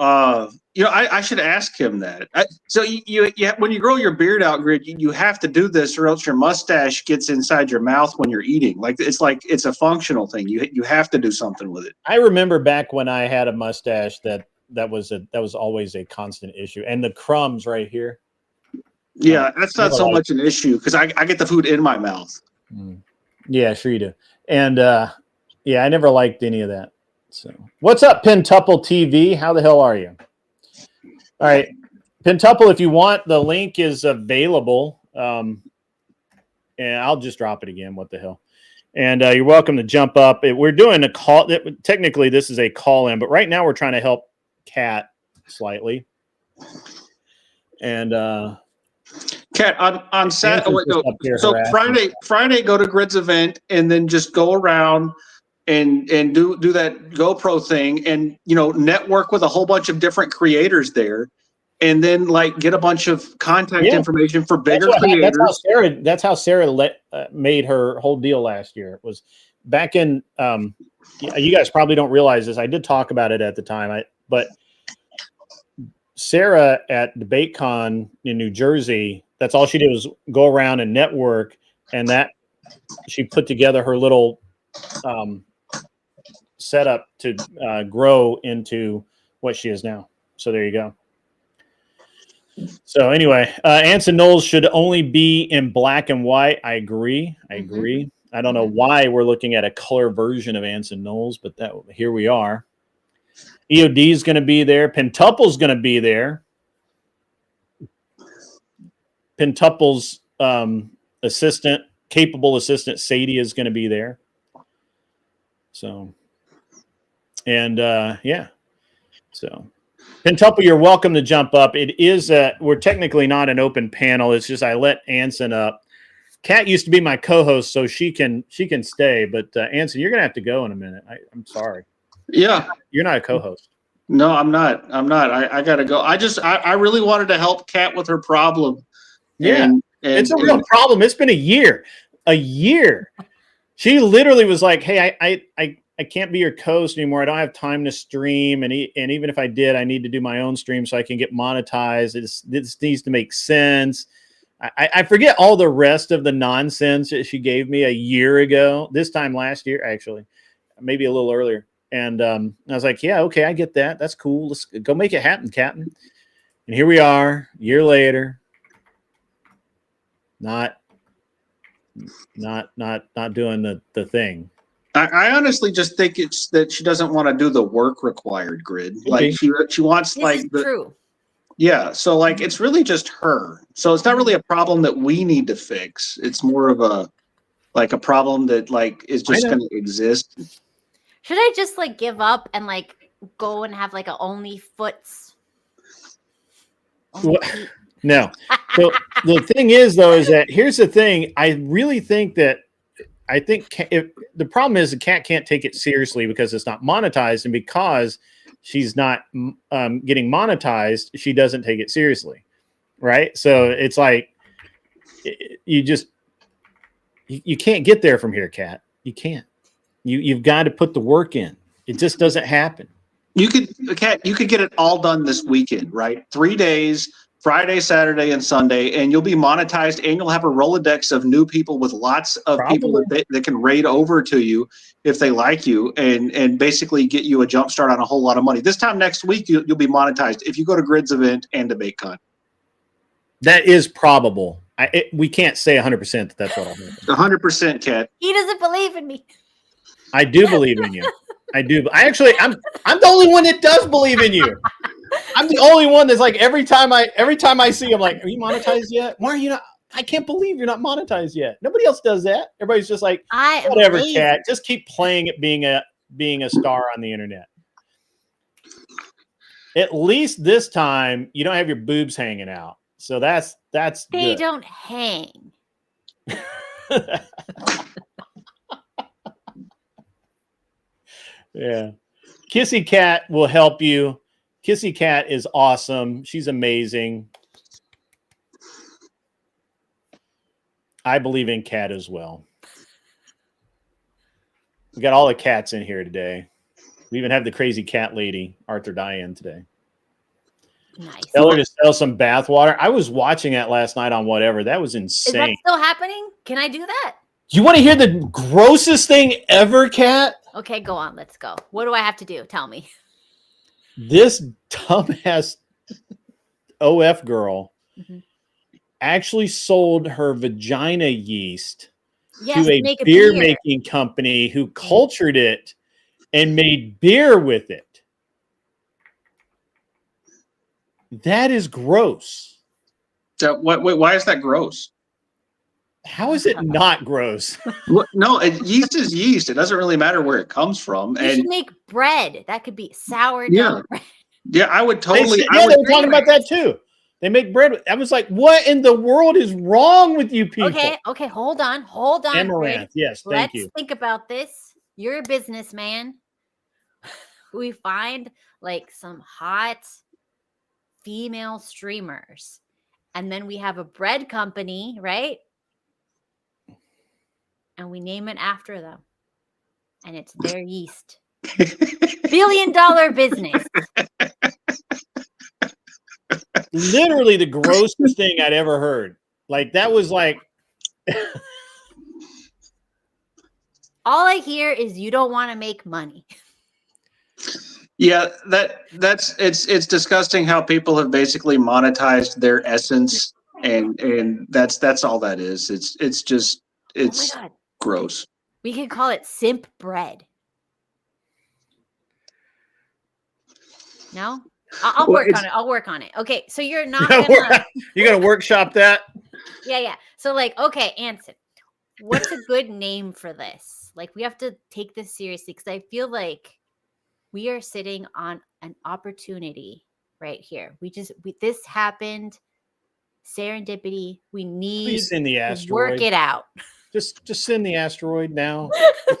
S8: You know, I should ask him that. So you when you grow your beard out, Grid, you have to do this, or else your mustache gets inside your mouth when you're eating. Like it's a functional thing. You have to do something with it.
S4: I remember back when I had a mustache that was always a constant issue, and the crumbs right here.
S8: Yeah, that's not so much an issue because I get the food in my mouth.
S4: Yeah, sure you do. And yeah, I never liked any of that. So, what's up, Pentuple TV? How the hell are you? All right, Pentuple, if you want, the link is available. And I'll just drop it again. What the hell? And you're welcome to jump up. We're doing a call. Technically, this is a call-in, but right now we're trying to help Kat slightly. And
S8: Kat, on Saturday, so Friday, go to Grid's event and then just go around and do that GoPro thing and, you know, network with a whole bunch of different creators there, and then like get a bunch of contact information for bigger creators.
S4: That's how Sarah made her whole deal last year. It was back in. You guys probably don't realize this. I did talk about it at the time. But Sarah at DebateCon in New Jersey, that's all she did was go around and network, and that she put together her little setup to grow into what she is now. So there you go. So anyway, Anson Knowles should only be in black and white. I agree. I don't know why we're looking at a color version of Anson Knowles, but here we are. EOD is going to be there. Pentuple's going to be there. Pentuple's capable assistant, Sadie, is going to be there. So, and yeah. So, Pentuple, you're welcome to jump up. It is we're technically not an open panel. It's just I let Anson up. Kat used to be my co-host, so she can stay. But Anson, you're going to have to go in a minute. I'm sorry.
S8: Yeah.
S4: You're not a co-host.
S8: No, I'm not. I got to go. I really wanted to help Kat with her problem.
S4: Yeah.
S8: And
S4: it's a real problem. It's been a year. She literally was like, hey, I can't be your co-host anymore. I don't have time to stream. And even if I did, I need to do my own stream so I can get monetized. This needs to make sense. I forget all the rest of the nonsense that she gave me a year ago, this time last year, actually, maybe a little earlier. And I was like, yeah, okay, I get that. That's cool. Let's go make it happen, Captain. And here we are, a year later, not doing the thing.
S8: I honestly just think it's that she doesn't want to do the work required, Grid.
S4: Could
S8: Like
S4: be.
S8: she wants
S7: This
S8: like
S7: is
S8: the
S7: true.
S8: yeah. So like it's really just her. So it's not really a problem that we need to fix. It's more of a like a problem that like is
S4: I
S8: just
S4: know.
S8: going to exist.
S7: Should I just like give up and like go and have like a only foots?
S4: Well, no. So the thing is, though, is that here's the thing. I really think that the problem is the cat can't take it seriously because it's not monetized, and because she's not getting monetized, she doesn't take it seriously, right? So it's like you can't get there from here, Cat. You can't. You've got to put the work in. It just doesn't happen.
S8: You could get it all done this weekend, right? 3 days, Friday, Saturday, and Sunday, and you'll be monetized, and you'll have a Rolodex of new people with lots of people that can raid over to you if they like you, and basically get you a jump start on a whole lot of money. This time next week, you'll be monetized if you go to Grid's event and DebateCon.
S4: That is probable. We can't say 100% that that's what I'll do.
S8: 100%, Cat.
S7: He doesn't believe in me.
S4: I do believe in you. I do. I'm the only one that does believe in you. I'm the only one that's like every time I see him, like, are you monetized yet? Why are you not? I can't believe you're not monetized yet. Nobody else does that. Everybody's just like, whatever, Cat. Just keep playing at being a star on the internet. At least this time you don't have your boobs hanging out. So that's
S7: they
S4: good.
S7: don't hang.
S4: Yeah. Kissy Cat will help you. Kissy Cat is awesome. She's amazing. I believe in Cat as well. We got all the cats in here today. We even have the crazy cat lady, Arthur Diane, today.
S7: Nice.
S4: Tell her to sell some bath water. I was watching that last night on whatever. That was insane.
S7: Is that still happening? Can I do that?
S4: You want to hear the grossest thing ever, Cat?
S7: Okay, go on. Let's go. What do I have to do? Tell me.
S4: This dumbass OF girl actually sold her vagina yeast to a beer making company who cultured it and made beer with it. That is gross.
S8: So, why is that gross?
S4: How is it not gross?
S8: No, yeast is yeast. It doesn't really matter where it comes from.
S7: You should make bread. That could be sourdough.
S8: Yeah,
S7: bread.
S8: Yeah, I would totally.
S4: They were talking about that too. They make bread. I was like, what in the world is wrong with you people?
S7: Okay, hold on.
S4: Amaranth, yes, thank you.
S7: Let's think about this. You're a businessman. We find like some hot female streamers, and then we have a bread company, right? And we name it after them, and it's their yeast. $1 billion business.
S4: Literally the grossest thing I'd ever heard. Like that was like
S7: all I hear is you don't want to make money.
S8: Yeah, it's disgusting how people have basically monetized their essence, and that's all that is. It's just gross.
S7: We could call it simp bread. No? I'll work on it. I'll work on it. Okay, so you're not
S4: you're gonna workshop that?
S7: Yeah. So like, okay, Anson, what's a good name for this? Like, we have to take this seriously because I feel like we are sitting on an opportunity right here. This happened. Serendipity. We need
S4: send the
S7: to
S4: asteroid.
S7: work it out.
S4: Just send the asteroid now.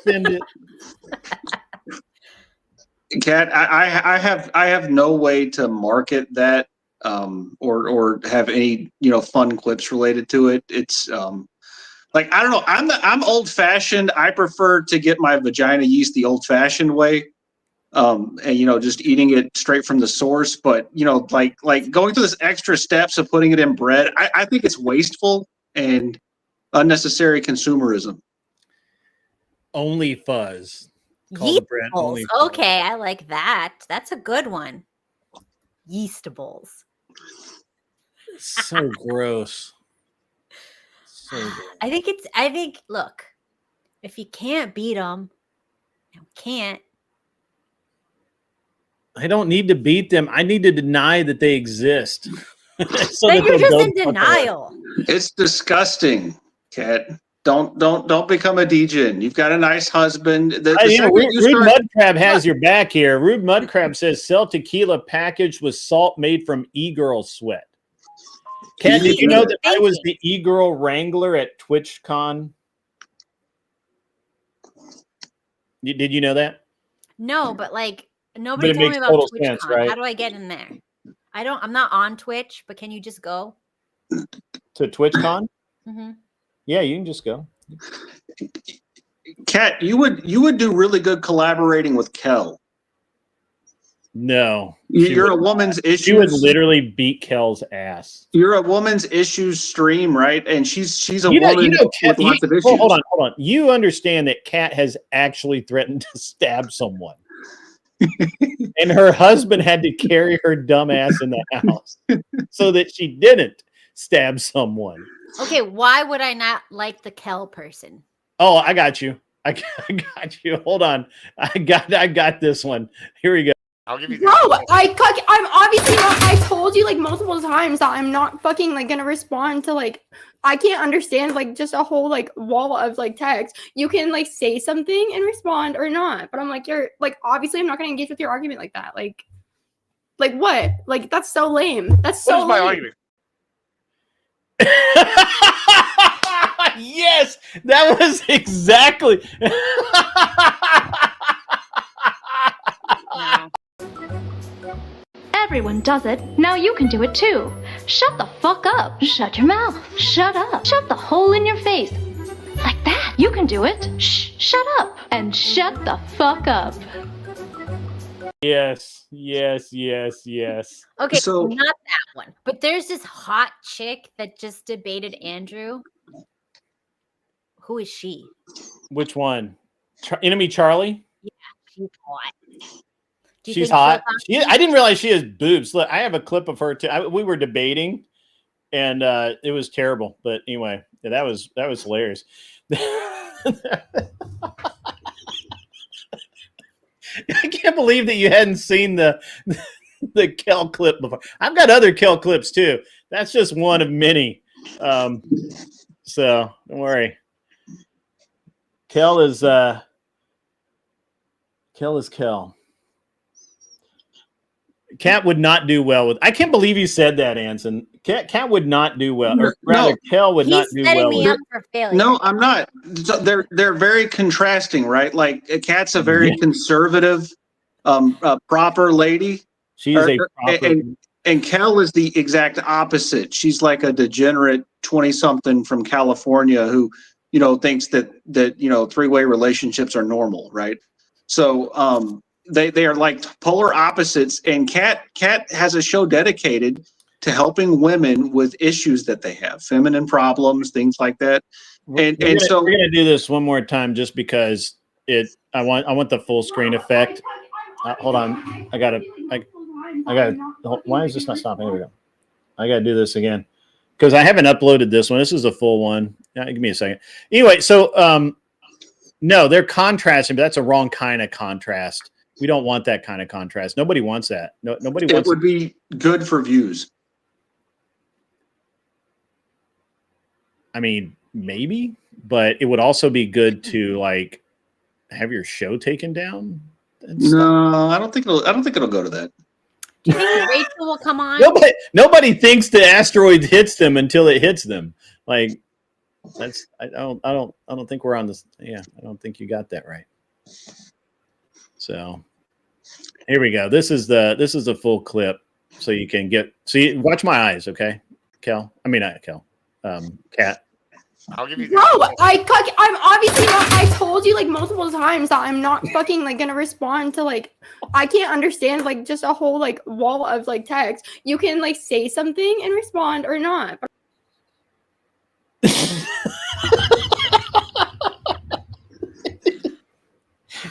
S4: Send it.
S8: Kat, I have no way to market that or have any fun clips related to it. It's like I don't know. I'm old fashioned. I prefer to get my vagina yeast the old fashioned way, and just eating it straight from the source. But like going through this extra steps of putting it in bread, I think it's wasteful and unnecessary consumerism.
S4: Only fuzz.
S7: Yeastables. Okay, I like that. That's a good one. Yeastables.
S4: So gross. So gross.
S7: I think look, if you can't beat them, Can't.
S4: I don't need to beat them. I need to deny that they exist.
S7: So then you're just in denial.
S8: It's disgusting, Kat. Don't become a degen. You've got a nice husband.
S4: Rude Mudcrab has your back here. Rude Mudcrab says sell tequila packaged with salt made from e-girl sweat. Kat, did you know that I was the e-girl wrangler at TwitchCon? Did you know that?
S7: No, but like nobody told me about TwitchCon. Right? How do I get in there? I'm not on Twitch, but can you just go
S4: to TwitchCon? Mm-hmm. Yeah, you can just go.
S8: Kat, you would do really good collaborating with Kel.
S4: No,
S8: you're a woman's issues.
S4: She would literally beat Kel's ass.
S8: You're a woman's issues stream, right? And she's a woman with lots of issues.
S4: Hold on. You understand that Kat has actually threatened to stab someone. And her husband had to carry her dumb ass in the house so that she didn't stab someone.
S7: Okay, why would I not like the Kel person?
S4: Oh, I got you. I got you. Hold on. I got this one. Here we go.
S9: I'll give you.
S10: Bro, I'm obviously not. I told you like multiple times that I'm not fucking like gonna respond to like. I can't understand like just a whole like wall of like text. You can like say something and respond or not, but I'm like you're like obviously I'm not gonna engage with your argument like that. Like what? Like that's so lame. That's so.
S9: What is my argument?
S4: Yes, that was exactly.
S11: Everyone does it. Now you can do it too. Shut the fuck up. Shut your mouth. Shut up. Shut the hole in your face. Like that. You can do it. Shh. Shut up. And shut the fuck up.
S4: Yes.
S7: Okay, so not that one. But there's this hot chick that just debated Andrew. Who is she?
S4: Which one? Enemy Charlie?
S7: Yeah, she's hot.
S4: She's hot. I didn't realize she has boobs. Look, I have a clip of her too. We were debating, and it was terrible. But anyway, that was hilarious. I can't believe that you hadn't seen the Kel clip before. I've got other Kel clips too. That's just one of many. So don't worry. Kel is Kel. Kat would not do well with. I can't believe you said that, Anson. Kat would not do well, or rather, Kel would not do well.
S7: He's setting me up for failure.
S8: No, I'm not. They're very contrasting, right? Like Kat's a very conservative, proper lady.
S4: She is a proper.
S8: And Kel is the exact opposite. She's like a degenerate 20-something from California who, thinks that three-way relationships are normal, right? So, they are like polar opposites, and Kat has a show dedicated to helping women with issues that they have, feminine problems, things like that. So
S4: we're gonna do this one more time just because I want the full screen effect. Hold on, I gotta. Why is this not stopping? Here we go. I gotta do this again because I haven't uploaded this one. This is a full one. Give me a second. Anyway, so no, they're contrasting, but that's a wrong kind of contrast. We don't want that kind of contrast. Nobody wants that. Nobody wants.
S8: It would be good for views.
S4: I mean, maybe, but it would also be good to like have your show taken down.
S8: No, I don't think it'll go to that.
S7: Do you think Rachel will come on?
S4: Nobody thinks the asteroid hits them until it hits them. Like that's I don't think we're on this. Yeah, I don't think you got that right. So here we go. This is the full clip, so you can get. See, watch my eyes, okay, Kel. I mean, not Kel. Kat.
S9: I'll give you.
S10: Bro, I'm obviously not. I told you like multiple times that I'm not fucking like gonna respond to like. I can't understand like just a whole like wall of like text. You can like say something and respond or not.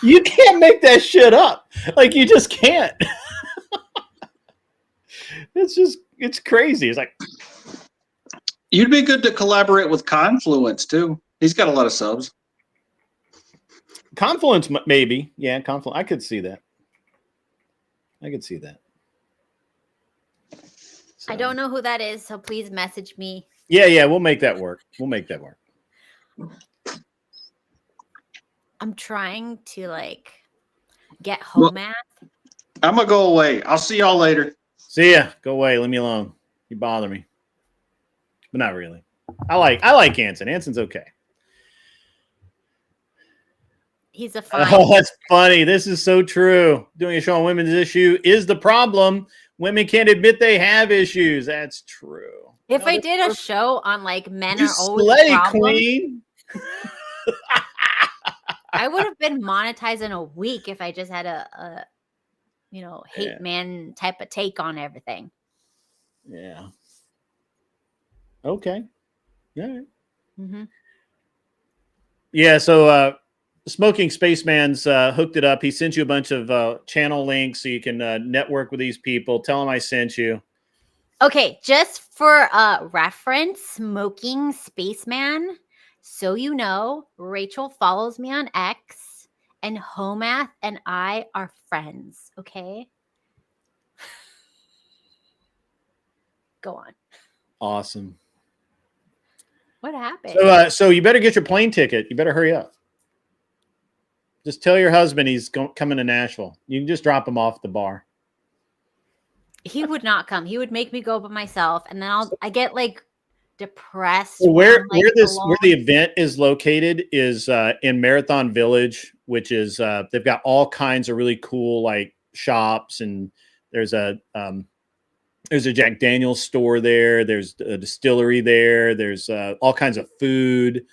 S4: You can't make that shit up. Like you just can't. It's crazy. It's like
S8: you'd be good to collaborate with Confluence too. He's got a lot of subs.
S4: Confluence, maybe. Yeah, Confluence. I could see that. I could see that. So.
S7: I don't know who that is, so please message me.
S4: Yeah, we'll make that work. We'll make that work.
S7: I'm trying to like get home math.
S8: I'm gonna go away. I'll see y'all later.
S4: See ya. Go away. Leave me alone. You bother me. But not really. I like Anson. Anson's okay.
S7: He's a fine.
S4: Oh, that's funny. This is so true. Doing a show on women's issue is the problem. Women can't admit they have issues. That's true.
S7: If I did a show on like men
S4: You
S7: are always the
S4: slutty
S7: problem,
S4: queen.
S7: I would have been monetized in a week if I just had a hate man type of take on everything.
S4: Yeah. Okay. All right.
S7: Mm-hmm.
S4: Yeah. So, Smoking Spaceman's hooked it up. He sent you a bunch of channel links so you can network with these people. Tell him I sent you.
S7: Okay, just for reference, Smoking Spaceman. So you know, Rachel follows me on X, and Homath and I are friends. Okay. Go on.
S4: Awesome.
S7: What happened?
S4: So you better get your plane ticket. You better hurry up. Just tell your husband he's coming to Nashville. You can just drop him off at the bar.
S7: He would not come. He would make me go by myself, and then I get like depressed.
S4: So where
S7: the
S4: event is located is in Marathon Village, which is they've got all kinds of really cool like shops, and there's a Jack Daniel's store there. There's a distillery there. There's all kinds of food,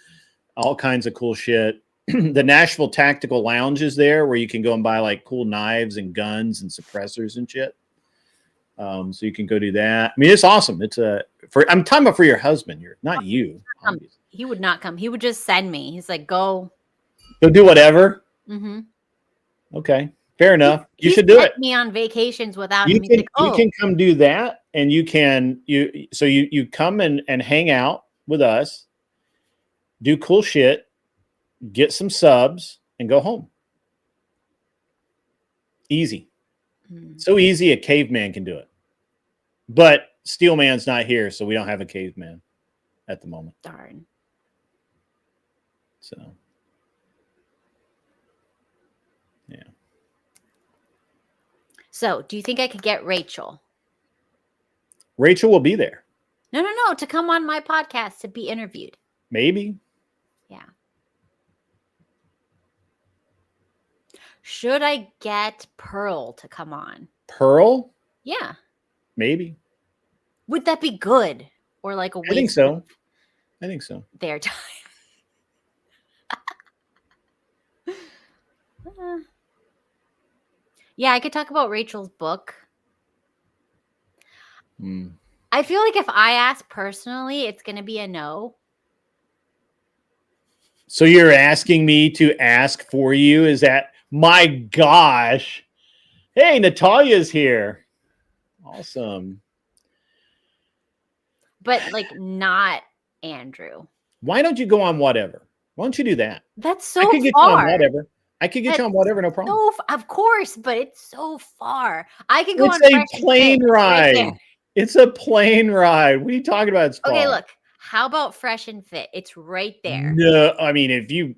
S4: all kinds of cool shit. The Nashville Tactical Lounge is there, where you can go and buy like cool knives and guns and suppressors and shit. So you can go do that. I mean, it's awesome. It's I'm talking about for your husband. You're not you.
S7: He would not come. He would just send me. He's like, go
S4: do whatever.
S7: Mm-hmm.
S4: Okay, fair enough. You should do it.
S7: Me on vacations without
S4: you
S7: me.
S4: Can,
S7: like, oh.
S4: You can come do that, and you come and hang out with us, do cool shit, get some subs, and go home. Easy. So easy a caveman can do it. But Steelman's not here, so we don't have a caveman at the moment.
S7: Darn.
S4: So, yeah.
S7: So, do you think I could get Rachel?
S4: Rachel will be there.
S7: No, to come on my podcast to be interviewed.
S4: Maybe.
S7: Yeah. Should I get Pearl to come on?
S4: Pearl?
S7: Yeah.
S4: Maybe.
S7: Would that be good? Or like a waste?
S4: I think so. I think so.
S7: Their time. Yeah, I could talk about Rachel's book. I feel like if I ask personally, it's going to be a no.
S4: So you're asking me to ask for you? Is that, my gosh. Hey, Natalia's here. Awesome.
S7: But like not Andrew.
S4: Why don't you go on whatever? Why don't you do that?
S7: That's so
S4: I could get
S7: far.
S4: you on whatever. I could get you on whatever, no problem.
S7: So, of course, but it's so far. I can go on
S4: It's a plane ride. Right, it's a plane ride. What are you talking about? It's
S7: okay,
S4: far.
S7: Look. How about Fresh and Fit? It's right there.
S4: No, I mean if you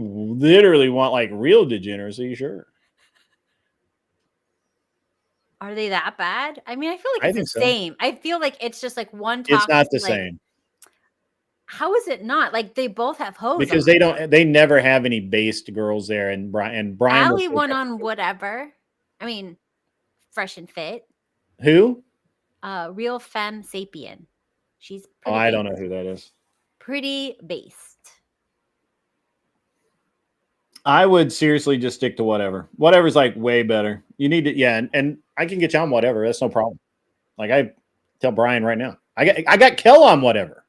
S4: literally want like real degeneracy, sure.
S7: Are they that bad? I mean, I feel like it's the same. I feel like it's just like one topic.
S4: It's not the same.
S7: How is it not? Like they both have hoes.
S4: Because they never have any based girls there, and Brian
S7: Allie went on whatever. I mean, Fresh and Fit.
S4: Who?
S7: Real Femme Sapien. She's
S4: I don't know who that is.
S7: Pretty based.
S4: I would seriously just stick to whatever. Whatever's like way better. You need to, yeah, and I can get you on whatever. That's no problem. Like I tell Brian right now, I got Kel on whatever.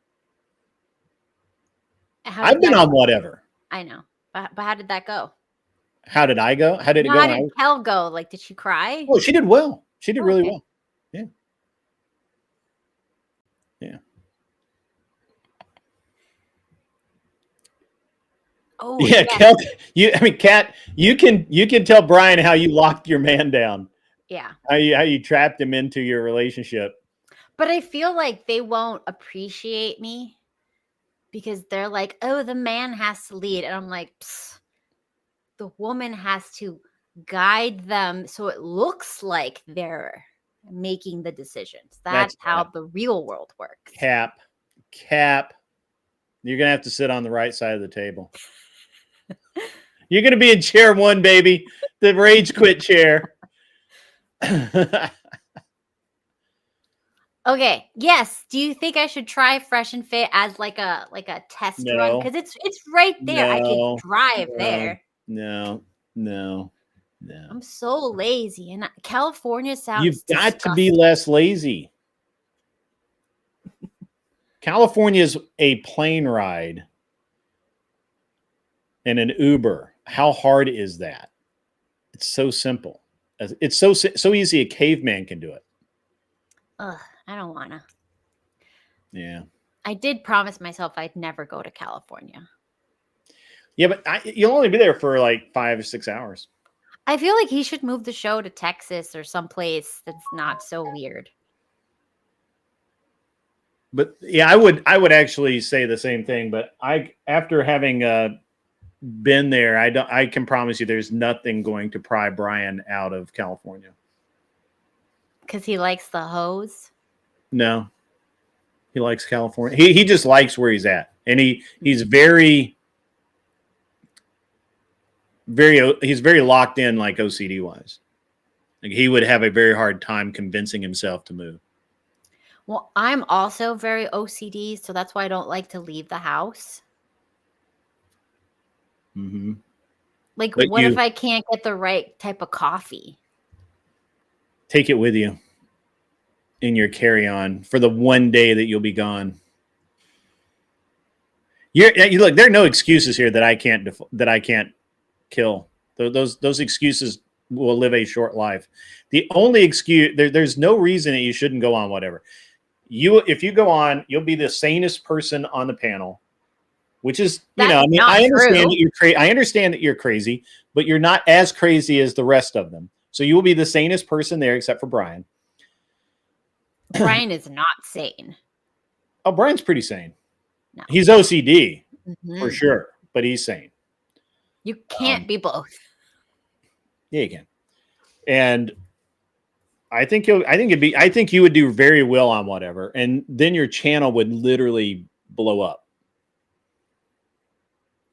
S4: I've been on whatever.
S7: I know, but how did that go?
S4: How did I go? How did it go?
S7: How did Kel go? Like, did she cry?
S4: Oh, she did well. She did really well. Yeah. Yeah.
S7: Oh
S4: Yeah, Kel, Kat, you can tell Brian how you locked your man down.
S7: Yeah.
S4: How you trapped him into your relationship.
S7: But I feel like they won't appreciate me because they're like, oh, the man has to lead. And I'm like, the woman has to guide them so it looks like they're making the decisions. That's how the real world works.
S4: Cap. You're going to have to sit on the right side of the table. You're going to be in chair 1, baby. The rage quit chair.
S7: Okay. Yes. Do you think I should try Fresh and Fit as like a test run? Because it's right there. I could drive there.
S4: No.
S7: I'm so lazy, and California sounds.
S4: You've got
S7: disgusting.
S4: to be less lazy. California is a plane ride and an Uber. How hard is that? It's so simple. It's so easy. A caveman can do it.
S7: Ugh, I don't wanna.
S4: Yeah.
S7: I did promise myself I'd never go to California.
S4: Yeah, but you'll only be there for like 5 or 6 hours.
S7: I feel like he should move the show to Texas or someplace that's not so weird.
S4: But yeah, I would actually say the same thing. But after having been there, I can promise you there's nothing going to pry Brian out of California.
S7: Because he likes the hose?
S4: No. He likes California. He just likes where he's at. And he's very locked in, like OCD wise. Like he would have a very hard time convincing himself to move.
S7: Well, I'm also very OCD, so that's why I don't like to leave the house.
S4: Mm-hmm.
S7: Like, what if I can't get the right type of coffee?
S4: Take it with you in your carry-on for the one day that you'll be gone. You look. There are no excuses here that I can't kill. Those excuses will live a short life. The only excuse there's no reason that you shouldn't go on whatever. If you go on, you'll be the sanest person on the panel, which is I understand that you're crazy, but you're not as crazy as the rest of them. So you will be the sanest person there, except for Brian.
S7: Brian is not sane.
S4: Oh, Brian's pretty sane.
S7: No.
S4: He's OCD for sure, but he's sane.
S7: You can't be both.
S4: Yeah, you can. And I think you would do very well on whatever, and then your channel would literally blow up.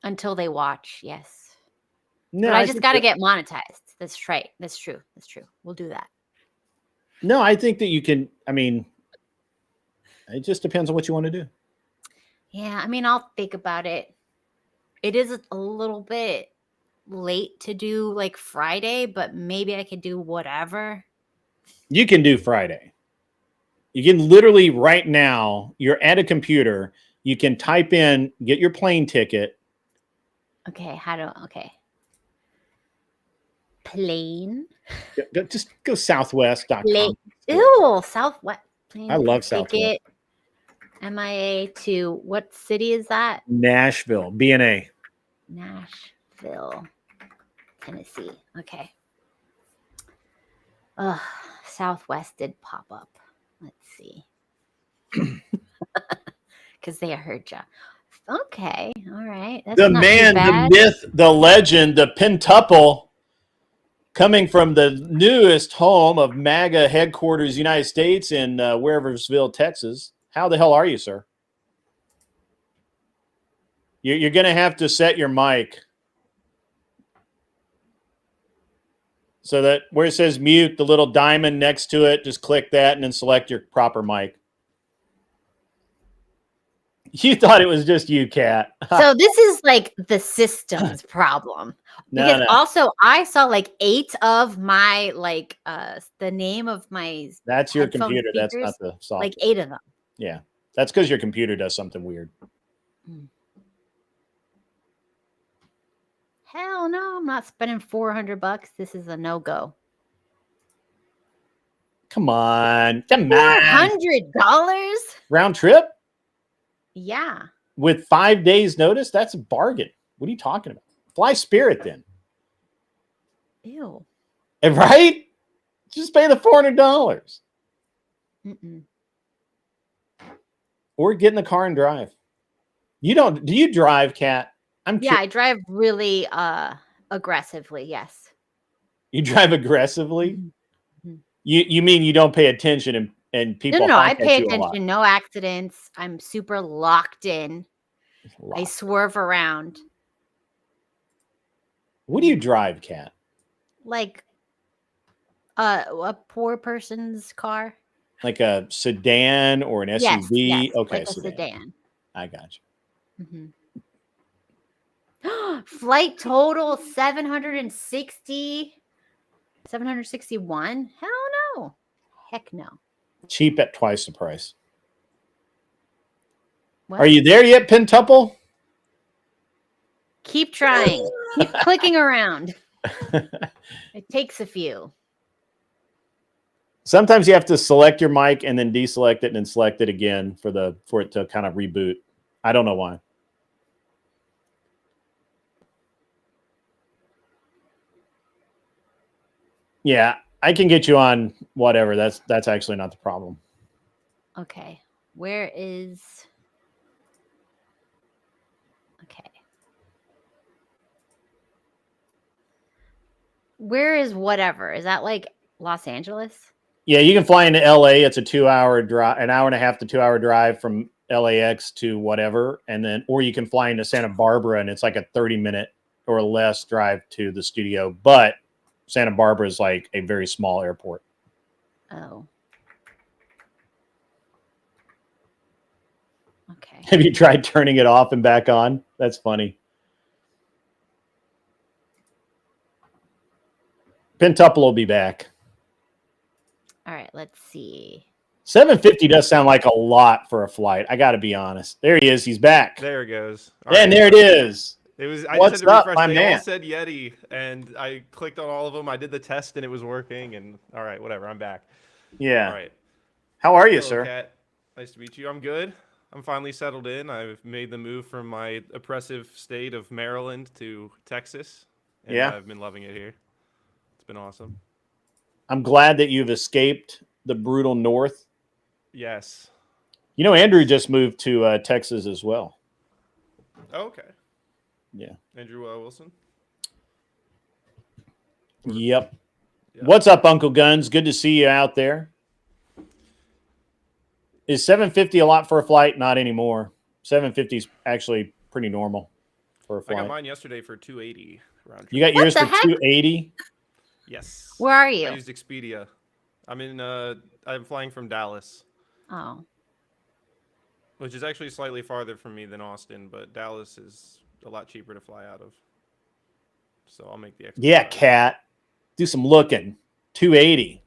S7: Until they watch, yes.
S4: No,
S7: but I just got to get monetized. That's right. That's true. We'll do that.
S4: No, I think that you can. I mean, it just depends on what you want to do.
S7: Yeah, I mean, I'll think about it. It is a little bit late to do like Friday, but maybe I could do whatever.
S4: You can do Friday. You can literally right now, you're at a computer, you can type in, get your plane ticket.
S7: Okay, okay. Plane.
S4: Just go southwest.com.
S7: Ew, Southwest. Plane
S4: I love
S7: ticket.
S4: Southwest.
S7: MIA to what city is that?
S4: Nashville, BNA.
S7: Nashville, Tennessee. Okay. Ugh, Southwest did pop up. Let's see. Because they heard ya. Okay, all right. That's
S4: the
S7: not
S4: man, the myth, the legend, the pentuple, coming from the newest home of MAGA headquarters, United States, in Weaversville, Texas. How the hell are you, sir? You're going to have to set your mic so that where it says mute, the little diamond next to it, just click that and then select your proper mic. You thought it was just you, Kat.
S7: So this is like the system's problem. Because also I saw like 8 of my the name of my
S4: That's your computer.
S7: Speakers,
S4: that's not the software.
S7: Like 8 of them.
S4: Yeah. That's because your computer does something weird.
S7: Hell no, I'm not spending $400. This is a no-go.
S4: Come on.
S7: $400?
S4: Round trip?
S7: Yeah.
S4: With 5 days notice? That's a bargain. What are you talking about? Fly Spirit then.
S7: Ew.
S4: Right? Just pay the $400. Or get in the car and drive. You don't? Do you drive, Kat?
S7: I drive really aggressively. Yes.
S4: You drive aggressively? You mean you don't pay attention and people?
S7: No, I
S4: honk
S7: pay
S4: at you a lot.
S7: attention. No accidents. I'm super locked in. I swerve around.
S4: What do you drive, Kat?
S7: Like a poor person's car.
S4: Like a sedan or an SUV?
S7: Yes,
S4: Okay,
S7: like a sedan.
S4: I got you.
S7: Flight total 761. Hell no. Heck no.
S4: Cheap at twice the price.
S7: What?
S4: Are you there yet, Pentuple?
S7: Keep trying. Keep clicking around. It takes a few.
S4: Sometimes you have to select your mic and then deselect it and then select it again for it to kind of reboot. I don't know why. Yeah, I can get you on whatever. That's actually not the problem.
S7: Okay. Where is... Okay. Where is whatever? Is that like Los Angeles?
S4: Yeah, you can fly into LA. It's a 2-hour drive, an hour and a half to 2-hour drive from LAX to whatever. And then, or you can fly into Santa Barbara and it's like a 30-minute or less drive to the studio. But Santa Barbara is like a very small airport.
S7: Oh. Okay.
S4: Have you tried turning it off and back on? That's funny. Pentuple will be back.
S7: All right, let's see.
S4: $750 does sound like a lot for a flight. I got to be honest. There he is. He's back.
S9: There it goes.
S4: And there it is.
S9: It was.
S4: What's
S9: just had to
S4: up,
S9: refresh.
S4: my
S9: They
S4: man?
S9: all said Yeti, and I clicked on all of them. I did the test, and it was working. And all right, whatever. I'm back.
S4: Yeah.
S9: All right.
S4: How are you,
S9: Hello,
S4: sir?
S9: Kat. Nice to meet you. I'm good. I'm finally settled in. I've made the move from my oppressive state of Maryland to Texas, and
S4: Yeah.
S9: I've been loving it here. It's been awesome.
S4: I'm glad that you've escaped the brutal North.
S9: Yes.
S4: You know, Andrew just moved to Texas as well.
S9: Oh, okay.
S4: Yeah.
S9: Andrew Wilson.
S4: Yep. What's up, Uncle Guns? Good to see you out there. Is $750 a lot for a flight? Not anymore. $750 is actually pretty normal for a
S9: I
S4: flight.
S9: got mine yesterday for $280 round trip.
S4: You got yours for $280?
S9: Yes.
S7: Where are you?
S9: I used Expedia. I'm flying from Dallas.
S7: Oh.
S9: Which is actually slightly farther from me than Austin, but Dallas is a lot cheaper to fly out of. So I'll make the extra.
S4: Yeah, Cat. Do some looking. $280.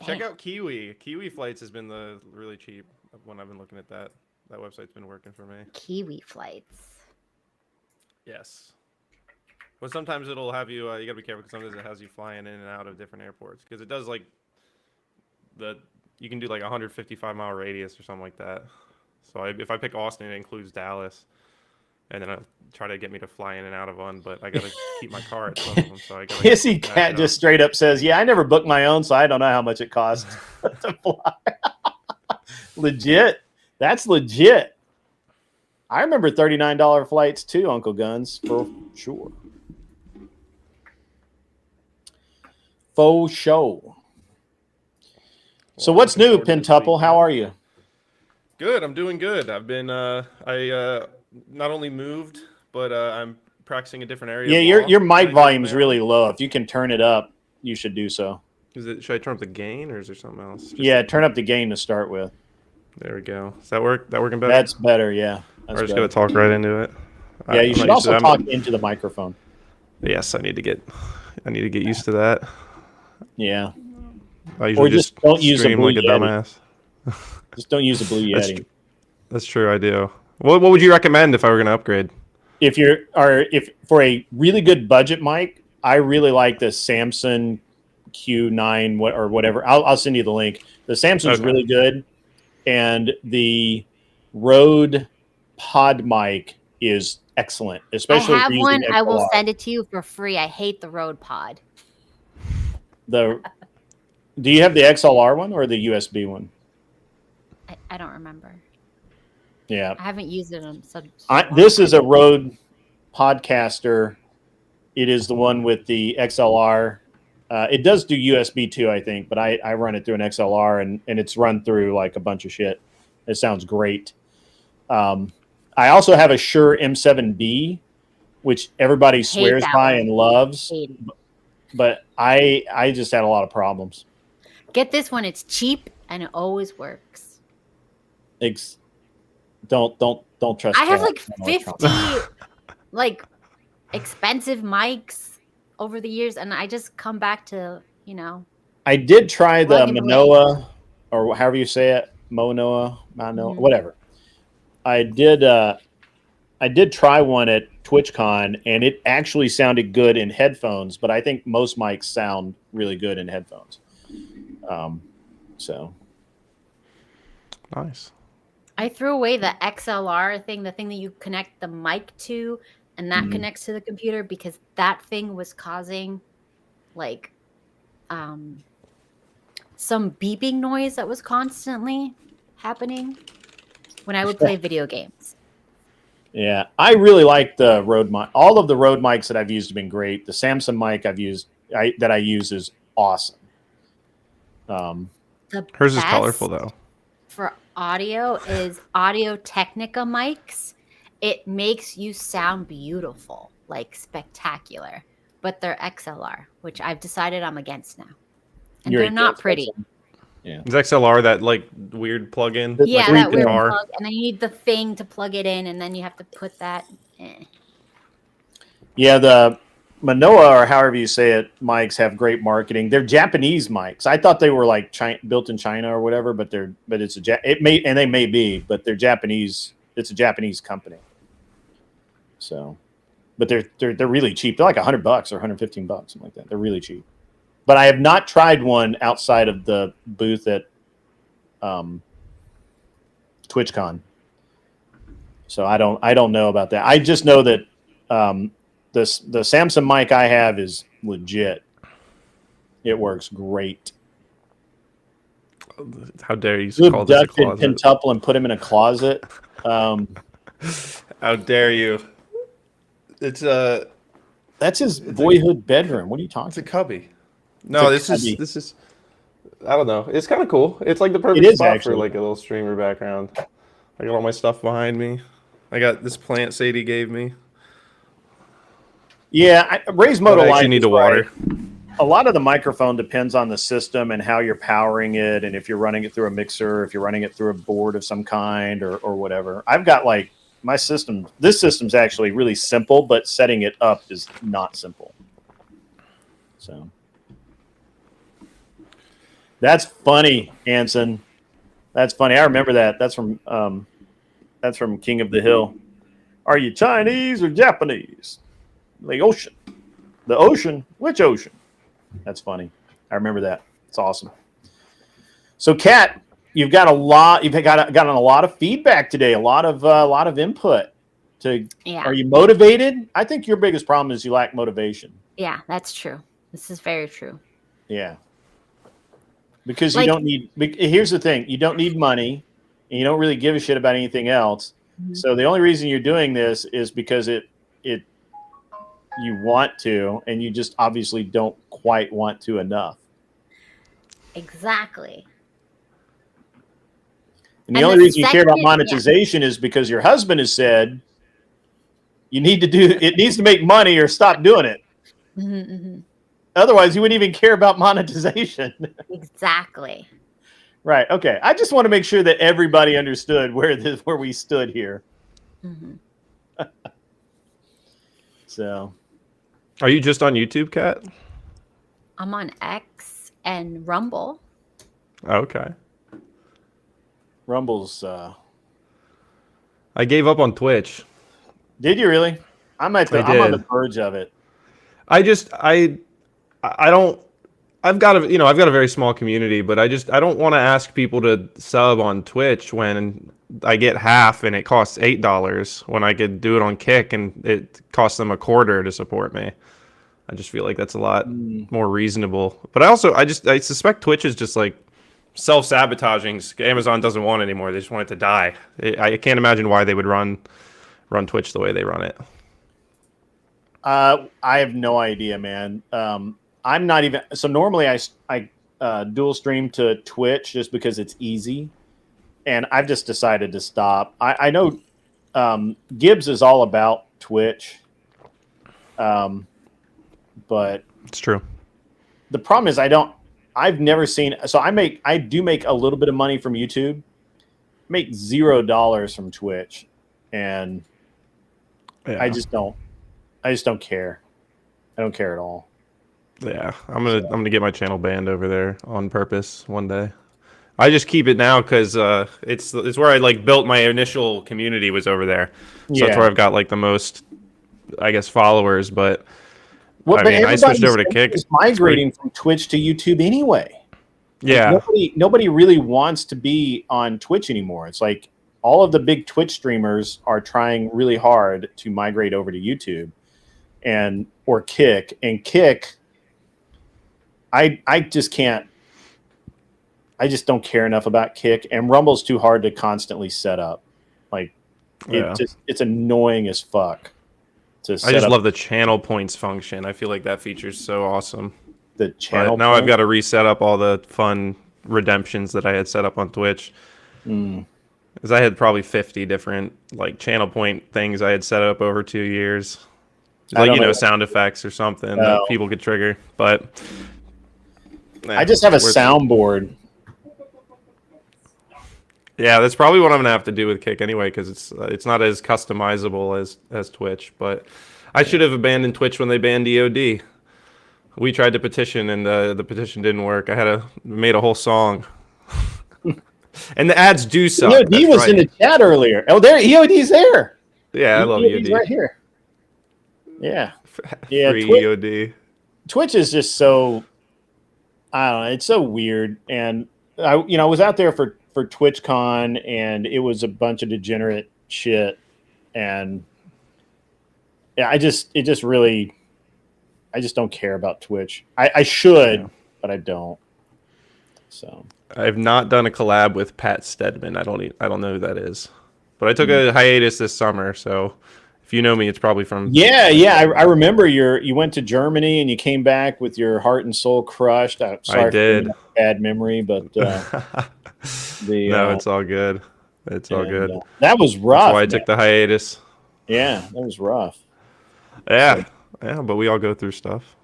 S9: Check out Kiwi. Kiwi Flights has been the really cheap when I've been looking at that. That website's been working for me.
S7: Kiwi Flights.
S9: Yes. But sometimes it'll have you, you gotta be careful because sometimes it has you flying in and out of different airports. Because it does like, you can do like 155-mile radius or something like that. So if I pick Austin, it includes Dallas. And then it'll try to get me to fly in and out of one, but I gotta keep my car at some of them. So I gotta
S4: Kissy Cat just straight up says, yeah, I never booked my own, so I don't know how much it costs to fly. Legit. That's legit. I remember $39 flights too, Uncle Guns, for sure. Faux show. So what's new, Pentuple? How are you?
S9: Good. I'm doing good. I've been I not only moved, but I'm practicing a different area.
S4: Yeah, your mic volume is really low. If you can turn it up, you should do so.
S9: Should I turn up the gain or is there something else?
S4: Yeah, turn up the gain to start with.
S9: There we go. Does that work? That working better?
S4: That's better. Yeah.
S9: We're just gonna talk right into it.
S4: Yeah, you should also talk into the microphone.
S9: Yes, I need to get used to that.
S4: Yeah.
S9: I usually
S4: just don't use a
S9: scream
S4: Blue
S9: like a
S4: Yeti.
S9: dumbass.
S4: Just don't use a Blue Yeti.
S9: That's true. I do. What would you recommend if I were going to upgrade?
S4: If for a really good budget mic, I really like the Samsung Q9 or whatever. I'll send you the link. The Samsung's really good, and the Rode Pod mic is excellent, especially
S7: I
S4: if
S7: have
S4: you're
S7: one.
S4: using
S7: I will
S4: XLR.
S7: send it to you for free. I hate the Rode Pod.
S4: Do you have the XLR one or the USB one?
S7: I don't remember.
S4: Yeah.
S7: I haven't used it in such.
S4: This is a Rode Podcaster. It is the one with the XLR. It does do USB too, I think, but I run it through an XLR and it's run through like a bunch of shit. It sounds great. I also have a Shure M7B, which everybody swears by and loves, but I just had a lot of problems.
S7: Get this one. It's cheap and it always works.
S4: Don't trust.
S7: I have like 50 like expensive mics over the years, and I just come back to, you know.
S4: I did try the
S7: plug and play.
S4: Manoa, or however you say it, Manoa, whatever. I did try one at TwitchCon, and it actually sounded good in headphones, but I think most mics sound really good in headphones. So
S9: nice.
S7: I threw away the XLR thing, the thing that you connect the mic to, and that connects to the computer, because that thing was causing like some beeping noise that was constantly happening when I would play video games.
S4: Yeah, I really like the Rode mic. All of the Rode mics that I've used have been great. The Samsung mic I use is awesome.
S9: Hers is colorful though.
S7: For audio is Audio Technica mics. It makes you sound beautiful, like spectacular. But they're XLR, which I've decided I'm against now. And they're not pretty.
S4: Yeah.
S9: Is XLR that like weird plug-in?
S7: Yeah,
S9: like
S7: that weird
S9: guitar?
S7: plug, and then you need the thing to plug it in, and then you have to put that.
S4: Yeah, the Manoa, or however you say it, mics have great marketing. They're Japanese mics. I thought they were like built in China or whatever, but they may be, but they're Japanese. It's a Japanese company. So, but they're really cheap. They're like $100 or $115, something like that. They're really cheap. But I have not tried one outside of the booth at TwitchCon. So I don't know about that. I just know that the Samsung mic I have is legit. It works great.
S9: How dare you
S4: call this a closet? Quintuple and put him in a closet.
S9: How dare you? It's
S4: that's his boyhood bedroom. What are you talking?
S9: It's a cubby. No, this is. I don't know. It's kind of cool. It's like the perfect spot for like a little streamer background. I got all my stuff behind me. I got this plant Sadie gave me.
S4: Yeah, Ray's Moto
S9: I
S4: Light
S9: actually need to water.
S4: A lot of the microphone depends on the system and how you're powering it, and if you're running it through a mixer, if you're running it through a board of some kind, or whatever. I've got like my system. This system's actually really simple, but setting it up is not simple. So. That's funny, Anson. That's funny. I remember that. That's from King of the Hill. Are you Chinese or Japanese? The ocean. The ocean. Which ocean? That's funny. I remember that. It's awesome. So, Kat, you've got a lot. You've gotten a lot of feedback today. A lot of input. Are you motivated? I think your biggest problem is you lack motivation.
S7: Yeah, that's true. This is very true.
S4: Yeah. Because you don't need. Here's the thing: you don't need money, and you don't really give a shit about anything else. Mm-hmm. So the only reason you're doing this is because you want to, and you just obviously don't quite want to enough.
S7: Exactly.
S4: And the only reason you care about monetization is because your husband has said you need to do. It needs to make money, or stop doing it.
S7: Mm-hmm, mm-hmm.
S4: Otherwise, you wouldn't even care about monetization.
S7: Exactly.
S4: Right. Okay. I just want to make sure that everybody understood where we stood here.
S7: Mm-hmm.
S4: So,
S9: are you just on YouTube, Kat?
S7: I'm on X and Rumble.
S9: Okay.
S4: Rumble's.
S9: I gave up on Twitch.
S4: Did you really? I'm on the verge of it.
S9: I don't. I've got a very small community, but I don't want to ask people to sub on Twitch when I get half and it costs $8 when I could do it on Kick and it costs them a quarter to support me. I just feel like that's a lot more reasonable. But I suspect Twitch is just like self-sabotaging. Amazon doesn't want it anymore. They just want it to die. I can't imagine why they would run Twitch the way they run it.
S4: I have no idea, man. I'm not even so. Normally, I dual stream to Twitch just because it's easy, and I've just decided to stop. I know Gibbs is all about Twitch, but
S9: it's true.
S4: The problem is I've never seen. So I do make a little bit of money from YouTube. Make $0 from Twitch, and I just don't care. I don't care at all.
S9: Yeah, I'm gonna get my channel banned over there on purpose one day. I just keep it now because it's where I like built my initial community was over there. So that's where I've got like the most, I guess, followers. But I switched over to Kick.
S4: It's migrating from Twitch to YouTube anyway.
S9: Yeah,
S4: like nobody really wants to be on Twitch anymore. It's like all of the big Twitch streamers are trying really hard to migrate over to YouTube or Kick. And Kick, I just can't. I just don't care enough about Kick, and Rumble's too hard to constantly set up. Like it's annoying as fuck.
S9: I just love the channel points function. I feel like that feature's so awesome.
S4: The channel.
S9: But now I've got to reset up all the fun redemptions that I had set up on Twitch. Because I had probably 50 different like channel point things I had set up over 2 years. Like sound effects or something that people could trigger. But
S4: I just have a soundboard.
S9: Yeah, that's probably what I'm gonna have to do with Kick anyway, because it's not as customizable as Twitch. But I should have abandoned Twitch when they banned EOD. We tried to petition, and the petition didn't work. I made a whole song, and the ads do suck.
S4: EOD was in the chat earlier. Oh, there, EOD's there.
S9: Yeah, I love EOD.
S4: Right here. Yeah,
S9: free EOD.
S4: Twitch is just so, I don't know. It's so weird, and I was out there for TwitchCon, and it was a bunch of degenerate shit, and yeah, I just don't care about Twitch. I should, but I don't. So
S9: I've not done a collab with Pat Stedman. I don't know who that is, but I took a hiatus this summer. So if you know me, it's probably from.
S4: Yeah. I remember you went to Germany and you came back with your heart and soul crushed. I'm sorry
S9: I did.
S4: For bad memory, but
S9: no, it's all good. It's all good.
S4: That was rough.
S9: That's why I took the hiatus.
S4: Yeah, that was rough.
S9: Yeah. Yeah, but we all go through stuff.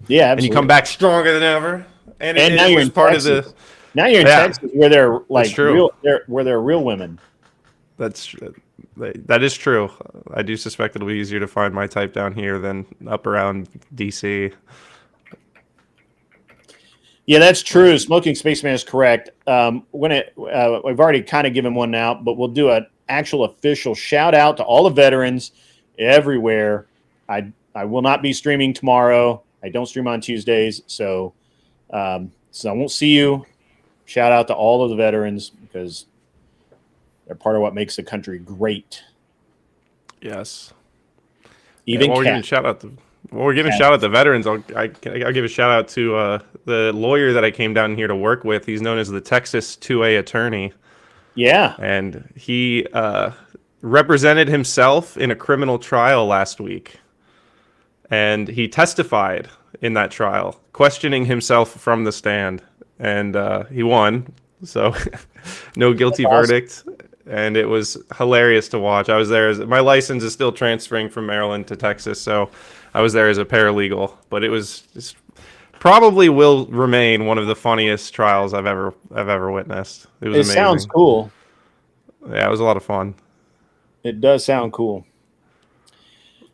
S4: Yeah, absolutely.
S9: And you come back stronger than ever. And
S4: now you're in
S9: part
S4: Texas.
S9: of the.
S4: Now you're in Texas, where they're like
S9: real,
S4: where they're real women.
S9: That is true. I do suspect it'll be easier to find my type down here than up around DC.
S4: Yeah, that's true. Smoking Spaceman is correct. We've already kind of given one out, but we'll do an actual official shout out to all the veterans everywhere. I will not be streaming tomorrow. I don't stream on Tuesdays, so I won't see you. Shout out to all of the veterans because they're part of what makes the country great.
S9: Yes.
S4: Even
S9: we're giving shout out to veterans. I'll give a shout out to the lawyer that I came down here to work with. He's known as the Texas 2A attorney.
S4: Yeah.
S9: And he represented himself in a criminal trial last week. And he testified in that trial, questioning himself from the stand. And he won. So no guilty verdict. And it was hilarious to watch. I was there. My license is still transferring from Maryland to Texas. So I was there as a paralegal. But it was probably will remain one of the funniest trials I've ever witnessed. It was amazing. It
S4: sounds cool.
S9: Yeah, it was a lot of fun.
S4: It does sound cool.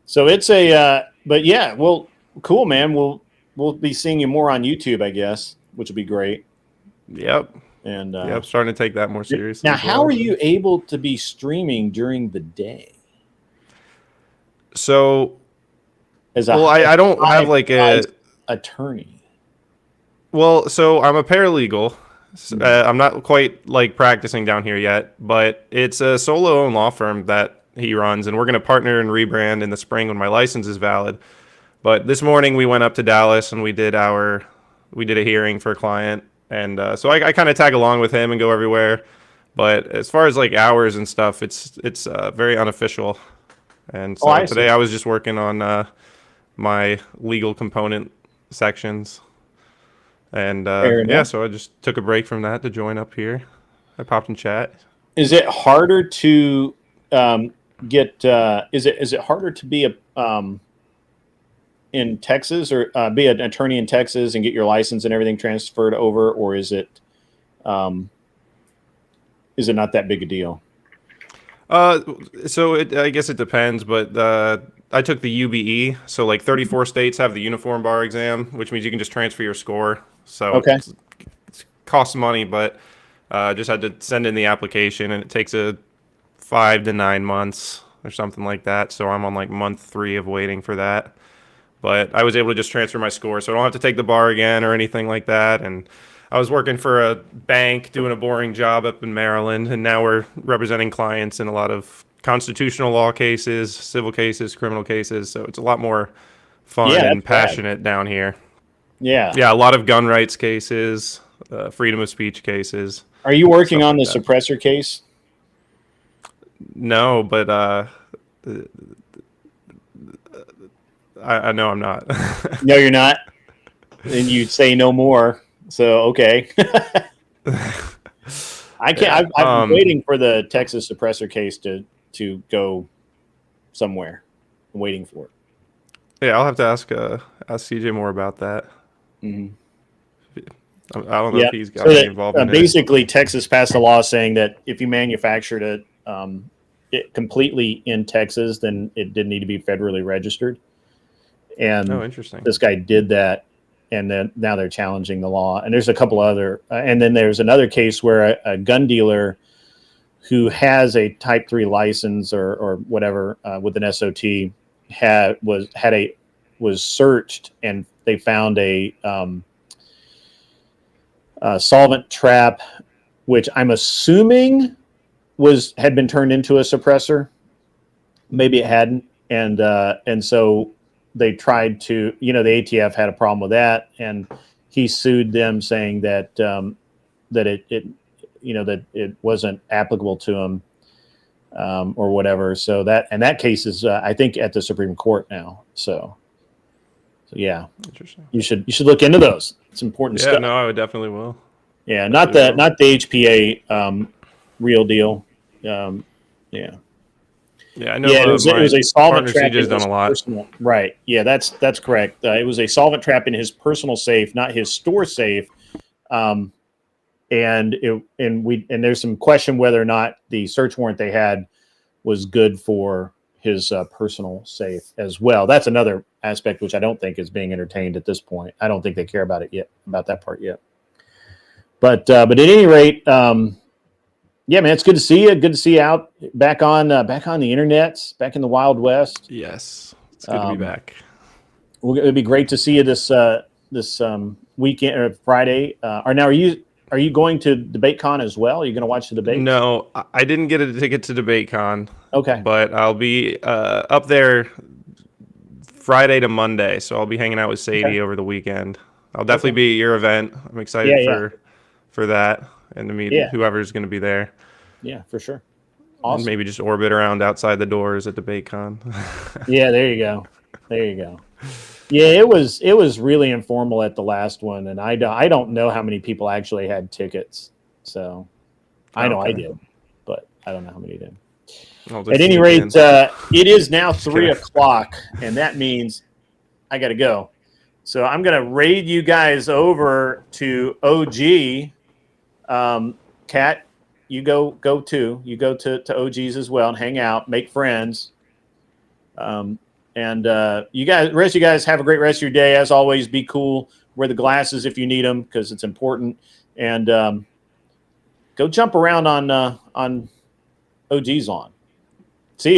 S4: So it's but yeah, well, cool, man. We'll be seeing you more on YouTube, I guess, which will be great.
S9: Yep.
S4: And
S9: starting to take that more seriously.
S4: Now, how are you able to be streaming during the day?
S9: So, I don't have like a
S4: attorney.
S9: Well, so I'm a paralegal, I'm not quite like practicing down here yet, but it's a solo-owned law firm that he runs, and we're going to partner and rebrand in the spring when my license is valid. But this morning we went up to Dallas and we did a hearing for a client, and so I kind of tag along with him and go everywhere. But as far as like hours and stuff, it's very unofficial. And so today I was just working on my legal component sections. And yeah, so I just took a break from that to join up here. I popped in chat.
S4: Is it harder to get? Is it harder to be in Texas or be an attorney in Texas and get your license and everything transferred over, or is it not that big a deal?
S9: So I guess it depends, but I took the UBE. So like 34 states have the uniform bar exam, which means you can just transfer your score. So it costs money, but just had to send in the application, and it takes 5 to 9 months or something like that. So I'm on like month 3 of waiting for that. But I was able to just transfer my score, so I don't have to take the bar again or anything like that. And I was working for a bank doing a boring job up in Maryland, and now we're representing clients in a lot of constitutional law cases, civil cases, criminal cases. So it's a lot more fun and passionate down here.
S4: Yeah.
S9: Yeah, a lot of gun rights cases, freedom of speech cases.
S4: Are you working on the suppressor case?
S9: No, but I know I'm not.
S4: No, you're not? And you say no more. So, okay. I can't. I'm waiting for the Texas suppressor case to go somewhere. I'm waiting for it.
S9: Yeah, I'll have to ask CJ more about that.
S4: Mm-hmm.
S9: I don't know if he's got any involvement.
S4: Basically, Texas passed a law saying that if you manufactured it completely in Texas, then it didn't need to be federally registered. And
S9: interesting.
S4: This guy did that, and then now they're challenging the law. And there's a couple other, and then there's another case where a gun dealer who has a Type 3 license or whatever with an SOT was searched, and they found a solvent trap, which I'm assuming had been turned into a suppressor. Maybe it hadn't, and so they tried to, the ATF had a problem with that, and he sued them saying that it wasn't applicable to him or whatever. So that case is I think at the Supreme Court now. So yeah,
S9: interesting.
S4: You should look into those. It's important stuff.
S9: Yeah, no, I definitely will.
S4: Yeah, not the HPA real deal.
S9: Yeah, I know.
S4: Yeah, it was a solvent trap.
S9: CJ's done a lot.
S4: Right. Yeah, that's correct. It was a solvent trap in his personal safe, not his store safe. And there's some question whether or not the search warrant they had was good for his personal safe as well. That's another aspect which I don't think is being entertained at this point. I don't think they care about it yet, about that part yet. But at any rate, yeah, man, it's good to see you. Good to see you out back on the internet, back in the Wild West.
S9: Yes, it's good to be back.
S4: It'd be great to see you this weekend or Friday. Or now, are you going to DebateCon as well? Are you going to watch the debate?
S9: No, I didn't get a ticket to DebateCon.
S4: Okay,
S9: but I'll be up there Friday to Monday, so I'll be hanging out with Sadie over the weekend. I'll definitely be at your event. I'm excited for that and to meet whoever's going to be there.
S4: Yeah, for sure. Awesome.
S9: And maybe just orbit around outside the doors at DebateCon.
S4: Yeah, there you go. Yeah, it was really informal at the last one, and I don't know how many people actually had tickets. So I know I did, but I don't know how many did. At any rate, it is now 3:00, and that means I got to go. So I'm going to raid you guys over to OG. Kat, you go too. You go to OG's as well and hang out, make friends. And you guys, the rest of you guys, have a great rest of your day. As always, be cool. Wear the glasses if you need them because it's important. And go jump around on OG's lawn. See ya.